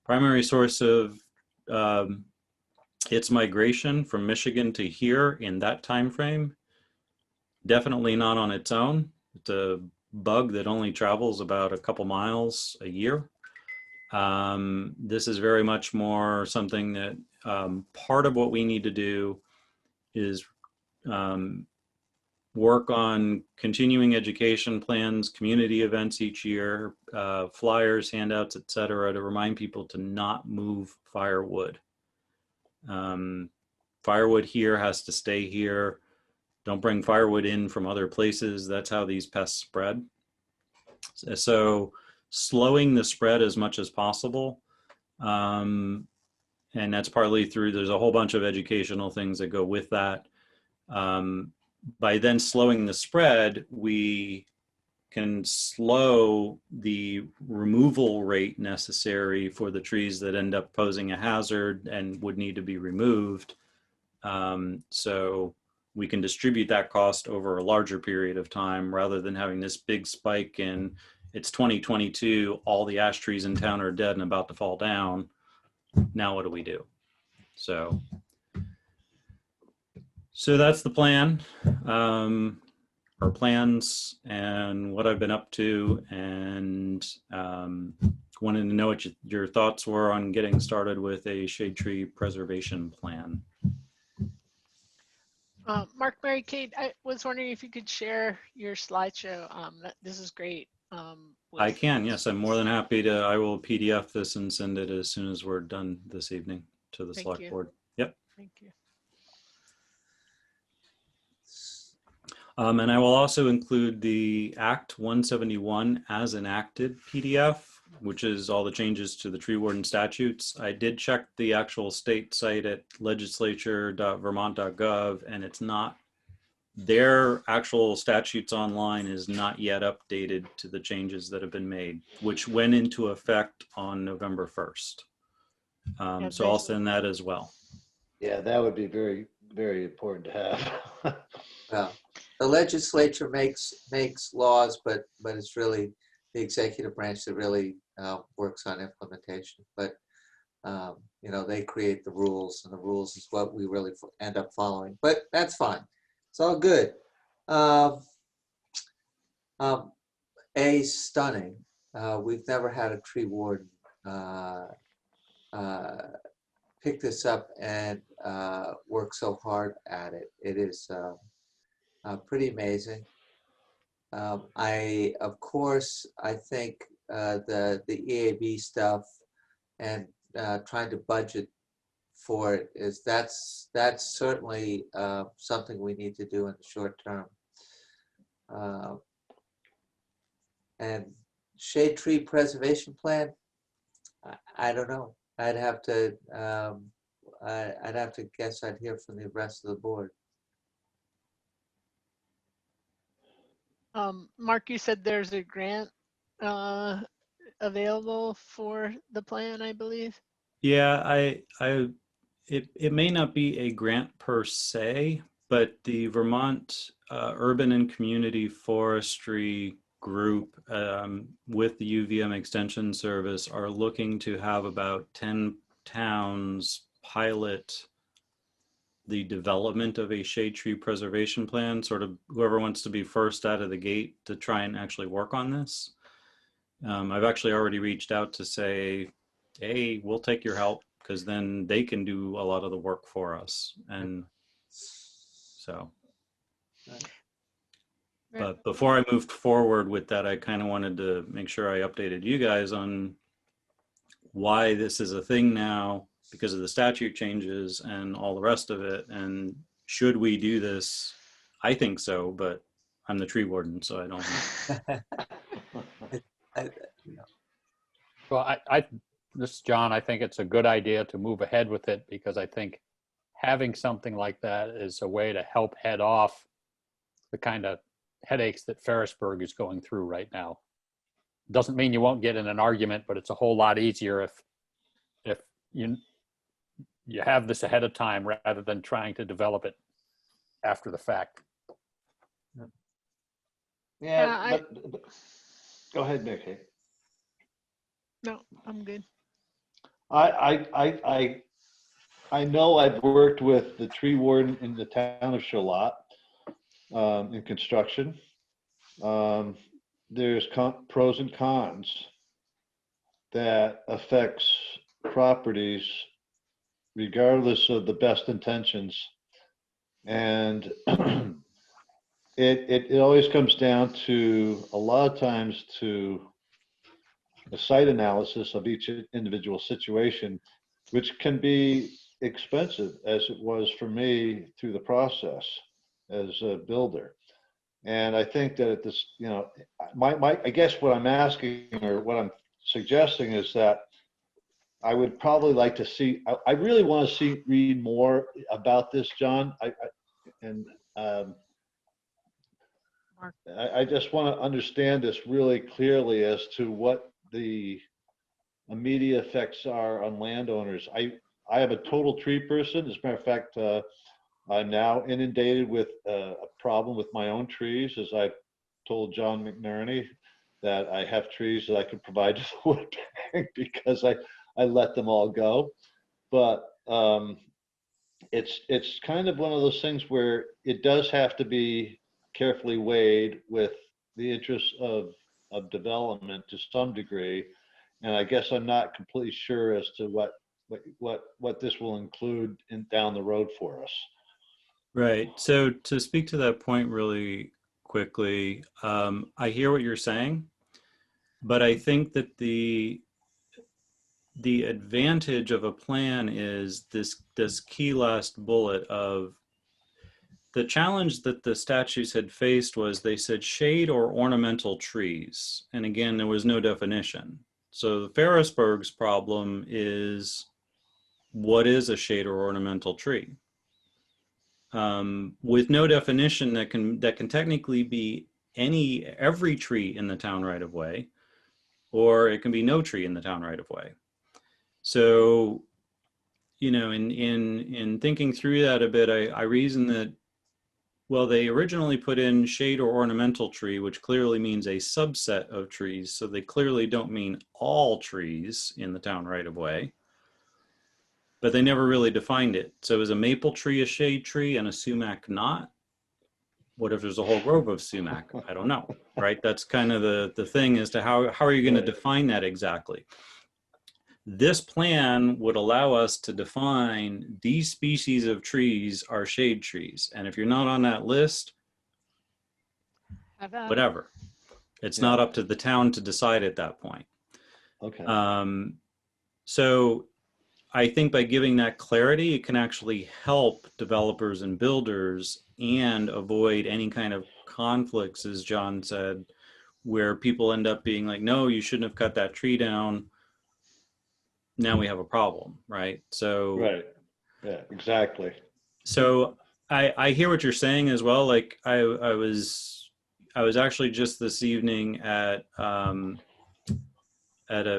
Primary source of its migration from Michigan to here in that time frame, definitely not on its own. It's a bug that only travels about a couple miles a year. This is very much more something that part of what we need to do is work on continuing education plans, community events each year, flyers, handouts, etc., to remind people to not move firewood. Firewood here has to stay here. Don't bring firewood in from other places. That's how these pests spread. So slowing the spread as much as possible. And that's partly through, there's a whole bunch of educational things that go with that. By then slowing the spread, we can slow the removal rate necessary for the trees that end up posing a hazard and would need to be removed. So we can distribute that cost over a larger period of time rather than having this big spike in, it's 2022, all the ash trees in town are dead and about to fall down. Now what do we do? So that's the plan, or plans, and what I've been up to, and wanted to know what your thoughts were on getting started with a shade tree preservation plan. Mark, Mary Kate, I was wondering if you could share your slideshow. This is great. I can, yes, I'm more than happy to. I will PDF this and send it as soon as we're done this evening to the select board. Yep. Thank you. And I will also include the Act 171 as enacted PDF, which is all the changes to the tree warden statutes. I did check the actual state site at legislature.vermont.gov, and it's not, their actual statutes online is not yet updated to the changes that have been made, which went into effect on November 1st. Yeah, So I'll thanks. send that as well. Yeah, that would be very, very important to have. Well, the legislature makes laws, but it's really the executive branch that really works on implementation. But you know, they create the rules, and the rules is what we really end up following. But that's fine. It's all good. Stunning. We've never had a tree warden pick this up and work so hard at it. It is pretty amazing. Of course, I think the EAB stuff and trying to budget for it that's certainly something we need to do in the short term. And shade tree preservation plan, I don't know. I'd have to guess I'd hear from the rest of the board. Mark, you said there's a grant available for the plan, I believe. Yeah, it may not be a grant per se, but the Vermont Urban and Community Forestry group with the UVM Extension Service are looking to have about 10 towns pilot the development of a shade tree preservation plan, sort of whoever wants to be first out of the gate to try and actually work on this. I've actually already reached out to say, hey, we'll take your help, because then they can do a lot of the work for us. And so, but before I moved forward with that, I kind of wanted to make sure I updated you guys on why this is a thing now, because of the statute changes and all the rest of it. And should we do this? I think so, but I'm the tree warden, so I don't know. Well, this is John. I think it's a good idea to move ahead with it, because I think having something like that is a way to help head off the kind of headaches that Ferrisburg is going through right now. Doesn't mean you won't get in an argument, but it's a whole lot easier if you have this ahead of time rather than trying to develop it after the fact. Yeah, but go ahead, Mickey. No, I'm good. I know I've worked with the tree warden in the town of Charlotte in construction. There's pros and cons that affects properties regardless of the best intentions. And it always comes down to, a lot of times, to a site analysis of each individual situation, which can be expensive, as it was for me through the process as a builder. And I think that at this, you know, I guess what I'm asking, or what I'm suggesting, is that I would probably like to see, I really want to read more about this, John. I just want to understand this really clearly as to what the immediate effects are on landowners. I am a total tree person. As a matter of fact, I'm now inundated with a problem with my own trees, as I've told John McNerney that I have trees that I could provide to the wood bank because I let them all go. But it's kind of one of those things where it does have to be carefully weighed with the interests of development to some degree. And I guess I'm not completely sure as to what this will include down the road for us. Right. So to speak to that point really quickly, I hear what you're saying, but I think that the advantage of a plan is this key last bullet of the challenge that the statutes had faced was they said shade or ornamental trees. And again, there was no definition. So the Ferrisburg's problem is, what is a shade or ornamental tree? With no definition that can technically be every tree in the town right of way, or it can be no tree in the town right of way. So you know, in thinking through that a bit, I reason that, well, they originally put in shade or ornamental tree, which clearly means a subset of trees. So they clearly don't mean all trees in the town right of way, but they never really defined it. So is a maple tree a shade tree and a sumac not? What if there's a whole grove of sumac? I don't know, right? That's kind of the thing as to how are you going to define that exactly? This plan would allow us to define these species of trees are shade trees. And if you're not on that list, whatever. It's not up to the town to decide at that point. Okay. So I think by giving that clarity, it can actually help developers and builders and avoid any kind of conflicts, as John said, where people end up being like, no, you shouldn't have cut that tree down. Now we have a problem, right? So right, yeah, exactly. So I hear what you're saying as well. Like I was actually just this evening at a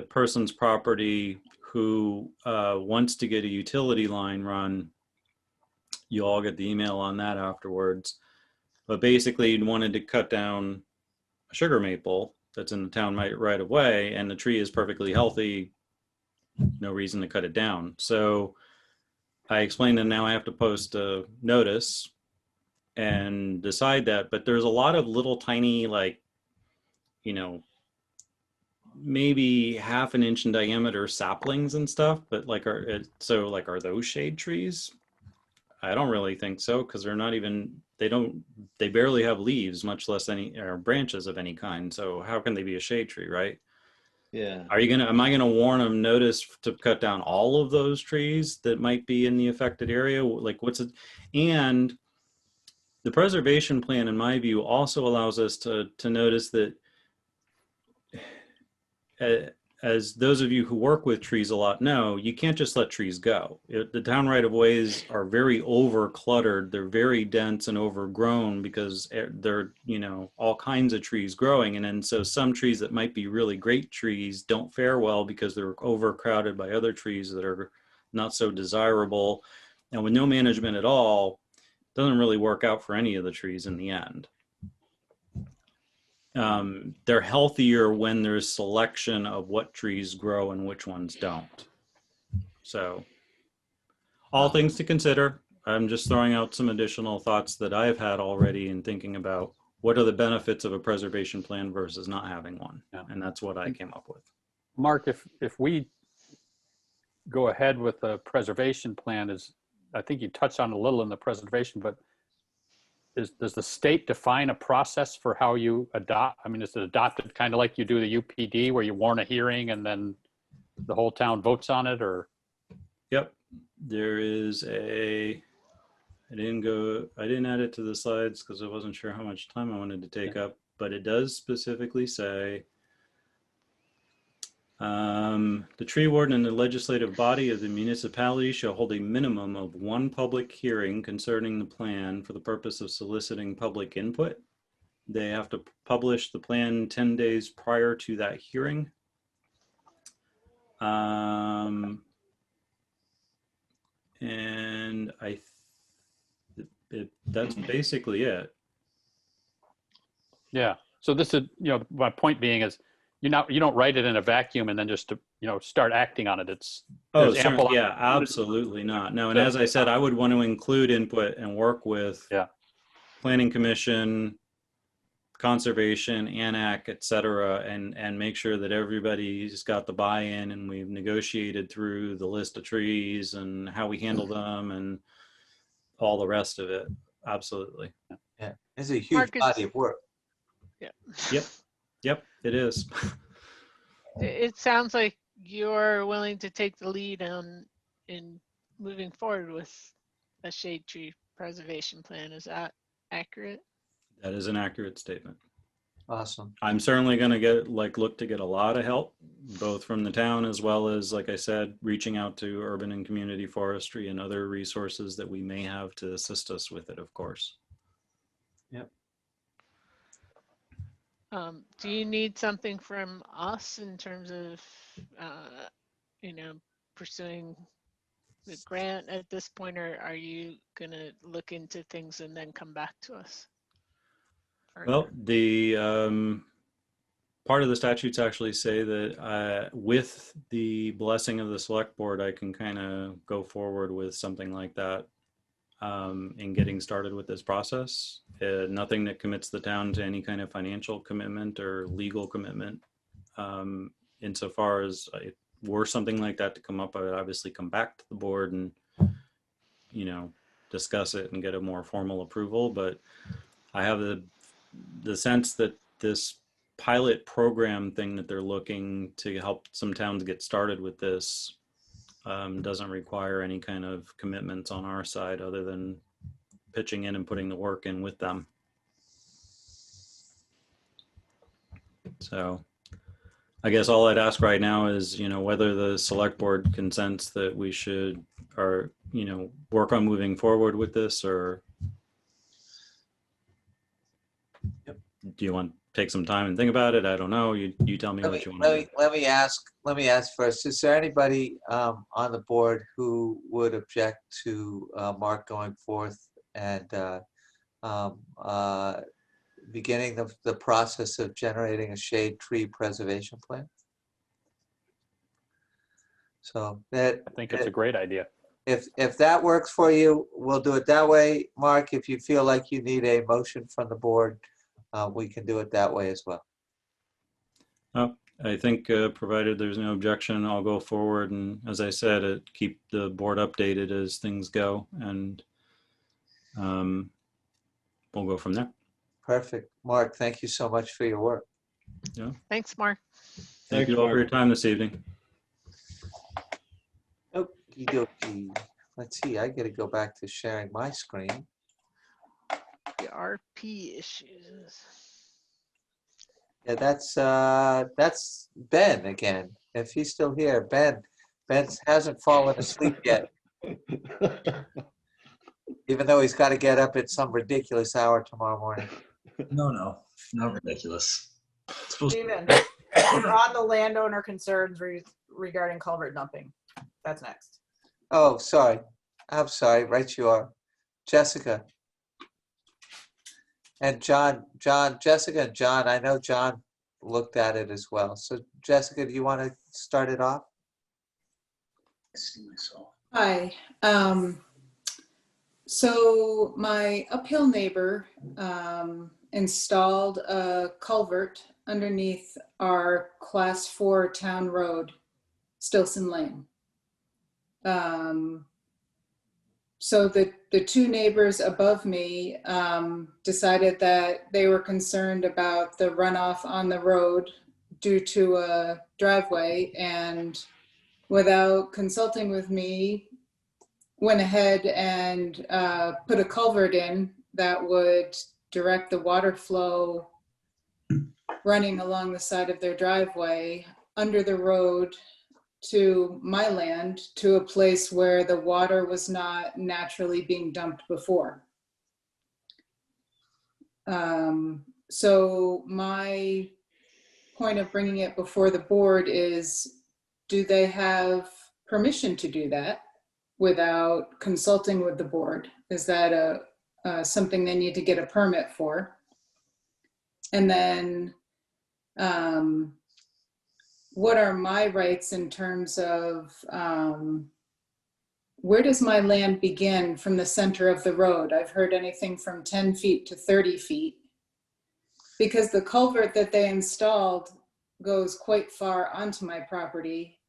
person's property who wants to get a utility line run. You all get the email on that afterwards. But basically, he wanted to cut down a sugar maple that's in the town right away, and the tree is perfectly healthy. No reason to cut it down. So I explained that now I have to post a notice and decide that. But there's a lot of little tiny, like, you know, maybe half an inch in diameter saplings and stuff. But like, are those shade trees? I don't really think so, because they're not even, they barely have leaves, much less any or branches of any kind. So how can they be a shade tree, right? Yeah. Am I gonna warn them notice to cut down all of those trees that might be in the affected area? Like what's it? And the preservation plan, in my view, also allows us to notice that as those of you who work with trees a lot know, you can't just let trees go. The town right of ways are very over cluttered. They're very dense and overgrown because they're, you know, all kinds of trees growing. And then so some trees that might be really great trees don't fare well because they're overcrowded by other trees that are not so desirable. And with no management at all, it doesn't really work out for any of the trees in the end. They're healthier when there's selection of what trees grow and which ones don't. So all things to consider. I'm just throwing out some additional thoughts that I've had already in thinking about what are the benefits of a preservation plan versus not having one. Yeah. And that's what I came up with. Mark, if we go ahead with the preservation plan, I think you touched on a little in the preservation, but does the state define a process for how you adopt? I mean, is it adopted kind of like you do the UPD where you warn a hearing and then the whole town votes on it, or? Yep. There is I didn't add it to the slides because I wasn't sure how much time I wanted to take up, but it does specifically say the tree warden and the legislative body of the municipality shall hold a minimum of one public hearing concerning the plan for the purpose of soliciting public input. They have to publish the plan 10 days prior to that hearing. And that's basically it. Yeah. So this is, you know, my point being is you don't write it in a vacuum and then just to, you know, start acting on it. Yeah, absolutely not. No, and as I said, I would want to include input and work with Planning Commission, Conservation, ANAC, et cetera, and make sure that everybody's got the buy-in and we've negotiated through the list of trees and how we handle them and all the rest of it. Absolutely. Yeah, it's a huge body of work. Yeah. Yep, it is. It sounds like you're willing to take the lead in moving forward with a shade tree preservation plan. Is that accurate? That is an accurate statement. Awesome. I'm certainly going to look to get a lot of help, both from the town as well as, like I said, reaching out to urban and community forestry and other resources that we may have to assist us with it, of course. Yep. Do you need something from us in terms of, you know, pursuing the grant at this point, or are you gonna look into things and then come back to us? Well, the part of the statutes actually say that with the blessing of the select board, I can kind of go forward with something like that in getting started with this process. Nothing that commits the town to any kind of financial commitment or legal commitment. Insofar as were something like that to come up, I would obviously come back to the board and, you know, discuss it and get a more formal approval. But I have the sense that this pilot program thing that they're looking to help some towns get started with this doesn't require any kind of commitments on our side other than pitching in and putting the work in with them. So I guess all I'd ask right now is, you know, whether the select board consents that we should, or, you know, work on moving forward with this, or do you want to take some time and think about it? I don't know. You tell me what you want to do. Let me ask first, is there anybody on the board who would object to Mark going forth and beginning the process of generating a shade tree preservation plan? So that, I think it's a great idea. if that works for you, we'll do it that way. Mark, if you feel like you need a motion from the board, we can do it that way as well. Oh, I think provided there's no objection, I'll go forward. And as I said, keep the board updated as things go, and we'll go from there. Perfect. Mark, thank you so much for your work. Yeah. Thanks, Mark. Thank you all for your time this evening. Okie dokie. Let's see, I gotta go back to sharing my screen. The RP issues. Yeah, that's Ben again. If he's still here, Ben hasn't fallen asleep yet. Even though he's got to get up at some ridiculous hour tomorrow morning. No, not ridiculous. Steven, we're on the landowner concerns regarding culvert dumping. That's next. Oh, sorry. I'm sorry. Right you are. Jessica. And Jessica and John, I know John looked at it as well. So Jessica, do you want to start it off? I see myself. Hi. So my uphill neighbor installed a culvert underneath our class 4 town road, Stilson Lane. So the two neighbors above me decided that they were concerned about the runoff on the road due to a driveway, and without consulting with me, went ahead and put a culvert in that would direct the water flow running along the side of their driveway under the road to my land, to a place where the water was not naturally being dumped before. So my point of bringing it before the board is, do they have permission to do that without consulting with the board? Is that something they need to get a permit for? And then what are my rights in terms of where does my land begin from the center of the road? I've heard anything from 10 feet to 30 feet, because the culvert that they installed goes quite far onto my property,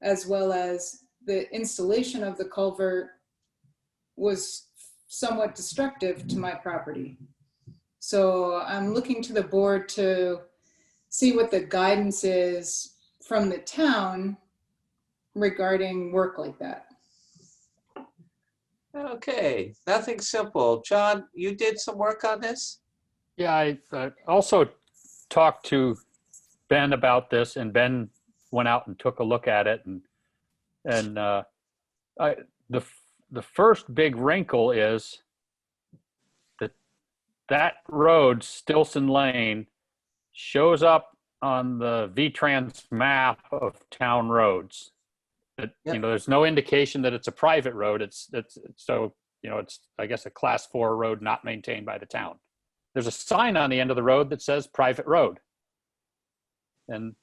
as well as the installation of the culvert was somewhat destructive to my property. So I'm looking to the board to see what the guidance is from the town regarding work like that. Okay, nothing simple. John, you did some work on this? Yeah, I also talked to Ben about this, and Ben went out and took a look at it, and the first big wrinkle is that road, Stilson Lane, shows up on the VTrans map of town roads. You know, there's no indication that it's a private road. It's so, you know, it's, I guess, a class 4 road not maintained by the town. There's a sign on the end of the road that says private road. And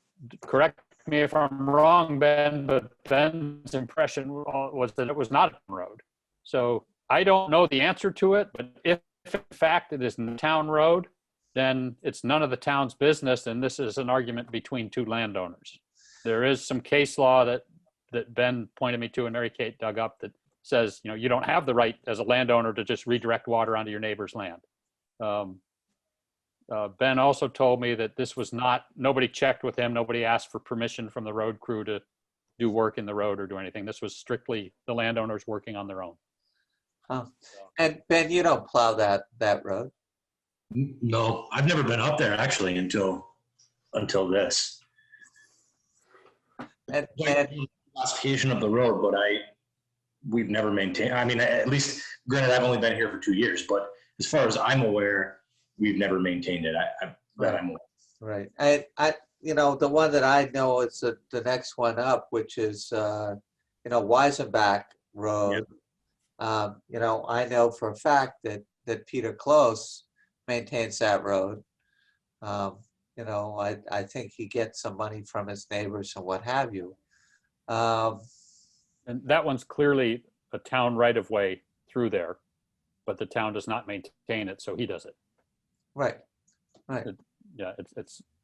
correct me if I'm wrong, Ben, but Ben's impression was that it was not a road. So I don't know the answer to it, but if in fact it is a town road, then it's none of the town's business, and this is an argument between two landowners. There is some case law that Ben pointed me to and Mary Kate dug up that says, you know, you don't have the right as a landowner to just redirect water onto your neighbor's land. Ben also told me that this was not, nobody checked with him, nobody asked for permission from the road crew to do work in the road or do anything. This was strictly the landowners working on their own. Huh. And Ben, you don't plow that road? No, I've never been up there actually until this. And classification of the road, but we've never maintained. I mean, at least, granted, I've only been here for 2 years, but as far as I'm aware, we've never maintained it. That I'm aware. Right. I, you know, the one that I know is the next one up, which is, you know, Weizenback Road. Yep. You know, I know for a fact that Peter Close maintains that road. You know, I think he gets some money from his neighbors and what have you. And that one's clearly a town right-of-way through there, but the town does not maintain it, so he does it. Right, right. Yeah,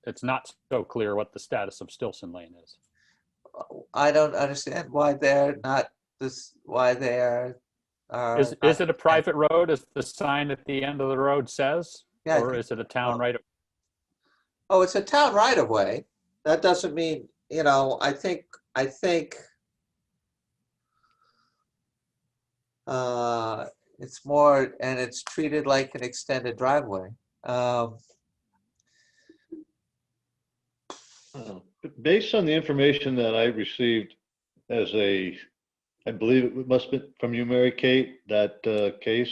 it's not so clear what the status of Stilson Lane is. I don't understand why they're not this. Why they are. Is it a private road, as the sign at the end of the road says, yeah, or is it a town right of? Oh, it's a town right of way. That doesn't mean, you know, I think it's more, and it's treated like an extended driveway. Based on the information that I received as I believe it must have been from you, Mary Kate, that case.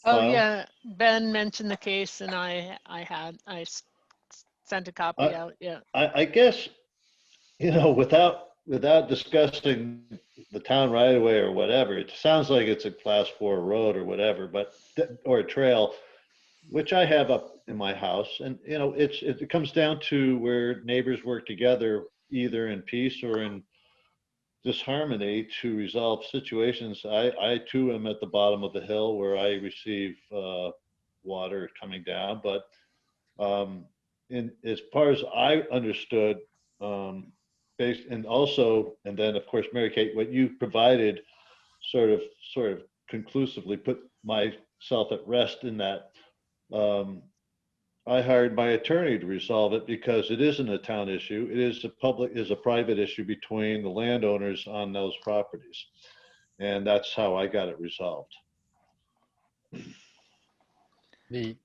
Oh, file. yeah, Ben mentioned the case and I sent a copy out, yeah. I guess, you know, without discussing the town right away or whatever, it sounds like it's a class 4 road or whatever, but, or a trail, which I have up in my house. And, you know, it comes down to where neighbors work together, either in peace or in disharmony to resolve situations. I too am at the bottom of the hill where I receive water coming down, but as far as I understood, based, and also, and then of course, Mary Kate, what you provided sort of conclusively put myself at rest in that I hired my attorney to resolve it because it isn't a town issue. It is a private issue between the landowners on those properties. And that's how I got it resolved. The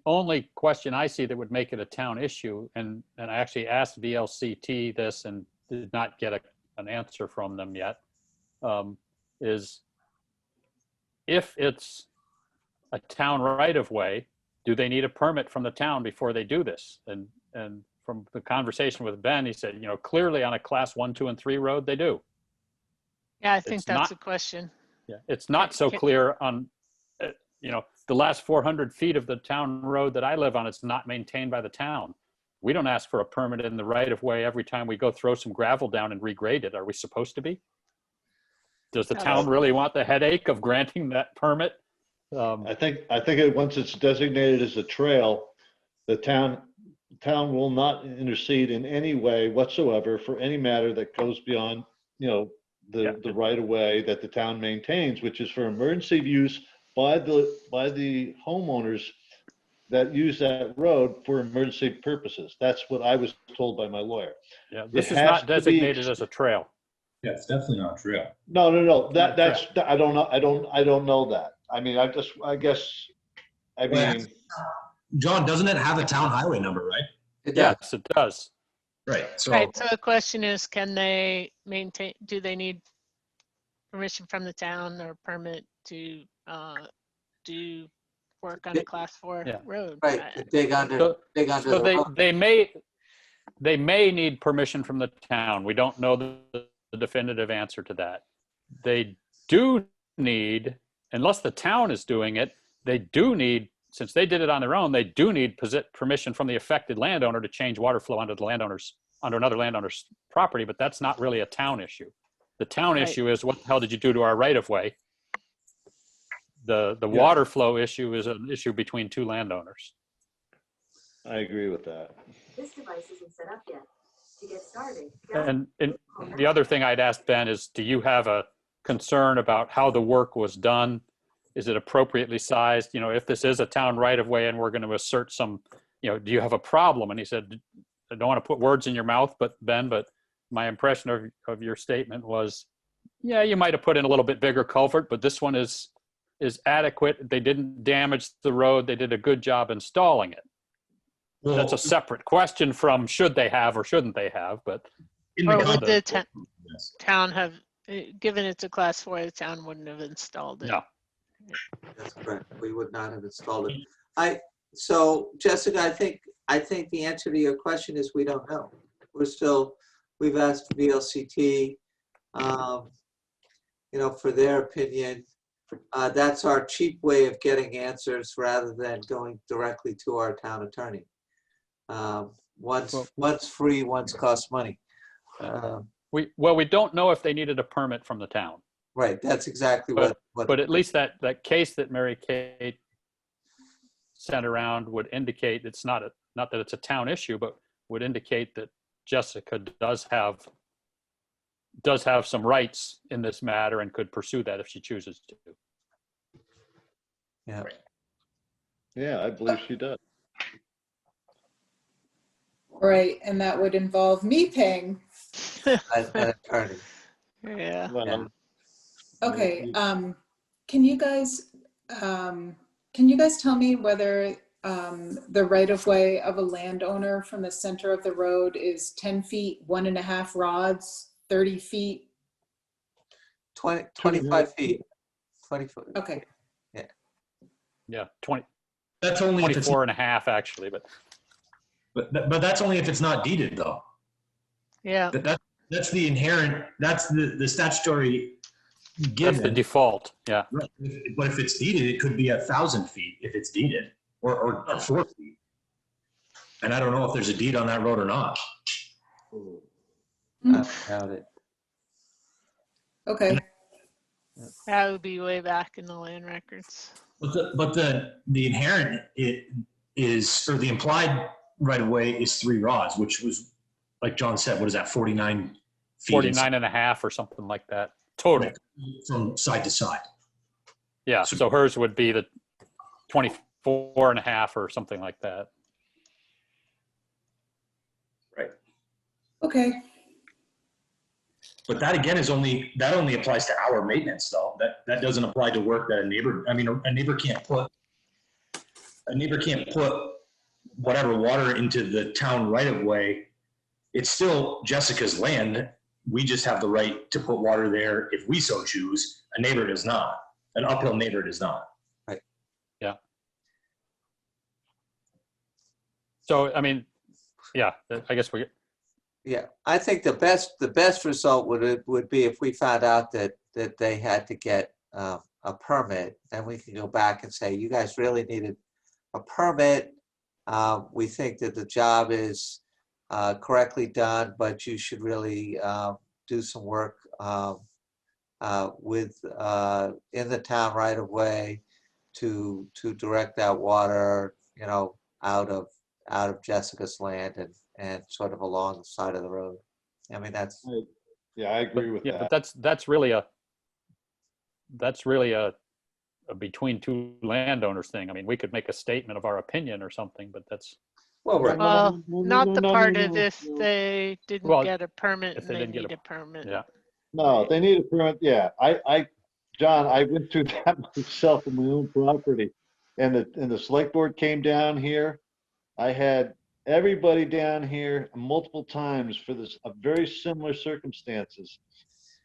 only question I see that would make it a town issue, and I actually asked VLCT this and did not get an answer from them yet, is if it's a town right-of-way, do they need a permit from the town before they do this? And from the conversation with Ben, he said, you know, clearly on a class 1, 2, and 3 road, they do. Yeah, I think It's that's not- a question. Yeah, it's not so clear on, you know, the last 400 feet of the town road that I live on, it's not maintained by the town. We don't ask for a permit in the right of way every time we go throw some gravel down and regrade it. Are we supposed to be? Does the town really want the headache of granting that permit? I think once it's designated as a trail, the town will not intercede in any way whatsoever for any matter that goes beyond, you know, the right of way that the town maintains, which is for emergency use by the homeowners that use that road for emergency purposes. That's what I was told by my lawyer. Yeah, this is not designated as a trail. Yeah, it's definitely not a trail. No. That's I don't know that. I mean, I guess, John, doesn't it have a town highway number, right? Yes, it does. Right. So, Right, so the question is, can they maintain, do they need permission from the town or permit to do work on a class 4 road? Right, to dig under So the road. they may, they may need permission from the town. We don't know the definitive answer to that. They do need, unless the town is doing it, they do need, since they did it on their own, they do need permission from the affected landowner to change water flow onto another landowner's property, but that's not really a town issue. The town Right. issue is, what the hell did you do to our right of way? The water flow issue is an issue between two landowners. I agree with that. This device isn't set up yet. To get started. And the other thing I'd ask Ben is, do you have a concern about how the work was done? Is it appropriately sized? You know, if this is a town right of way and we're going to assert some, you know, do you have a problem? And he said, I don't want to put words in your mouth, but Ben, but my impression of your statement was, yeah, you might have put in a little bit bigger culvert, but this one is adequate. They didn't damage the road. They did a good job installing it. Well, That's a separate question from should they have or shouldn't they have, but. Or would the town have, given it's a class 4, the town wouldn't have installed it? No. That's correct. We would not have installed it. So Jessica, I think the answer to your question is we don't know. We've asked VLCT, you know, for their opinion. That's our cheap way of getting answers rather than going directly to our town attorney. One's free, one's costs money. We don't know if they needed a permit from the town. Right, that's exactly what. what. But at least that case that Mary Kate sent around would indicate it's not that it's a town issue, but would indicate that Jessica does have some rights in this matter and could pursue that if she chooses to. Yeah. Yeah, I believe she does. Right, and that would involve me paying. An attorney. Yeah. Well, Okay, can you guys tell me whether the right-of-way of a landowner from the center of the road is 10 feet, 1.5 rods, 30 feet? 25 feet. 20 foot. Okay. Yeah, 20. That's only 24 and a half actually, but that's only if it's not deeded though. Yeah. That's the inherent, that's the statutory given. That's the default, yeah. Right. But if it's deeded, it could be 1,000 feet if it's deeded, or 4 feet. And I don't know if there's a deed on that road or not. I doubt it. Okay. That would be way back in the land records. But the inherent is, or the implied right of way is 3 rods, which was, like John said, what is that, 49 feet? 49 and a half or something like that, total. From side to side. Yeah, so hers would be the 24 and a half or something like that. Right. Okay. But that again only applies to our maintenance though. That doesn't apply to work that a neighbor can't put whatever water into the town right of way. It's still Jessica's land. We just have the right to put water there if we so choose. A neighbor does not. An uphill neighbor does not. Right. Yeah. So, I mean, yeah, I guess Yeah, I think the best result would be if we found out that they had to get a permit, then we can go back and say, you guys really needed a permit. We think that the job is correctly done, but you should really do some work with in the town right of way to direct that water, you know, out of Jessica's land and sort of along the side of the road. I mean, that's. Yeah, I agree with that. Yeah, but that's really a between two landowners thing. I mean, we could make a statement of our opinion or something, but that's. Well, not the part of if they didn't get a permit and they need a permit. Yeah. No, they need a permit. Yeah, John, I went through that myself on my own property, and the select board came down here. I had everybody down here multiple times for very similar circumstances,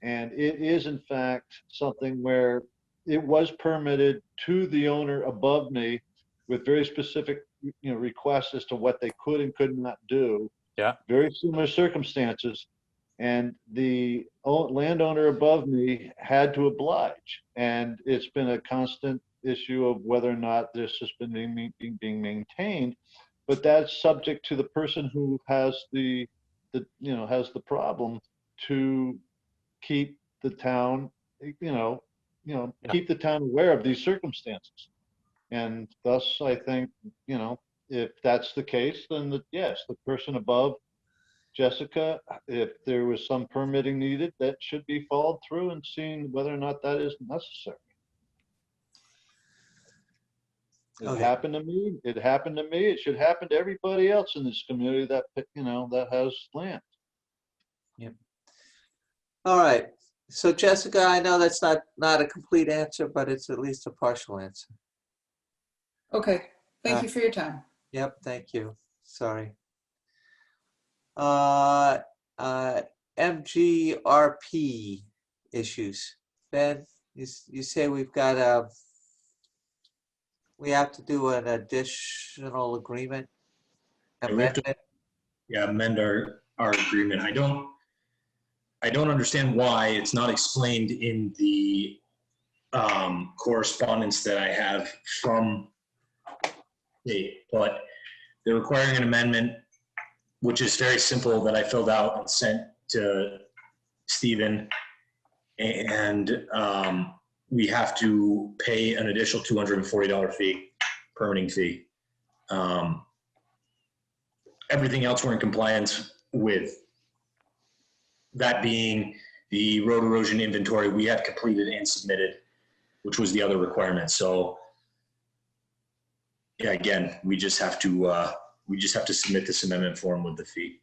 and it is in fact something where it was permitted to the owner above me with very specific requests as to what they could and could not do. Yeah. Very similar circumstances. And the landowner above me had to oblige. And it's been a constant issue of whether or not this has been being maintained. But that's subject to the person who has has the problem to keep the town, keep the town aware of these circumstances. And thus, I think, if that's the case, then yes, the person above Jessica, if there was some permitting needed, that should be followed through and seen whether or not that is necessary. It happened to me. It happened to me. It should happen to everybody else in this community that, that has land. Yep. All right. So Jessica, I know that's not a complete answer, but it's at least a partial answer. Okay, thank you for your time. Yep, thank you. Sorry. MGRP issues. Ben, you say we have to do an additional agreement? We have to, amend our agreement. I don't understand why it's not explained in the correspondence that I have from but they're requiring an amendment, which is very simple, that I filled out and sent to Stephen. And we have to pay an additional $240 fee, permitting fee. Everything else we're in compliance with. That being the road erosion inventory we had completed and submitted, which was the other requirement. So yeah, again, we just have to submit this amendment form with the fee.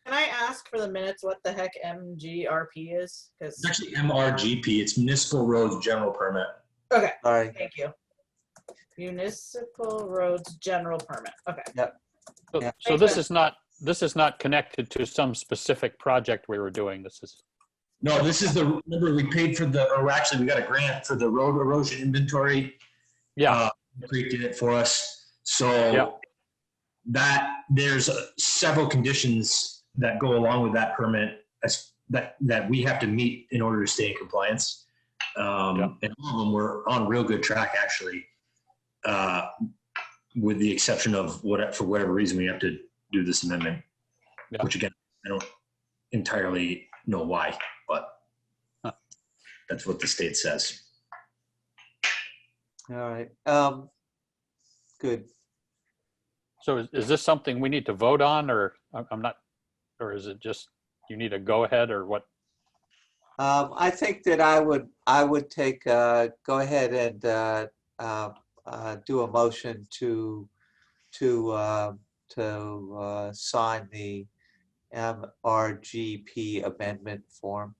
Can I ask for the minutes what the heck MGRP is? It's actually MRGP. It's Municipal Roads General Permit. Okay. All right. Thank you. Municipal Roads General Permit. Okay. Yep. So this is not connected to some specific project we were doing. This is. No, this is remember we paid for we got a grant for the road erosion inventory. Yeah. Creek did it for us. So that there's several conditions that go along with that permit that we have to meet in order to stay in compliance. And all of them we're on real good track actually, with the exception of for whatever reason we have to do this amendment, which again, I don't entirely know why, but that's what the state says. All right. Good. So is this something we need to vote on, or I'm not, or is it just you need a go ahead, or what? I think that I would take go ahead and do a motion to sign the MRGP amendment form.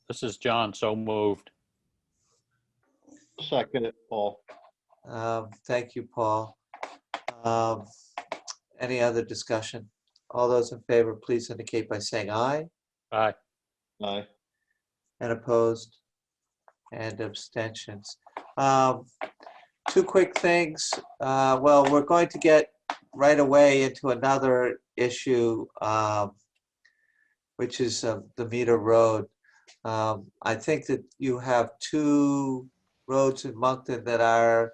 This is John. So moved. Second it, Paul. Thank you, Paul. Any other discussion? All those in favor, please indicate by saying aye. Aye. Aye. And opposed? And abstentions. Two quick things. Well, we're going to get right away into another issue, which is the Meter Road. I think that you have two roads in Moncton that are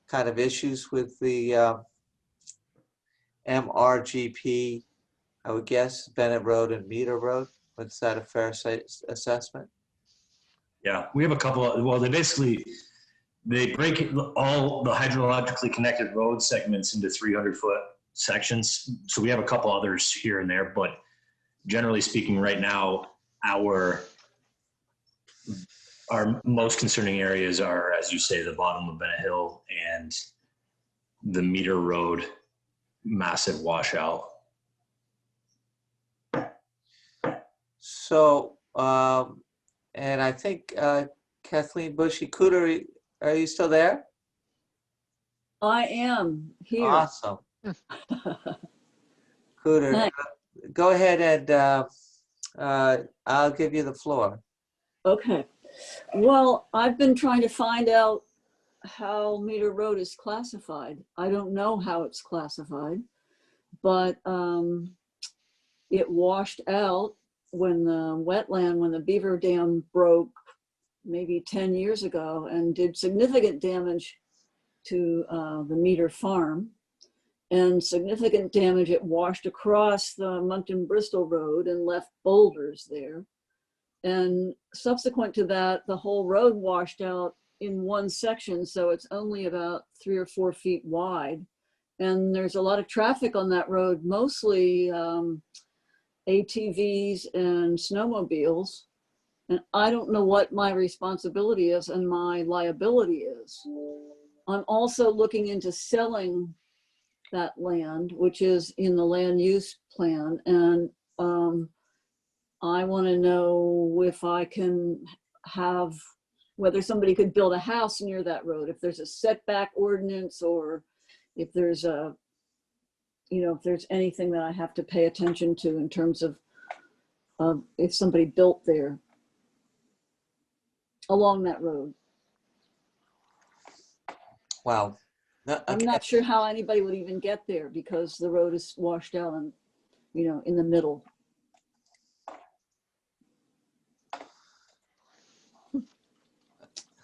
kind of issues with the MRGP, I would guess, Bennett Road and Meter Road. Was that a fair assessment? Yeah, we have a couple of, they break all the hydrologically connected road segments into 300-foot sections. So we have a couple others here and there, but generally speaking right now, our most concerning areas are, as you say, the bottom of Bennett Hill and the Meter Road massive washout. So, and I think Kathleen Bushy-Cooter, are you still there? I am here. Awesome. Cooter, go ahead and I'll give you the floor. Okay. Well, I've been trying to find out how Meter Road is classified. I don't know how it's classified. but it washed out when the beaver dam broke maybe 10 years ago and did significant damage to the Meter farm and significant damage. It washed across the Moncton Bristol Road and left boulders there. And subsequent to that, the whole road washed out in one section, so it's only about 3 or 4 feet wide. And there's a lot of traffic on that road, mostly ATVs and snowmobiles. And I don't know what my responsibility is and my liability is. I'm also looking into selling that land, which is in the land use plan. And I want to know if I can have, whether somebody could build a house near that road, if there's a setback ordinance, or if there's a, if there's anything that I have to pay attention to in terms of if somebody built there along that road. Wow. No, I'm not sure how anybody would even get there because the road is washed out and, in the middle.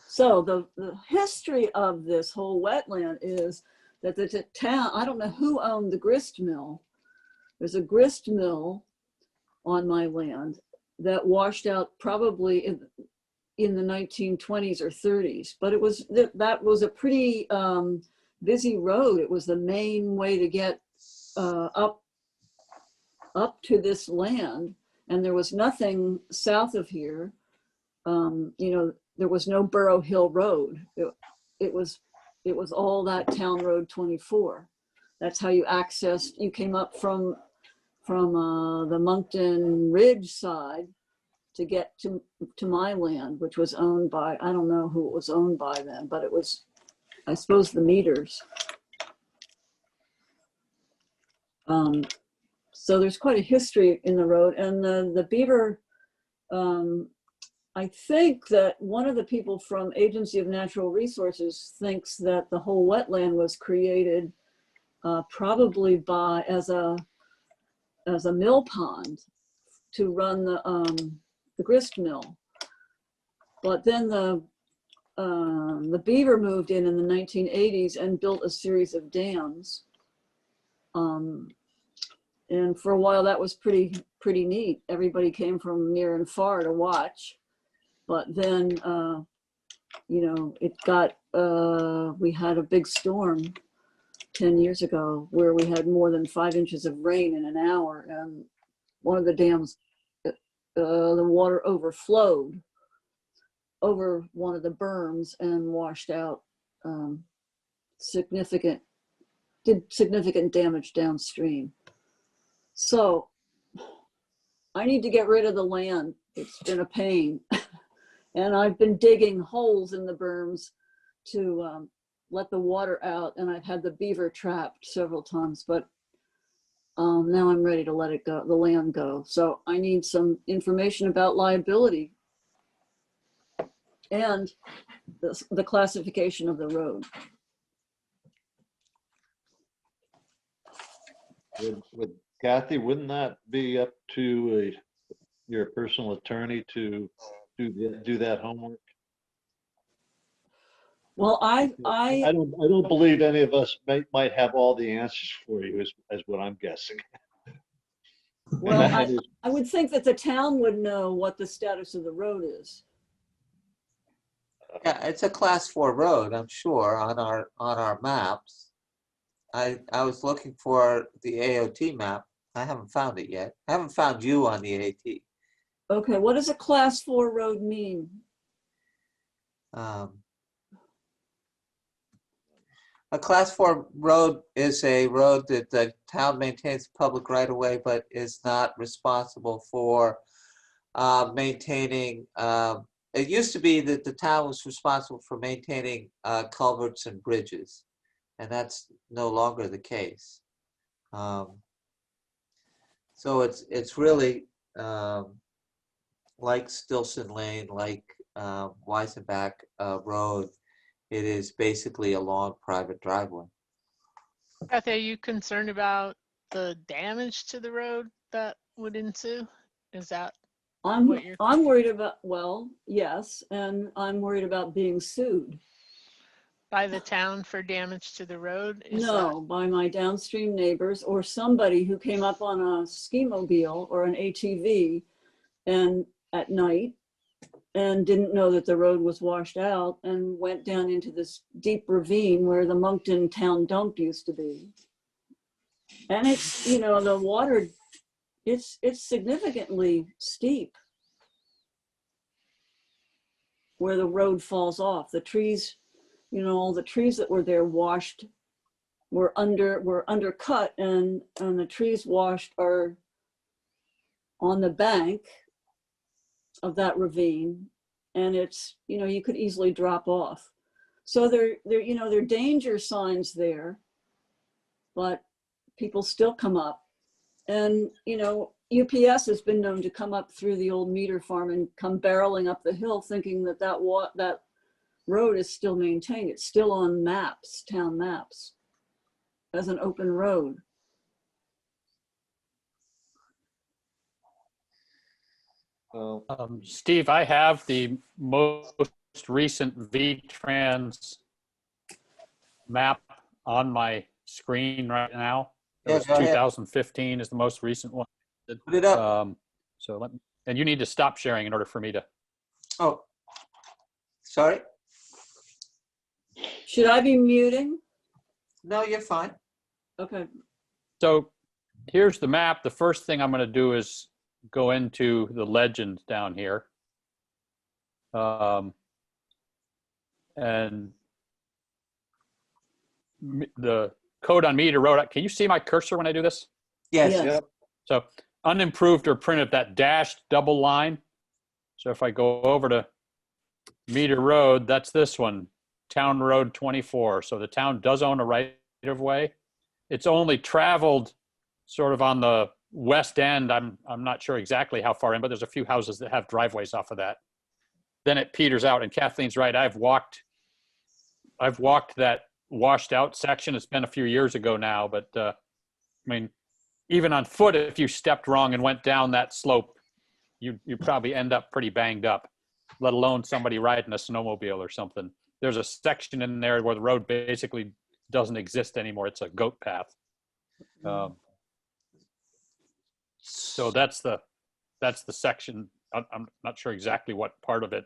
So the history of this whole wetland is that there's a town, I don't know who owned the grist mill. There's a grist mill on my land that washed out probably in the 1920s or 30s, but that was a pretty busy road. It was the main way to get up to this land, and there was nothing south of here. There was no Burrow Hill Road. It was all that Town Road 24. That's how you accessed. You came up from the Moncton Ridge side to get to my land, which was owned by, I don't know who it was owned by then, but it was, I suppose, the Meters. So there's quite a history in the road, and the beaver. I think that one of the people from Agency of Natural Resources thinks that the whole wetland was created probably as a mill pond to run the grist mill. But then the beaver moved in the 1980s and built a series of dams. And for a while that was pretty neat. Everybody came from near and far to watch. But then, it got, we had a big storm 10 years ago where we had more than 5 inches of rain in an hour. And one of the dams, the water overflowed over one of the berms and washed out significant damage downstream. So I need to get rid of the land. It's been a pain. And I've been digging holes in the berms to let the water out, and I've had the beaver trapped several times, but now I'm ready to let it go, the land go. So I need some information about liability and the classification of the road. With Kathy, wouldn't that be up to your personal attorney to do that homework? Well, I don't believe any of us might have all the answers for you, as what I'm guessing. Well, I would think that the town would know what the status of the road is. Yeah, it's a class 4 road, I'm sure, on our maps. I was looking for the AOT map. I haven't found it yet. I haven't found you on the AT. Okay, what does a class 4 road mean? A class 4 road is a road that the town maintains public right of way, but is not responsible for maintaining. It used to be that the town was responsible for maintaining culverts and bridges, and that's no longer the case. So it's really like Stilson Lane, like Weizenback Road. It is basically a long private driveway. Kathy, are you concerned about the damage to the road that would ensue? Is that I'm what you're? worried about, well, yes, and I'm worried about being sued. By the town for damage to the road? Is No, by my downstream neighbors or somebody who came up on a ski mobile or an ATV and at night and didn't know that the road was washed out and went down into this deep ravine where the Moncton town dump used to be. And it's, you know, the water, it's significantly steep where the road falls off. The trees, you know, all the trees that were there washed, were undercut, and the trees washed are on the bank of that ravine, and it's, you know, you could easily drop off. So there, you know, there are danger signs there, but people still come up. And, you know, UPS has been known to come up through the old meter farm and come barreling up the hill thinking that that road is still maintained. It's still on maps, town maps, as an open road. Steve, I have the most recent VTrans map on my screen right now. It was 2015 is the most recent one. Put it up. So let me, and you need to stop sharing in order for me to. Oh, sorry. Should I be muting? No, you're fine. Okay. So here's the map. The first thing I'm going to do is go into the legend down here. And the code on meter road, can you see my cursor when I do this? Yes. Yes. Yep. So unimproved or printed, that dashed double line. So if I go over to meter road, that's this one, Town Road 24. So the town does own a right of way. It's only traveled sort of on the west end. I'm not sure exactly how far in, but there's a few houses that have driveways off of that. Then it peters out, and Kathleen's right. I've walked that washed out section. It's been a few years ago now, but I mean, even on foot, if you stepped wrong and went down that slope, you probably end up pretty banged up, let alone somebody riding a snowmobile or something. There's a section in there where the road basically doesn't exist anymore. It's a goat path. So that's the section. I'm not sure exactly what part of it,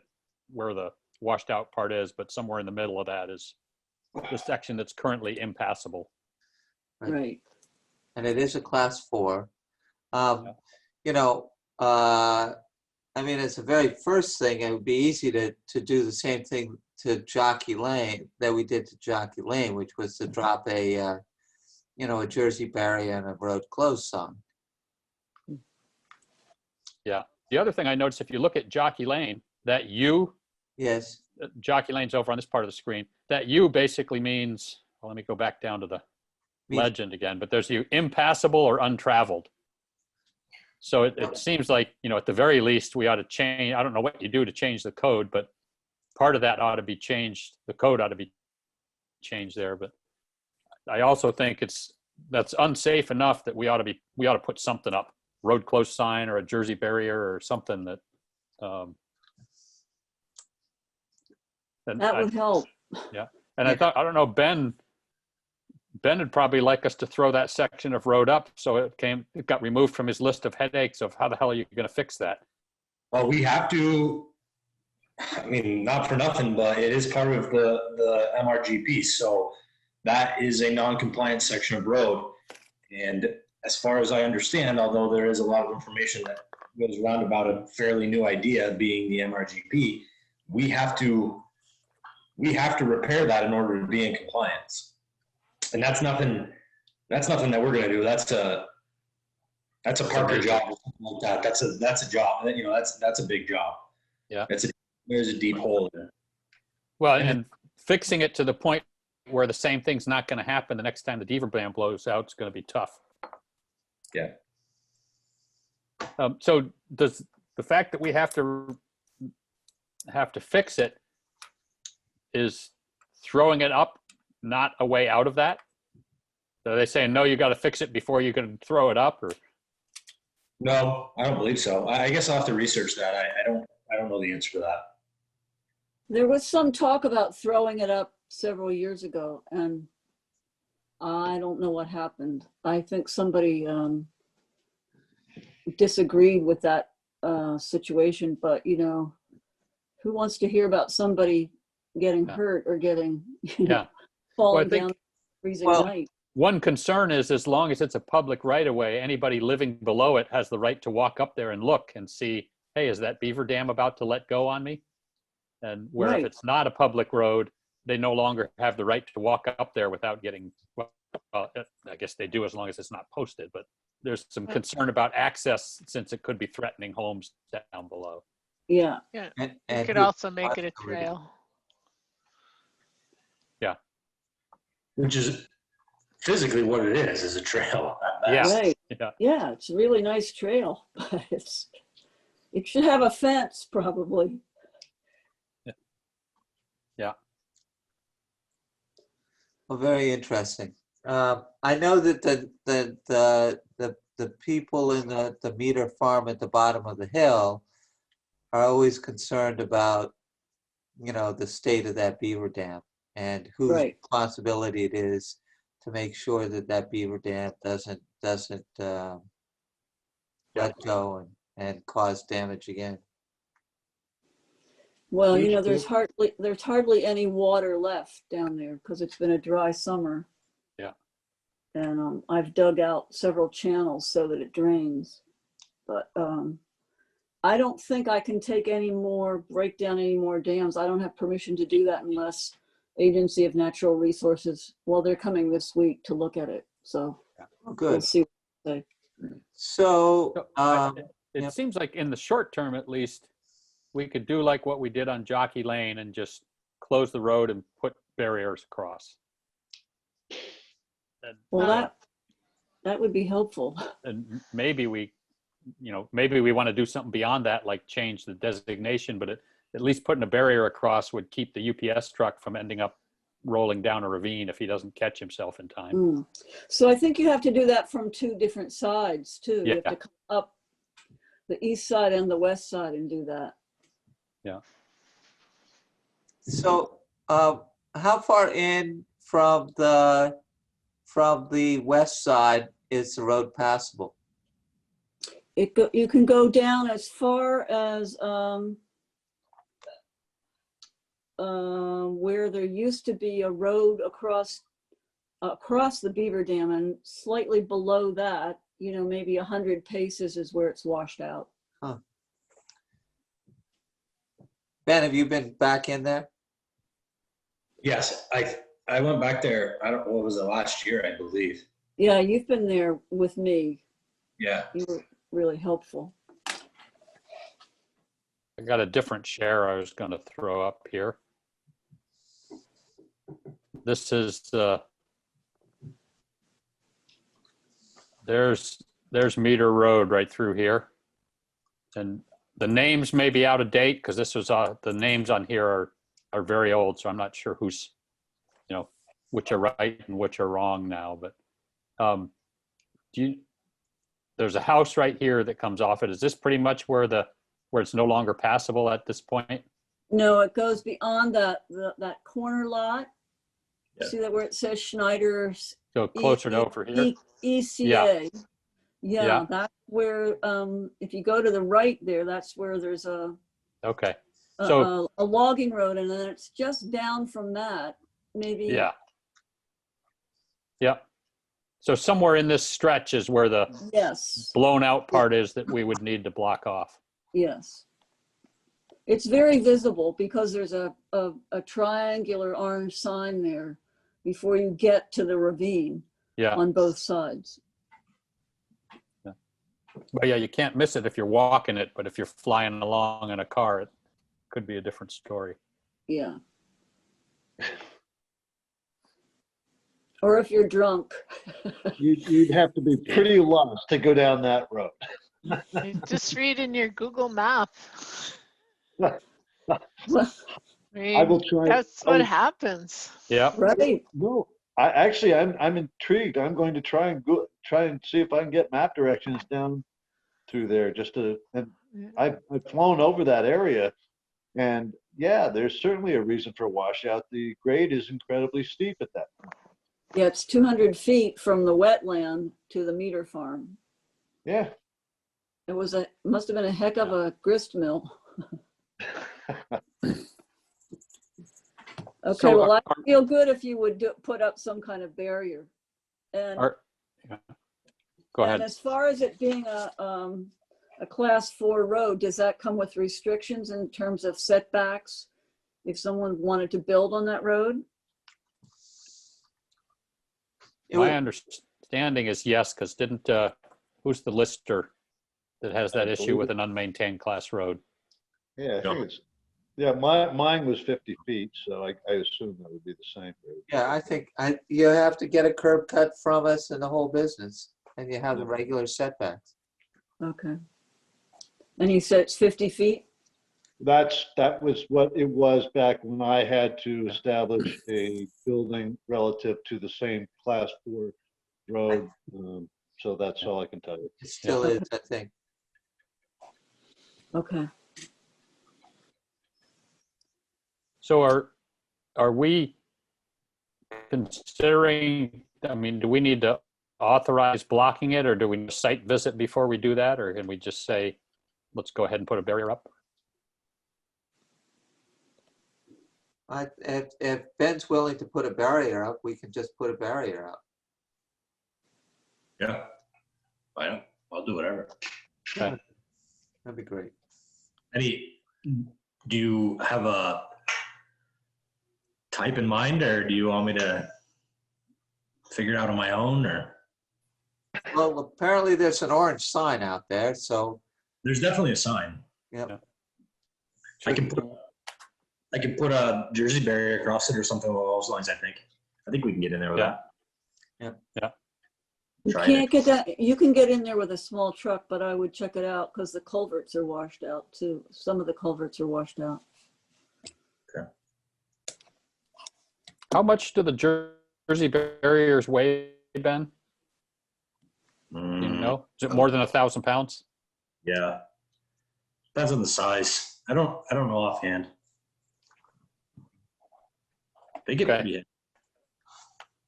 where the washed out part is, but somewhere in the middle of that is the section that's currently impassable. Right. And it is a class 4. You know, I mean, it's the very first thing. It would be easy to do the same thing to Jockey Lane that we did to Jockey Lane, which was to drop a, you know, a Jersey barrier and a road closed sign. Yeah. The other thing I noticed, if you look at Jockey Lane, that U, yes, Jockey Lane's over on this part of the screen. That U basically means, well, let me go back down to the legend again, but there's the impassable or untraveled. So it seems like, you know, at the very least, we ought to change. I don't know what you do to change the code, but part of that ought to be changed. The code ought to be changed there. But I also think that's unsafe enough that we ought to put something up, road closed sign or a Jersey barrier or something that. That would help. Yeah, and I don't know, Ben would probably like us to throw that section of road up, so it got removed from his list of headaches of how the hell are you going to fix that? Well, we have to, I mean, not for nothing, but it is part of the MRGP. So that is a non-compliant section of road. And as far as I understand, although there is a lot of information that goes around about a fairly new idea being the MRGP, we have to repair that in order to be in compliance. And that's nothing that we're going to do. That's a Parker job or something like that. That's a job. You know, that's a big job. Yeah. There's a deep hole there. Well, and fixing it to the point where the same thing's not going to happen the next time the Deaver Dam blows out is going to be tough. Yeah. So does the fact that we have to fix it, is throwing it up not a way out of that? So are they saying, no, you got to fix it before you can throw it up, or? No, I don't believe so. I guess I'll have to research that. I don't know the answer to that. There was some talk about throwing it up several years ago, and I don't know what happened. I think somebody disagreed with that situation, but you know, who wants to hear about somebody getting hurt or getting, you know, falling down freezing night? One concern is, as long as it's a public right of way, anybody living below it has the right to walk up there and look and see, hey, is that beaver dam about to let go on me? And where if it's not a public road, they no longer have the right to walk up there without getting, well, I guess they do as long as it's not posted, but there's some concern about access since it could be threatening homes down below. Yeah. Yeah. And You could also make it a trail. Yeah. Which is physically what it is a trail. Yeah. Right. Yeah. Yeah, it's a really nice trail, but it should have a fence probably. Yeah. Well, very interesting. I know that the people in the meter farm at the bottom of the hill are always concerned about, you know, the state of that beaver dam and whose responsibility it is to make sure that that beaver dam doesn't let go and cause damage again. Well, you know, there's hardly any water left down there because it's been a dry summer. Yeah. And I've dug out several channels so that it drains. But I don't think I can break down any more dams. I don't have permission to do that unless Agency of Natural Resources, well, they're coming this week to look at it. So we'll see what they say. So it seems like in the short term, at least, we could do like what we did on Jockey Lane and just close the road and put barriers across. And, well, that would be helpful. And maybe we want to do something beyond that, like change the designation, but at least putting a barrier across would keep the UPS truck from ending up rolling down a ravine if he doesn't catch himself in time. So I think you have to do that from two different sides too. You have to come up the east side and the west side and do that. Yeah. So how far in from the west side is the road passable? You can go down as far as where there used to be a road across the beaver dam, and slightly below that, you know, maybe 100 paces is where it's washed out. Huh. Ben, have you been back in there? Yes, I went back there. What was it, last year, I believe. Yeah, you've been there with me. Yeah. You were really helpful. I got a different share I was going to throw up here. This is there's Meter Road right through here, and the names may be out of date because this was the names on here are very old, so I'm not sure who's, you know, which are right and which are wrong now. But there's a house right here that comes off it. Is this pretty much where it's no longer passable at this point? No, it goes beyond that corner lot. Yeah. See that where it says Schneider's? Go closer to over here. ECA. Yeah, that's where, if you go to the right there, that's where there's a logging road, and then it's just down from that, maybe. Yeah. Yeah. So somewhere in this stretch is where the blown out part is that we would need to block off. Yes. It's very visible because there's a triangular orange sign there before you get to the ravine on both sides. Yeah. Well, yeah, you can't miss it if you're walking it, but if you're flying along in a car, it could be a different story. Yeah. Or if you're drunk. You'd have to be pretty lost to go down that road. Just read in your Google map. I will try. That's what happens. Yeah. Right. No, I'm intrigued. I'm going to try and see if I can get map directions down through there and I've flown over that area, and yeah, there's certainly a reason for washout. The grade is incredibly steep at that point. Yeah, it's 200 feet from the wetland to the meter farm. Yeah. It must have been a heck of a grist mill. Okay, So well, I feel good if you would put up some kind of barrier. And, Go ahead. And as far as it being a class 4 road, does that come with restrictions in terms of setbacks if someone wanted to build on that road? My understanding is yes, because who's the lister that has that issue with an unmaintained class road? Yeah, I think mine was 50 feet, so I assume that would be the same. Yeah, I think you have to get a curb cut from us in the whole business, and you have the regular setbacks. Okay. And you said it's 50 feet? That was what it was back when I had to establish a building relative to the same class 4 road. So that's all I can tell you. It still is, I think. Okay. So are we considering, I mean, do we need to authorize blocking it, or do we site visit before we do that? Or can we just say, let's go ahead and put a barrier up? If Ben's willing to put a barrier up, we can just put a barrier up. Yeah, I'll do whatever. Okay. That'd be great. Do you have a type in mind, or do you want me to figure it out on my own, or? Well, apparently there's an orange sign out there, so. There's definitely a sign. Yep. I can put a Jersey barrier across it or something along those lines. I think we can get in there with that. Yeah. You can't get that. You can get in there with a small truck, but I would check it out because the culverts are washed out too. Some of the culverts are washed out. Okay. How much do the Jersey barriers weigh, Ben? Do you know? Is it more than 1,000 pounds? Yeah. Depends on the size. I don't know offhand. They get pretty heavy.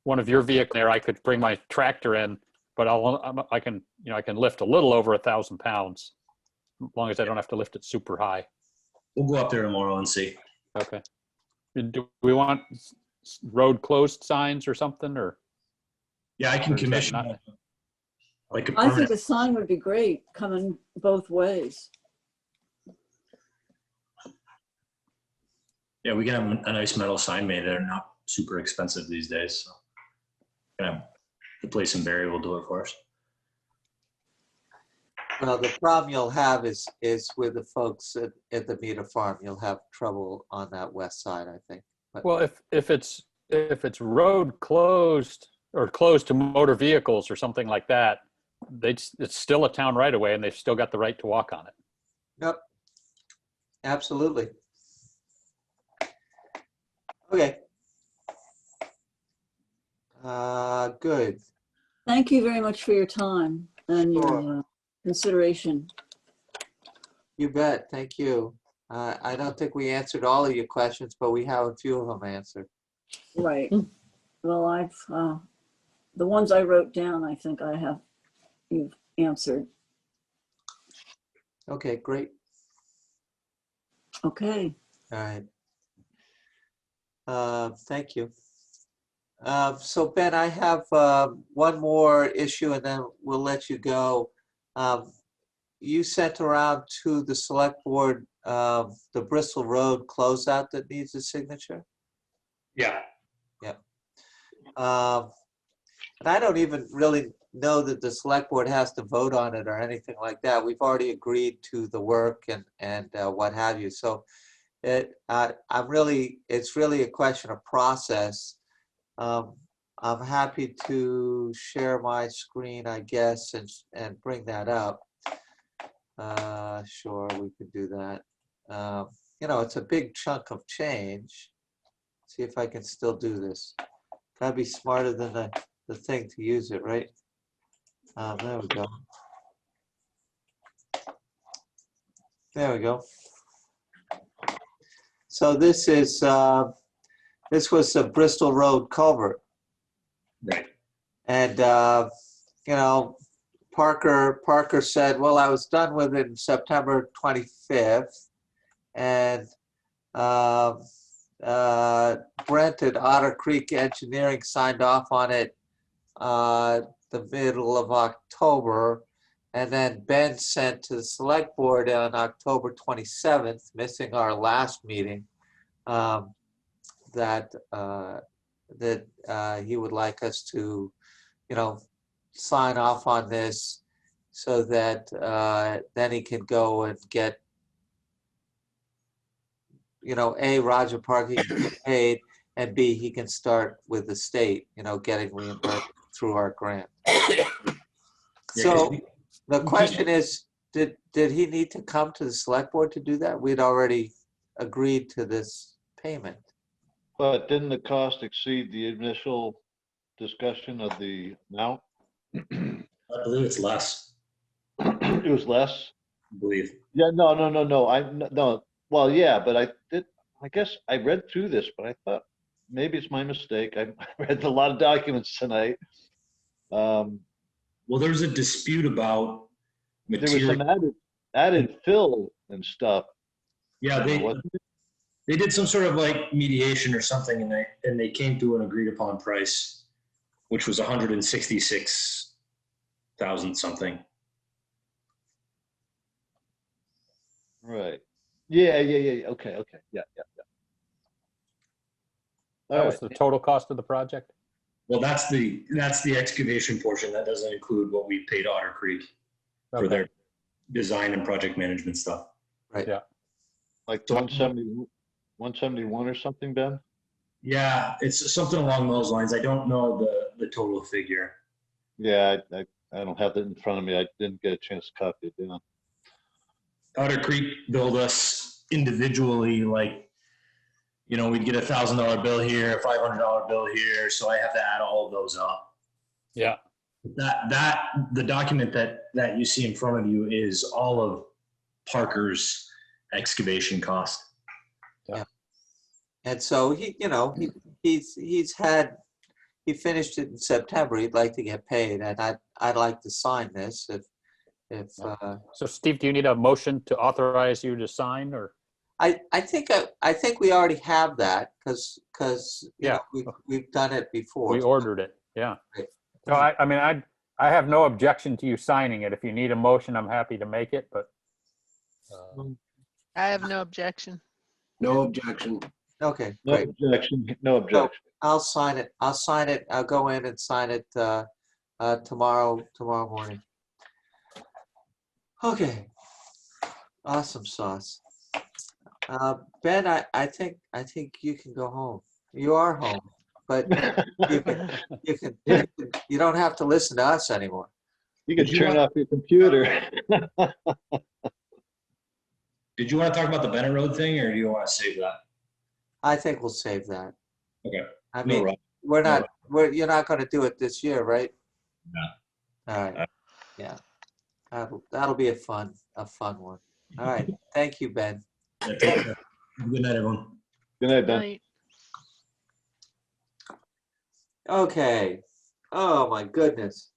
One of your vehicle there, I could bring my tractor in, but I can lift a little over 1,000 pounds, as long as I don't have to lift it super high. We'll go up there tomorrow and see. Okay. Do we want road closed signs or something, or? Yeah, I can commission like a I think a sign would be great, coming both ways. Yeah, we can have a nice metal sign made. They're not super expensive these days. So the place in Barry will do it for us. Well, the problem you'll have is with the folks at the meter farm. You'll have trouble on that west side, I think. But, well, if it's road closed or closed to motor vehicles or something like that, it's still a town right away, and they've still got the right to walk on it. Yep. Absolutely. Okay. Good. Thank you very much for your time and your consideration. You bet. Thank you. I don't think we answered all of your questions, but we have a few of them answered. Right. Well, the ones I wrote down, I think you've answered. Okay, great. Okay. All right. Thank you. So Ben, I have one more issue and then we'll let you go. You sent around to the select board the Bristol Road closeout that needs a signature? Yeah. Yeah. And I don't even really know that the select board has to vote on it or anything like that. We've already agreed to the work and what have you. So it's really a question of process. I'm happy to share my screen, I guess, and bring that up. Sure, we could do that. It's a big chunk of change. See if I can still do this. Gotta be smarter than the thing to use it, right? There we go. There we go. So this is this was the Bristol Road culvert. Right. And you know, Parker said, well, I was done with it in September 25th, and Brent at Otter Creek Engineering signed off on it the middle of October, and then Ben sent to the select board on October 27th, missing our last meeting, that he would like us to, you know, sign off on this so that then he can go and get, you know, A, Roger Park, he can get paid, and B, he can start with the state, you know, getting reimbursed through our grant. So the question is, did he need to come to the select board to do that? We'd already agreed to this payment. But didn't the cost exceed the initial discussion of the amount? I believe it's less. It was less? I believe. Yeah, no. No. Well, yeah, but I guess I read through this, but I thought maybe it's my mistake. I read a lot of documents tonight. Well, there's a dispute about material. There was some added fill and stuff. Yeah, they did some sort of like mediation or something, and they came to an agreed upon price, which was 166,000 something. Right. Yeah. Okay. Yeah. That was the total cost of the project? Well, that's the excavation portion. That doesn't include what we paid Otter Creek for their design and project management stuff. Right. Yeah. Like 171 or something, Ben? Yeah, it's something along those lines. I don't know the total figure. Yeah, I don't have that in front of me. I didn't get a chance to copy it down. Otter Creek billed us individually, like, you know, we'd get a $1,000 bill here, a $500 bill here. So I have to add all of those up. Yeah. The document that you see in front of you is all of Parker's excavation cost. Yeah. And so he, you know, he finished it in September. He'd like to get paid, and I'd like to sign this if. So Steve, do you need a motion to authorize you to sign, or? I think we already have that because Yeah, we've done it before. we ordered it. Yeah. Right. So I mean, I have no objection to you signing it. If you need a motion, I'm happy to make it, but. I have no objection. No objection. Okay. No Great. objection. No objection. So I'll sign it. I'll go in and sign it tomorrow morning. Okay. Awesome sauce. Ben, I think you can go home. You are home, but you don't have to listen to us anymore. You can turn off your computer. Did you want to talk about the Bennett Road thing, or do you want to save that? I think we'll save that. Okay. I mean, you're not going to do it this year, right? No. All right. Yeah. That'll be a fun one. All right. Thank you, Ben. Yeah, take care. Good night, everyone. Good night, Ben. Okay. Oh my goodness.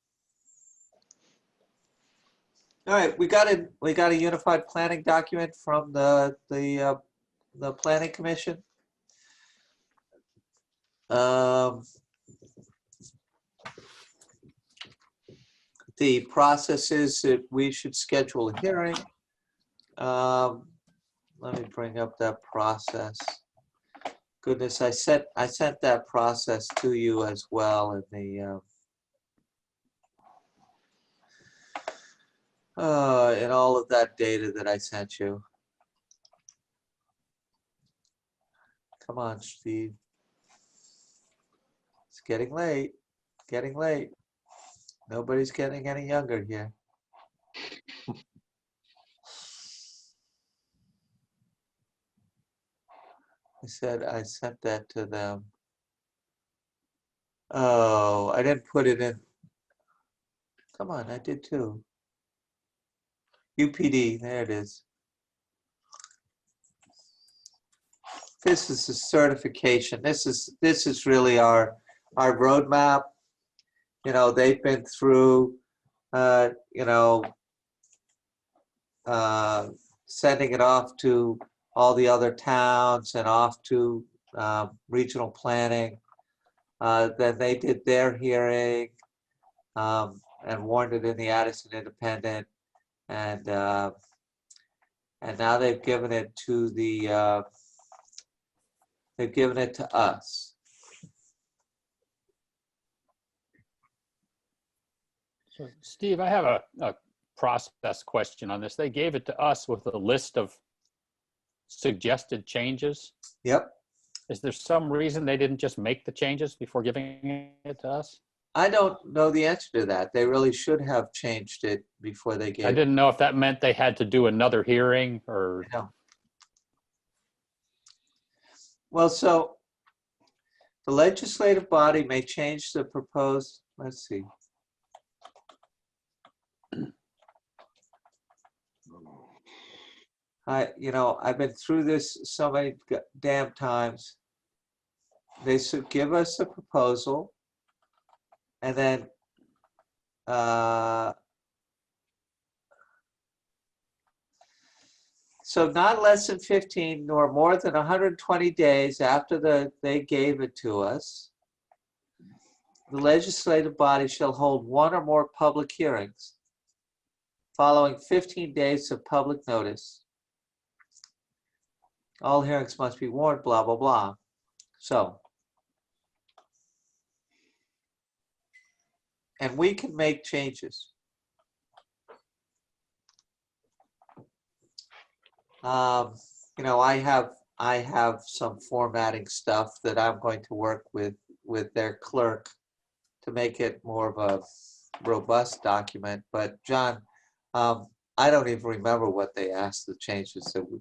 All right, we got a unified planning document from the planning commission. The process is that we should schedule a hearing. Let me bring up that process. Goodness, I sent that process to you as well in the in all of that data that I sent you. Come on, Steve. It's getting late. Getting late. Nobody's getting any younger here. I said I sent that to them. Oh, I didn't put it in. Come on, I did too. UPD, there it is. This is a certification. This is really our roadmap. You know, they've been through, you know, sending it off to all the other towns and off to regional planning. Then they did their hearing and warned it in the Addison Independent, and now they've given it to the they've given it to us. So, Steve, I have a process question on this. They gave it to us with a list of suggested changes. Yep. Is there some reason they didn't just make the changes before giving it to us? I don't know the answer to that. They really should have changed it before they gave I didn't know if that meant they had to do another hearing or. No. Well, so the legislative body may change the proposed, let's see. You know, I've been through this so many damn times. They should give us a proposal, and then so not less than 15 nor more than 120 days after they gave it to us, the legislative body shall hold one or more public hearings following 15 days of public notice. All hearings must be warned, blah, blah, blah. So, and we can make changes. You know, I have some formatting stuff that I'm going to work with their clerk to make it more of a robust document. But John, I don't even remember what they asked the changes that we.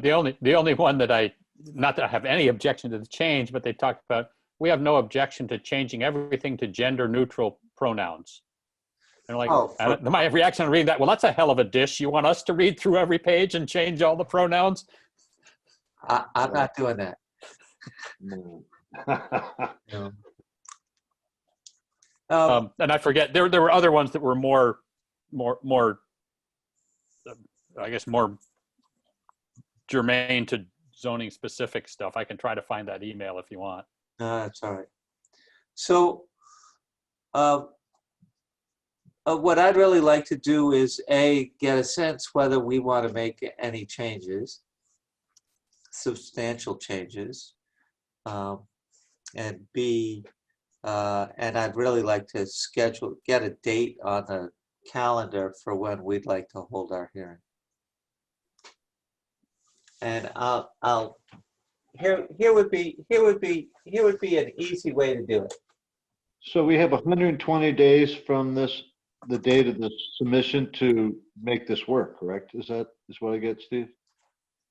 The only one that not that I have any objection to the change, but they talked about, we have no objection to changing everything to gender neutral pronouns. And like, my reaction on reading that, well, that's a hell of a dish. You want us to read through every page and change all the pronouns? I'm not doing that. No. And I forget, there were other ones that were more, I guess, more germane to zoning specific stuff. I can try to find that email if you want. No, that's all right. So what I'd really like to do is get a sense whether we want to make any changes, substantial changes, and B, and I'd really like to get a date on the calendar for when we'd like to hold our hearing. And here would be an easy way to do it. So we have 120 days from the date of the submission to make this work, correct? Is what I get, Steve?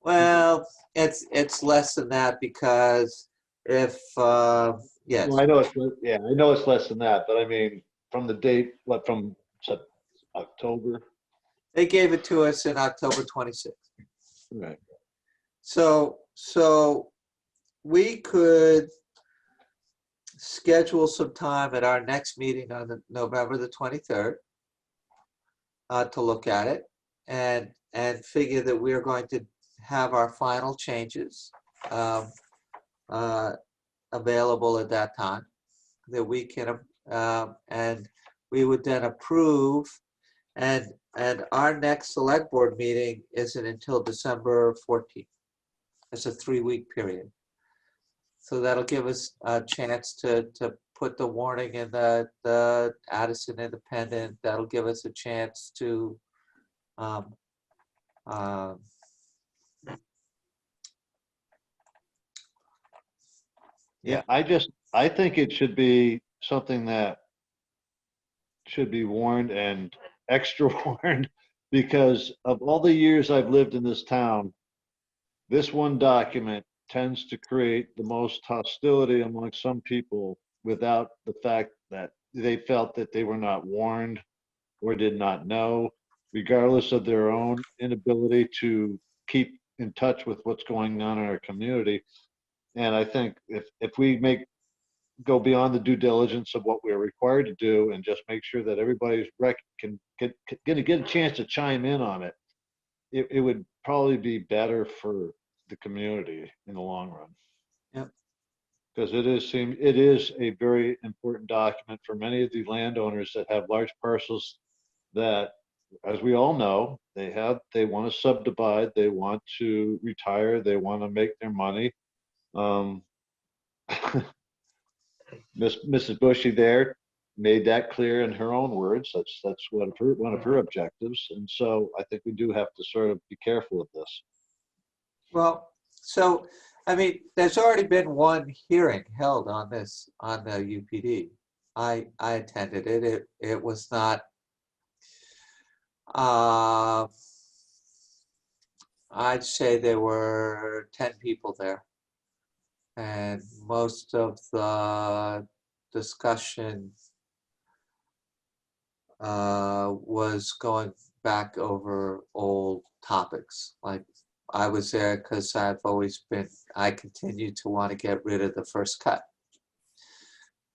Well, it's less than that because if yes. Well, I know it's less than that, but I mean from the date, from October? They gave it to us in October 26th. Right. So we could schedule some time at our next meeting on November the 23rd to look at it and figure that we're going to have our final changes available at that time that we can and we would then approve, and our next select board meeting isn't until December 14th. It's a 3-week period. So that'll give us a chance to put the warning in the Addison Independent. That'll give us a chance to yeah, I think it should be something that should be warned and extra warned, because of all the years I've lived in this town, this one document tends to create the most hostility among some people without the fact that they felt that they were not warned or did not know, regardless of their own inability to keep in touch with what's going on in our community. And I think if we go beyond the due diligence of what we're required to do and just make sure that everybody's going to get a chance to chime in on it, it would probably be better for the community in the long run. Yep. Because it is a very important document for many of the landowners that have large parcels that, as we all know, they want to subdivide, they want to retire, they want to make their money. Mrs. Bushy there made that clear in her own words. That's one of her objectives. And so I think we do have to sort of be careful of this. Well, so, I mean, there's already been one hearing held on this, on the UPD. I attended it. It was not, I'd say there were 10 people there. And most of the discussion was going back over old topics. Like, I was there because I continue to want to get rid of the first cut.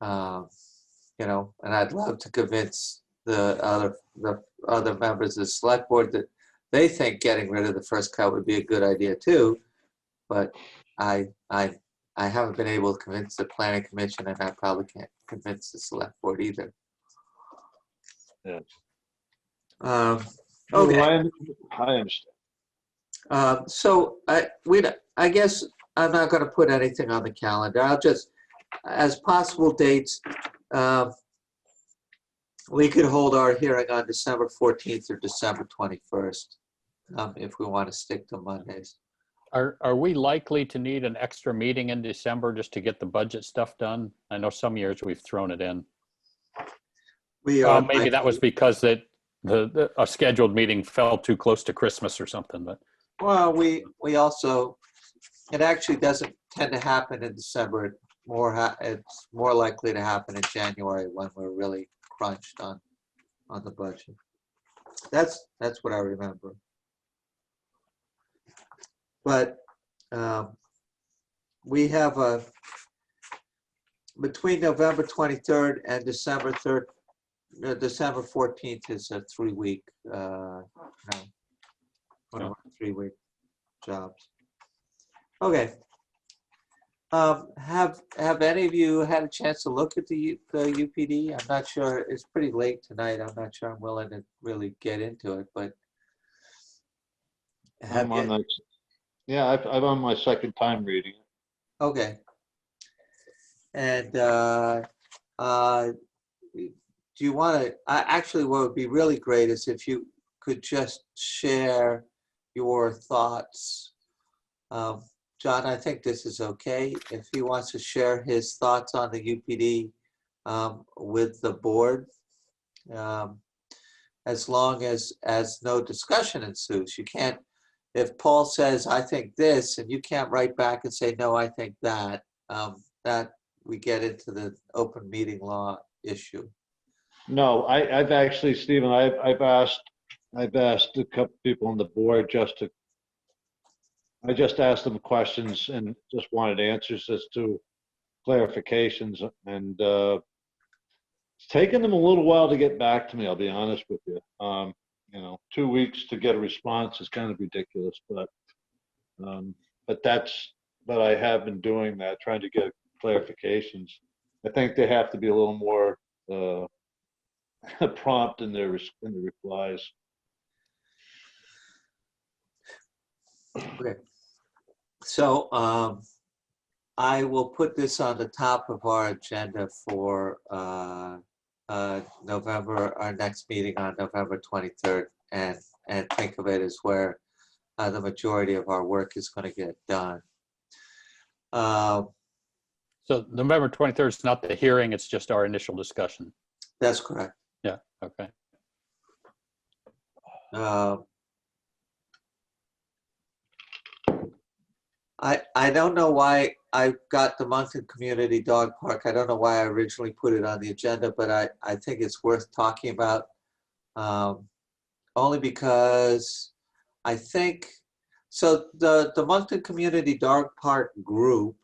You know, and I'd love to convince the other members of the select board that they think getting rid of the first cut would be a good idea too. But I haven't been able to convince the planning commission, and I probably can't convince the select board either. Yeah. Okay. I understand. So I guess I'm not going to put anything on the calendar. I'll just, as possible dates, we could hold our hearing on December 14th or December 21st, if we want to stick to Mondays. Are we likely to need an extra meeting in December just to get the budget stuff done? I know some years we've thrown it in. We are. Maybe that was because a scheduled meeting fell too close to Christmas or something. But well, we also, it actually doesn't tend to happen in December. It's more likely to happen in January when we're really crunched on the budget. That's what I remember. But we have between November 23rd and December 3rd, December 14th is a 3-week, one of our 3-week jobs. Okay. Have any of you had a chance to look at the UPD? I'm not sure. It's pretty late tonight. I'm not sure I'm willing to really get into it, but I'm on that. Yeah, I'm on my second time reading it. Okay. And do you want to, actually what would be really great is if you could just share your thoughts. John, I think this is okay. If he wants to share his thoughts on the UPD with the board, as long as no discussion ensues. You can't, if Paul says, I think this, and you can't write back and say, no, I think that, that we get into the open meeting law issue. No, I've actually, Stephen, I've asked a couple people on the board I just asked them questions and just wanted answers as to clarifications, and it's taken them a little while to get back to me, I'll be honest with you. You know, 2 weeks to get a response is kind of ridiculous, but I have been doing that, trying to get clarifications. I think they have to be a little more prompt in the replies. Okay. So I will put this on the top of our agenda for November, our next meeting on November 23rd, and think of it as where the majority of our work is going to get done. so November 23rd is not the hearing, it's just our initial discussion. That's correct. Yeah, okay. I don't know why I got the Moncton Community Dog Park. I don't know why I originally put it on the agenda, but I think it's worth talking about, only because I think, so the Moncton Community Dog Park group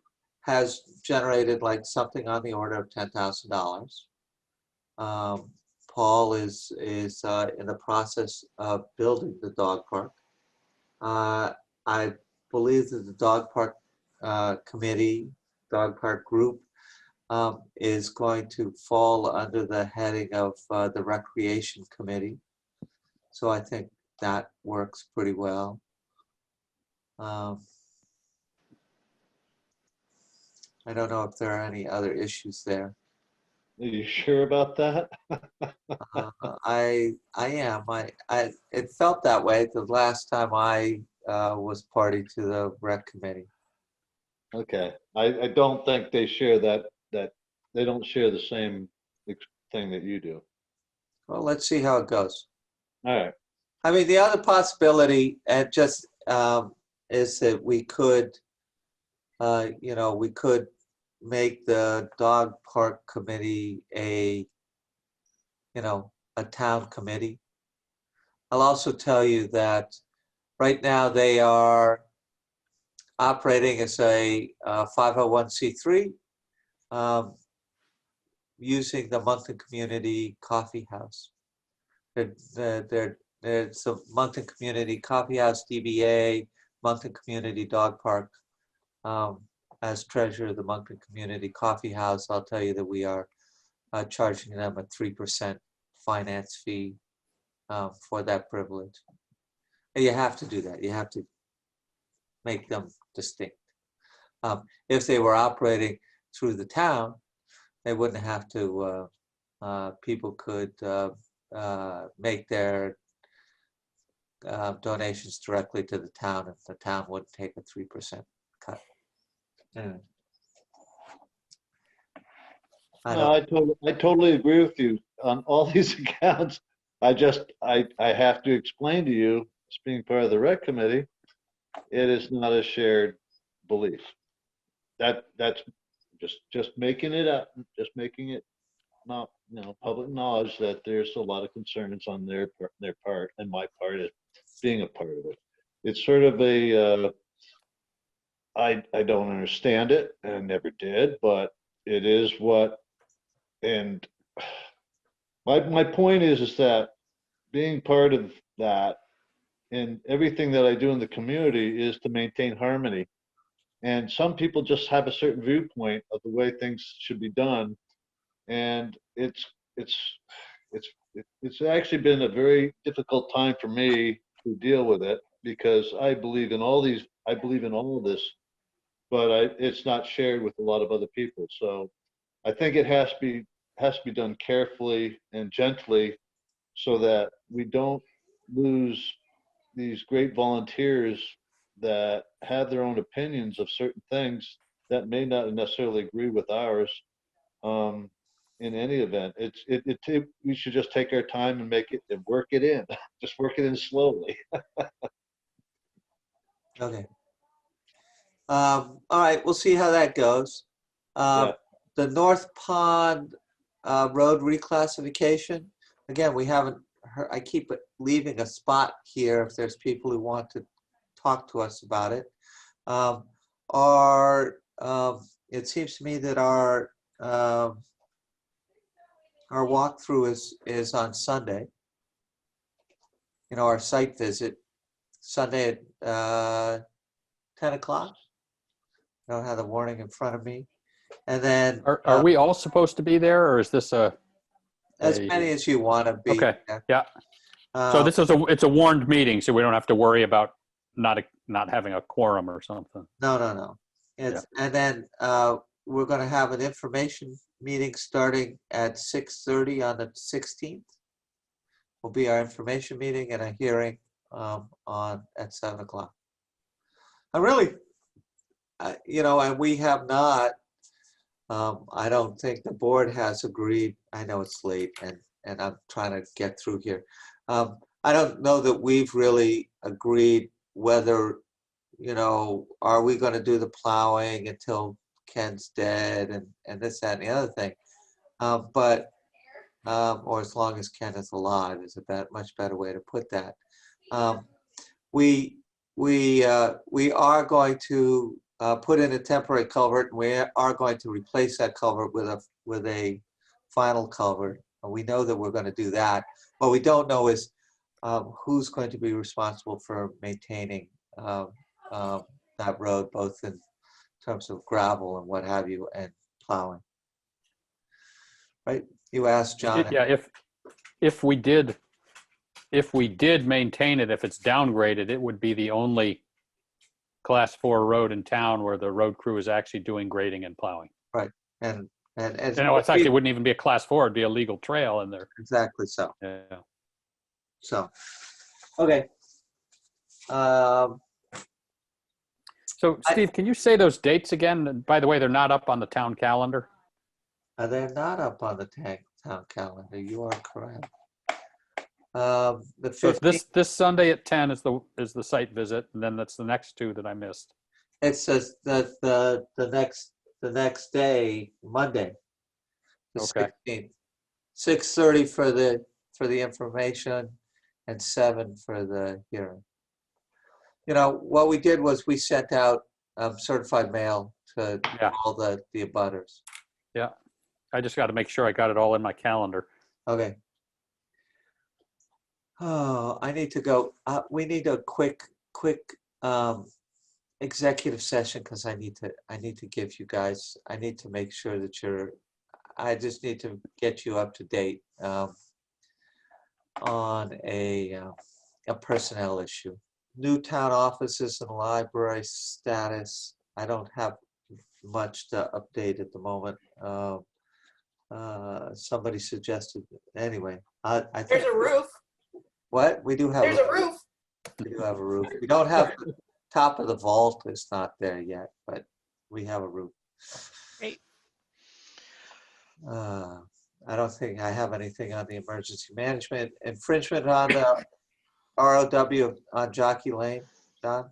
has generated like something on the order of $10,000. Paul is in the process of building the dog park. I believe that the dog park committee, dog park group, is going to fall under the heading of the recreation committee. So I think that works pretty well. I don't know if there are any other issues there. Are you sure about that? I am. It felt that way the last time I was party to the rec committee. Okay, I don't think they share that they don't share the same thing that you do. Well, let's see how it goes. All right. I mean, the other possibility, and just is that we could, we could make the dog park committee a town committee. I'll also tell you that right now they are operating as a 501c3, using the Moncton Community Coffee House. There's a Moncton Community Coffee House, DBA, Moncton Community Dog Park. As treasurer of the Moncton Community Coffee House, I'll tell you that we are charging them a 3% finance fee for that privilege. And you have to do that. You have to make them distinct. If they were operating through the town, they wouldn't have to, people could make their donations directly to the town if the town wouldn't take a 3% cut. Anyway. I totally agree with you on all these accounts. I have to explain to you, as being part of the rec committee, it is not a shared belief. That's just making it up, just making it not public knowledge that there's a lot of concerns on their part, and my part is being a part of it. It's sort of a I don't understand it and never did, but it is what. And my point is that being part of that and everything that I do in the community is to maintain harmony. And some people just have a certain viewpoint of the way things should be done, and it's actually been a very difficult time for me to deal with it, because I believe in all of this, but it's not shared with a lot of other people. So I think it has to be done carefully and gently, so that we don't lose these great volunteers that have their own opinions of certain things that may not necessarily agree with ours. In any event, we should just take our time and make it and work it in. Just work it in slowly. Okay. All right, we'll see how that goes. Yeah. The North Pond Road reclassification. Again, we haven't heard, I keep leaving a spot here if there's people who want to talk to us about it. It seems to me that our walkthrough is on Sunday. Our site visit, Sunday at 10 o'clock. I don't have the warning in front of me. And then Are we all supposed to be there, or is this as many as you want to be? Okay. Yeah. So this is it's a warned meeting, so we don't have to worry about not having a quorum or something. No. And then we're going to have an information meeting starting at 6:30 on the 16th. Will be our information meeting, and a hearing at 7 o'clock. I really, and we have not. I don't think the board has agreed. I know it's late, and I'm trying to get through here. I don't know that we've really agreed whether you know, are we going to do the plowing until Ken's dead and this, that, and the other thing? Or as long as Ken is alive is a much better way to put that. We are going to put in a temporary culvert, and we are going to replace that culvert with a final culvert. And we know that we're going to do that. What we don't know is who's going to be responsible for maintaining that road, both in terms of gravel and what have you, and plowing. Right? You asked John. Yeah, if we did maintain it, if it's downgraded, it would be the only class 4 road in town where the road crew is actually doing grading and plowing. Right. And you know, it's actually, it wouldn't even be a class 4, it'd be a legal trail in there. Exactly so. Yeah. So, okay. So Steve, can you say those dates again? And by the way, they're not up on the town calendar. They're not up on the town calendar. You are correct. The 15th, so this Sunday at 10 is the site visit, and then that's the next two that I missed. It says that the next day, Monday, the 16th, 6:30 for the information, and 7 for the hearing. You know, what we did was we sent out certified mail to all the abutters. Yeah, I just got to make sure I got it all in my calendar. Okay. Oh, I need to go. We need a quick executive session because I need to give you guys. I need to make sure that I just need to get you up to date on a personnel issue. New town offices and library status. I don't have much to update at the moment. Somebody suggested anyway. I think There's a roof. What? We do have. There's a roof. We do have a roof. We don't have the top of the vault is not there yet, but we have a roof. Great. I don't think I have anything on the emergency management. Infringement on the ROW on Jockey Lane, Don?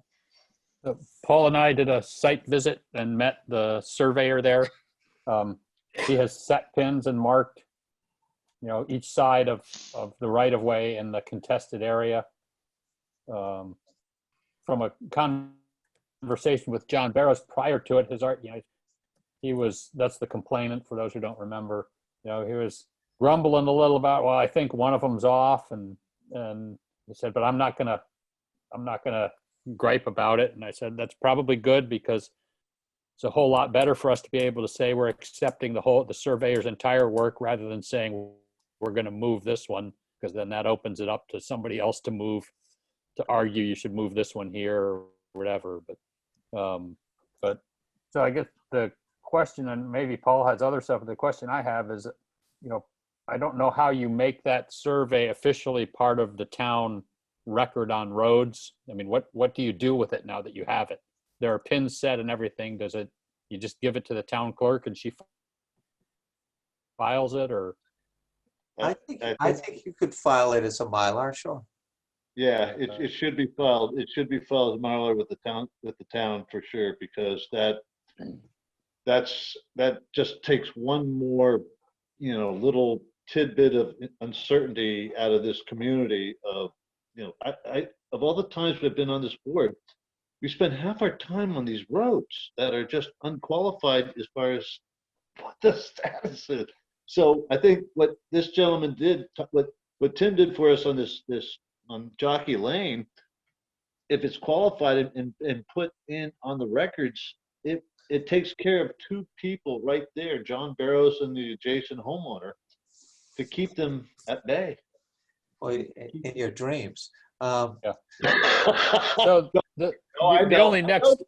Paul and I did a site visit and met the surveyor there. He has set pins and marked, you know, each side of the right of way in the contested area. From a conversation with John Barrows prior to it, that's the complainant for those who don't remember. You know, he was grumbling a little about, well, I think one of them's off, and he said, but I'm not gonna gripe about it. And I said, that's probably good, because it's a whole lot better for us to be able to say we're accepting the surveyor's entire work rather than saying we're going to move this one, because then that opens it up to somebody else to argue you should move this one here or whatever. But so I guess the question, and maybe Paul has other stuff, but the question I have is, you know, I don't know how you make that survey officially part of the town record on roads. I mean, what do you do with it now that you have it? There are pins set and everything. You just give it to the town clerk and she files it, or? I think you could file it as a Mylar, sure. Yeah, it should be filed. It should be filed as Mylar with the town for sure, because that just takes one more, you know, little tidbit of uncertainty out of this community of, you know, I of all the times we've been on this board, we spend half our time on these roads that are just unqualified as far as what the status is. So I think what this gentleman did, what Tim did for us on this on Jockey Lane, if it's qualified and put in on the records, it takes care of two people right there, John Barrows and the adjacent homeowner, to keep them at bay. Well, in your dreams. So the only next.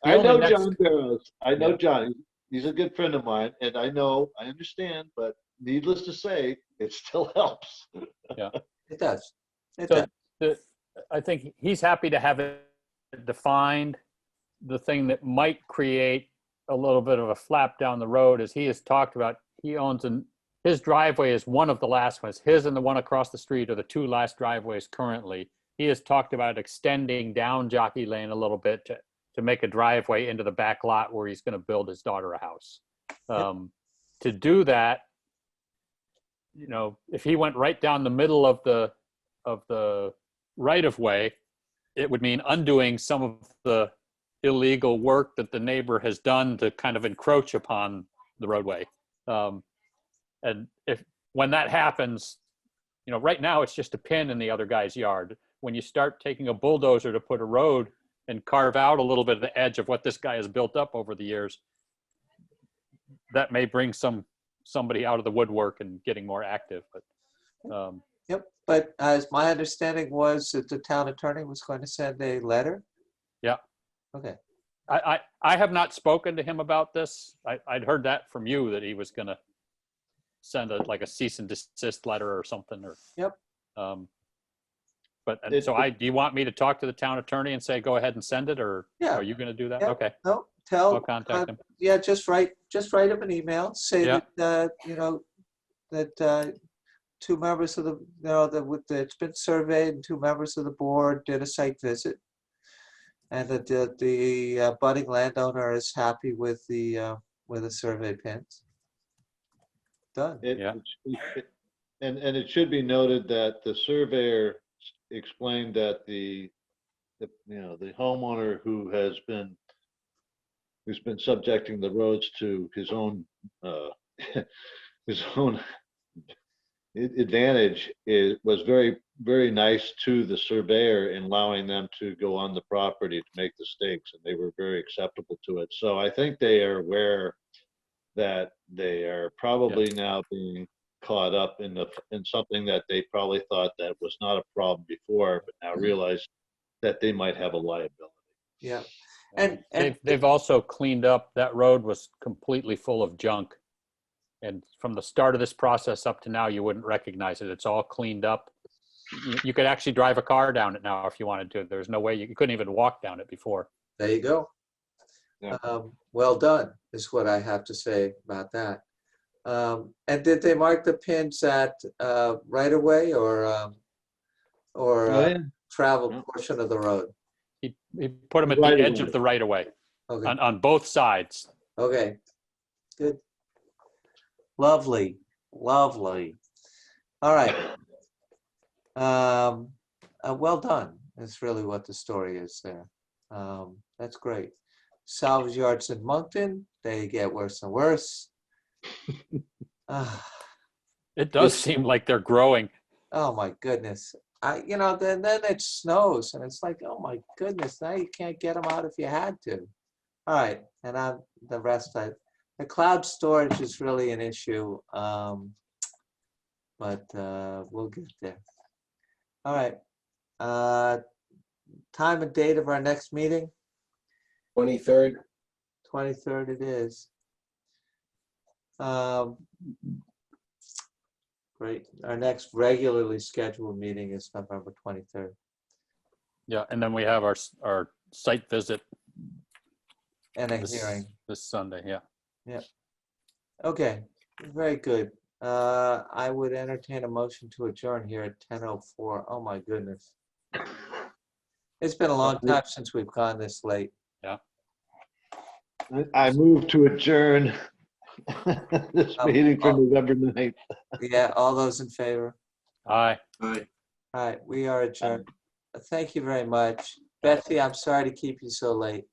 I know John Barrows. I know John. He's a good friend of mine, and I understand, but needless to say, it still helps. Yeah, it does. I think he's happy to have it defined. The thing that might create a little bit of a flap down the road, as he has talked about, he owns his driveway is one of the last ones. His and the one across the street are the two last driveways currently. he has talked about extending down Jockey Lane a little bit to make a driveway into the back lot where he's going to build his daughter a house. To do that, you know, if he went right down the middle of the right of way, it would mean undoing some of the illegal work that the neighbor has done to kind of encroach upon the roadway. And when that happens, you know, right now it's just a pin in the other guy's yard. When you start taking a bulldozer to put a road and carve out a little bit of the edge of what this guy has built up over the years, that may bring somebody out of the woodwork and getting more active. But Yep, but as my understanding was that the town attorney was going to send a letter. yeah. Okay. I have not spoken to him about this. I'd heard that from you, that he was going to send like a cease and desist letter or something. Or Yep. But do you want me to talk to the town attorney and say go ahead and send it, or Yeah. are you going to do that? Yep. Okay. No, I'll contact him. Yeah, just write him an email. Say Yeah. that you know that 2 members of the it's been surveyed and 2 members of the board did a site visit, and that the budding landowner is happy with the survey pins. Done. And it should be noted that the surveyor explained that the homeowner who's been subjecting the roads to his own advantage was very, very nice to the surveyor in allowing them to go on the property to make the stakes, and they were very acceptable to it. So I think they are aware that they are probably now being caught up in something that they probably thought that was not a problem before, but now realize that they might have a liability. Yeah. And they've also cleaned up, that road was completely full of junk. And from the start of this process up to now, you wouldn't recognize it. It's all cleaned up. You could actually drive a car down it now if you wanted to. There's no way you couldn't even walk down it before. There you go. Yeah. Well done is what I have to say about that. And did they mark the pins at right away or travel portion of the road? He put them at the edge of the right of way. Okay. On both sides. Okay. Good. Lovely. Lovely. All right. Well done. That's really what the story is there. That's great. Salvage yards in Moncton, they get worse and worse. It does seem like they're growing. Oh my goodness. Then it snows and it's like, oh my goodness, now you can't get them out if you had to. All right. And the rest, the cloud storage is really an issue, but we'll get there. All right. Time and date of our next meeting? 23rd. 23rd it is. Great. Our next regularly scheduled meeting is November 23rd. Yeah, and then we have our site visit. And a hearing. This Sunday, yeah. Yeah. Okay, very good. I would entertain a motion to adjourn here at 10:04. Oh my goodness. It's been a long time since we've gone this late. Yeah. I move to adjourn this meeting for November 9th. Yeah, all those in favor? Aye. Aye. All right, we are adjourned. Thank you very much. Betsy, I'm sorry to keep you so late.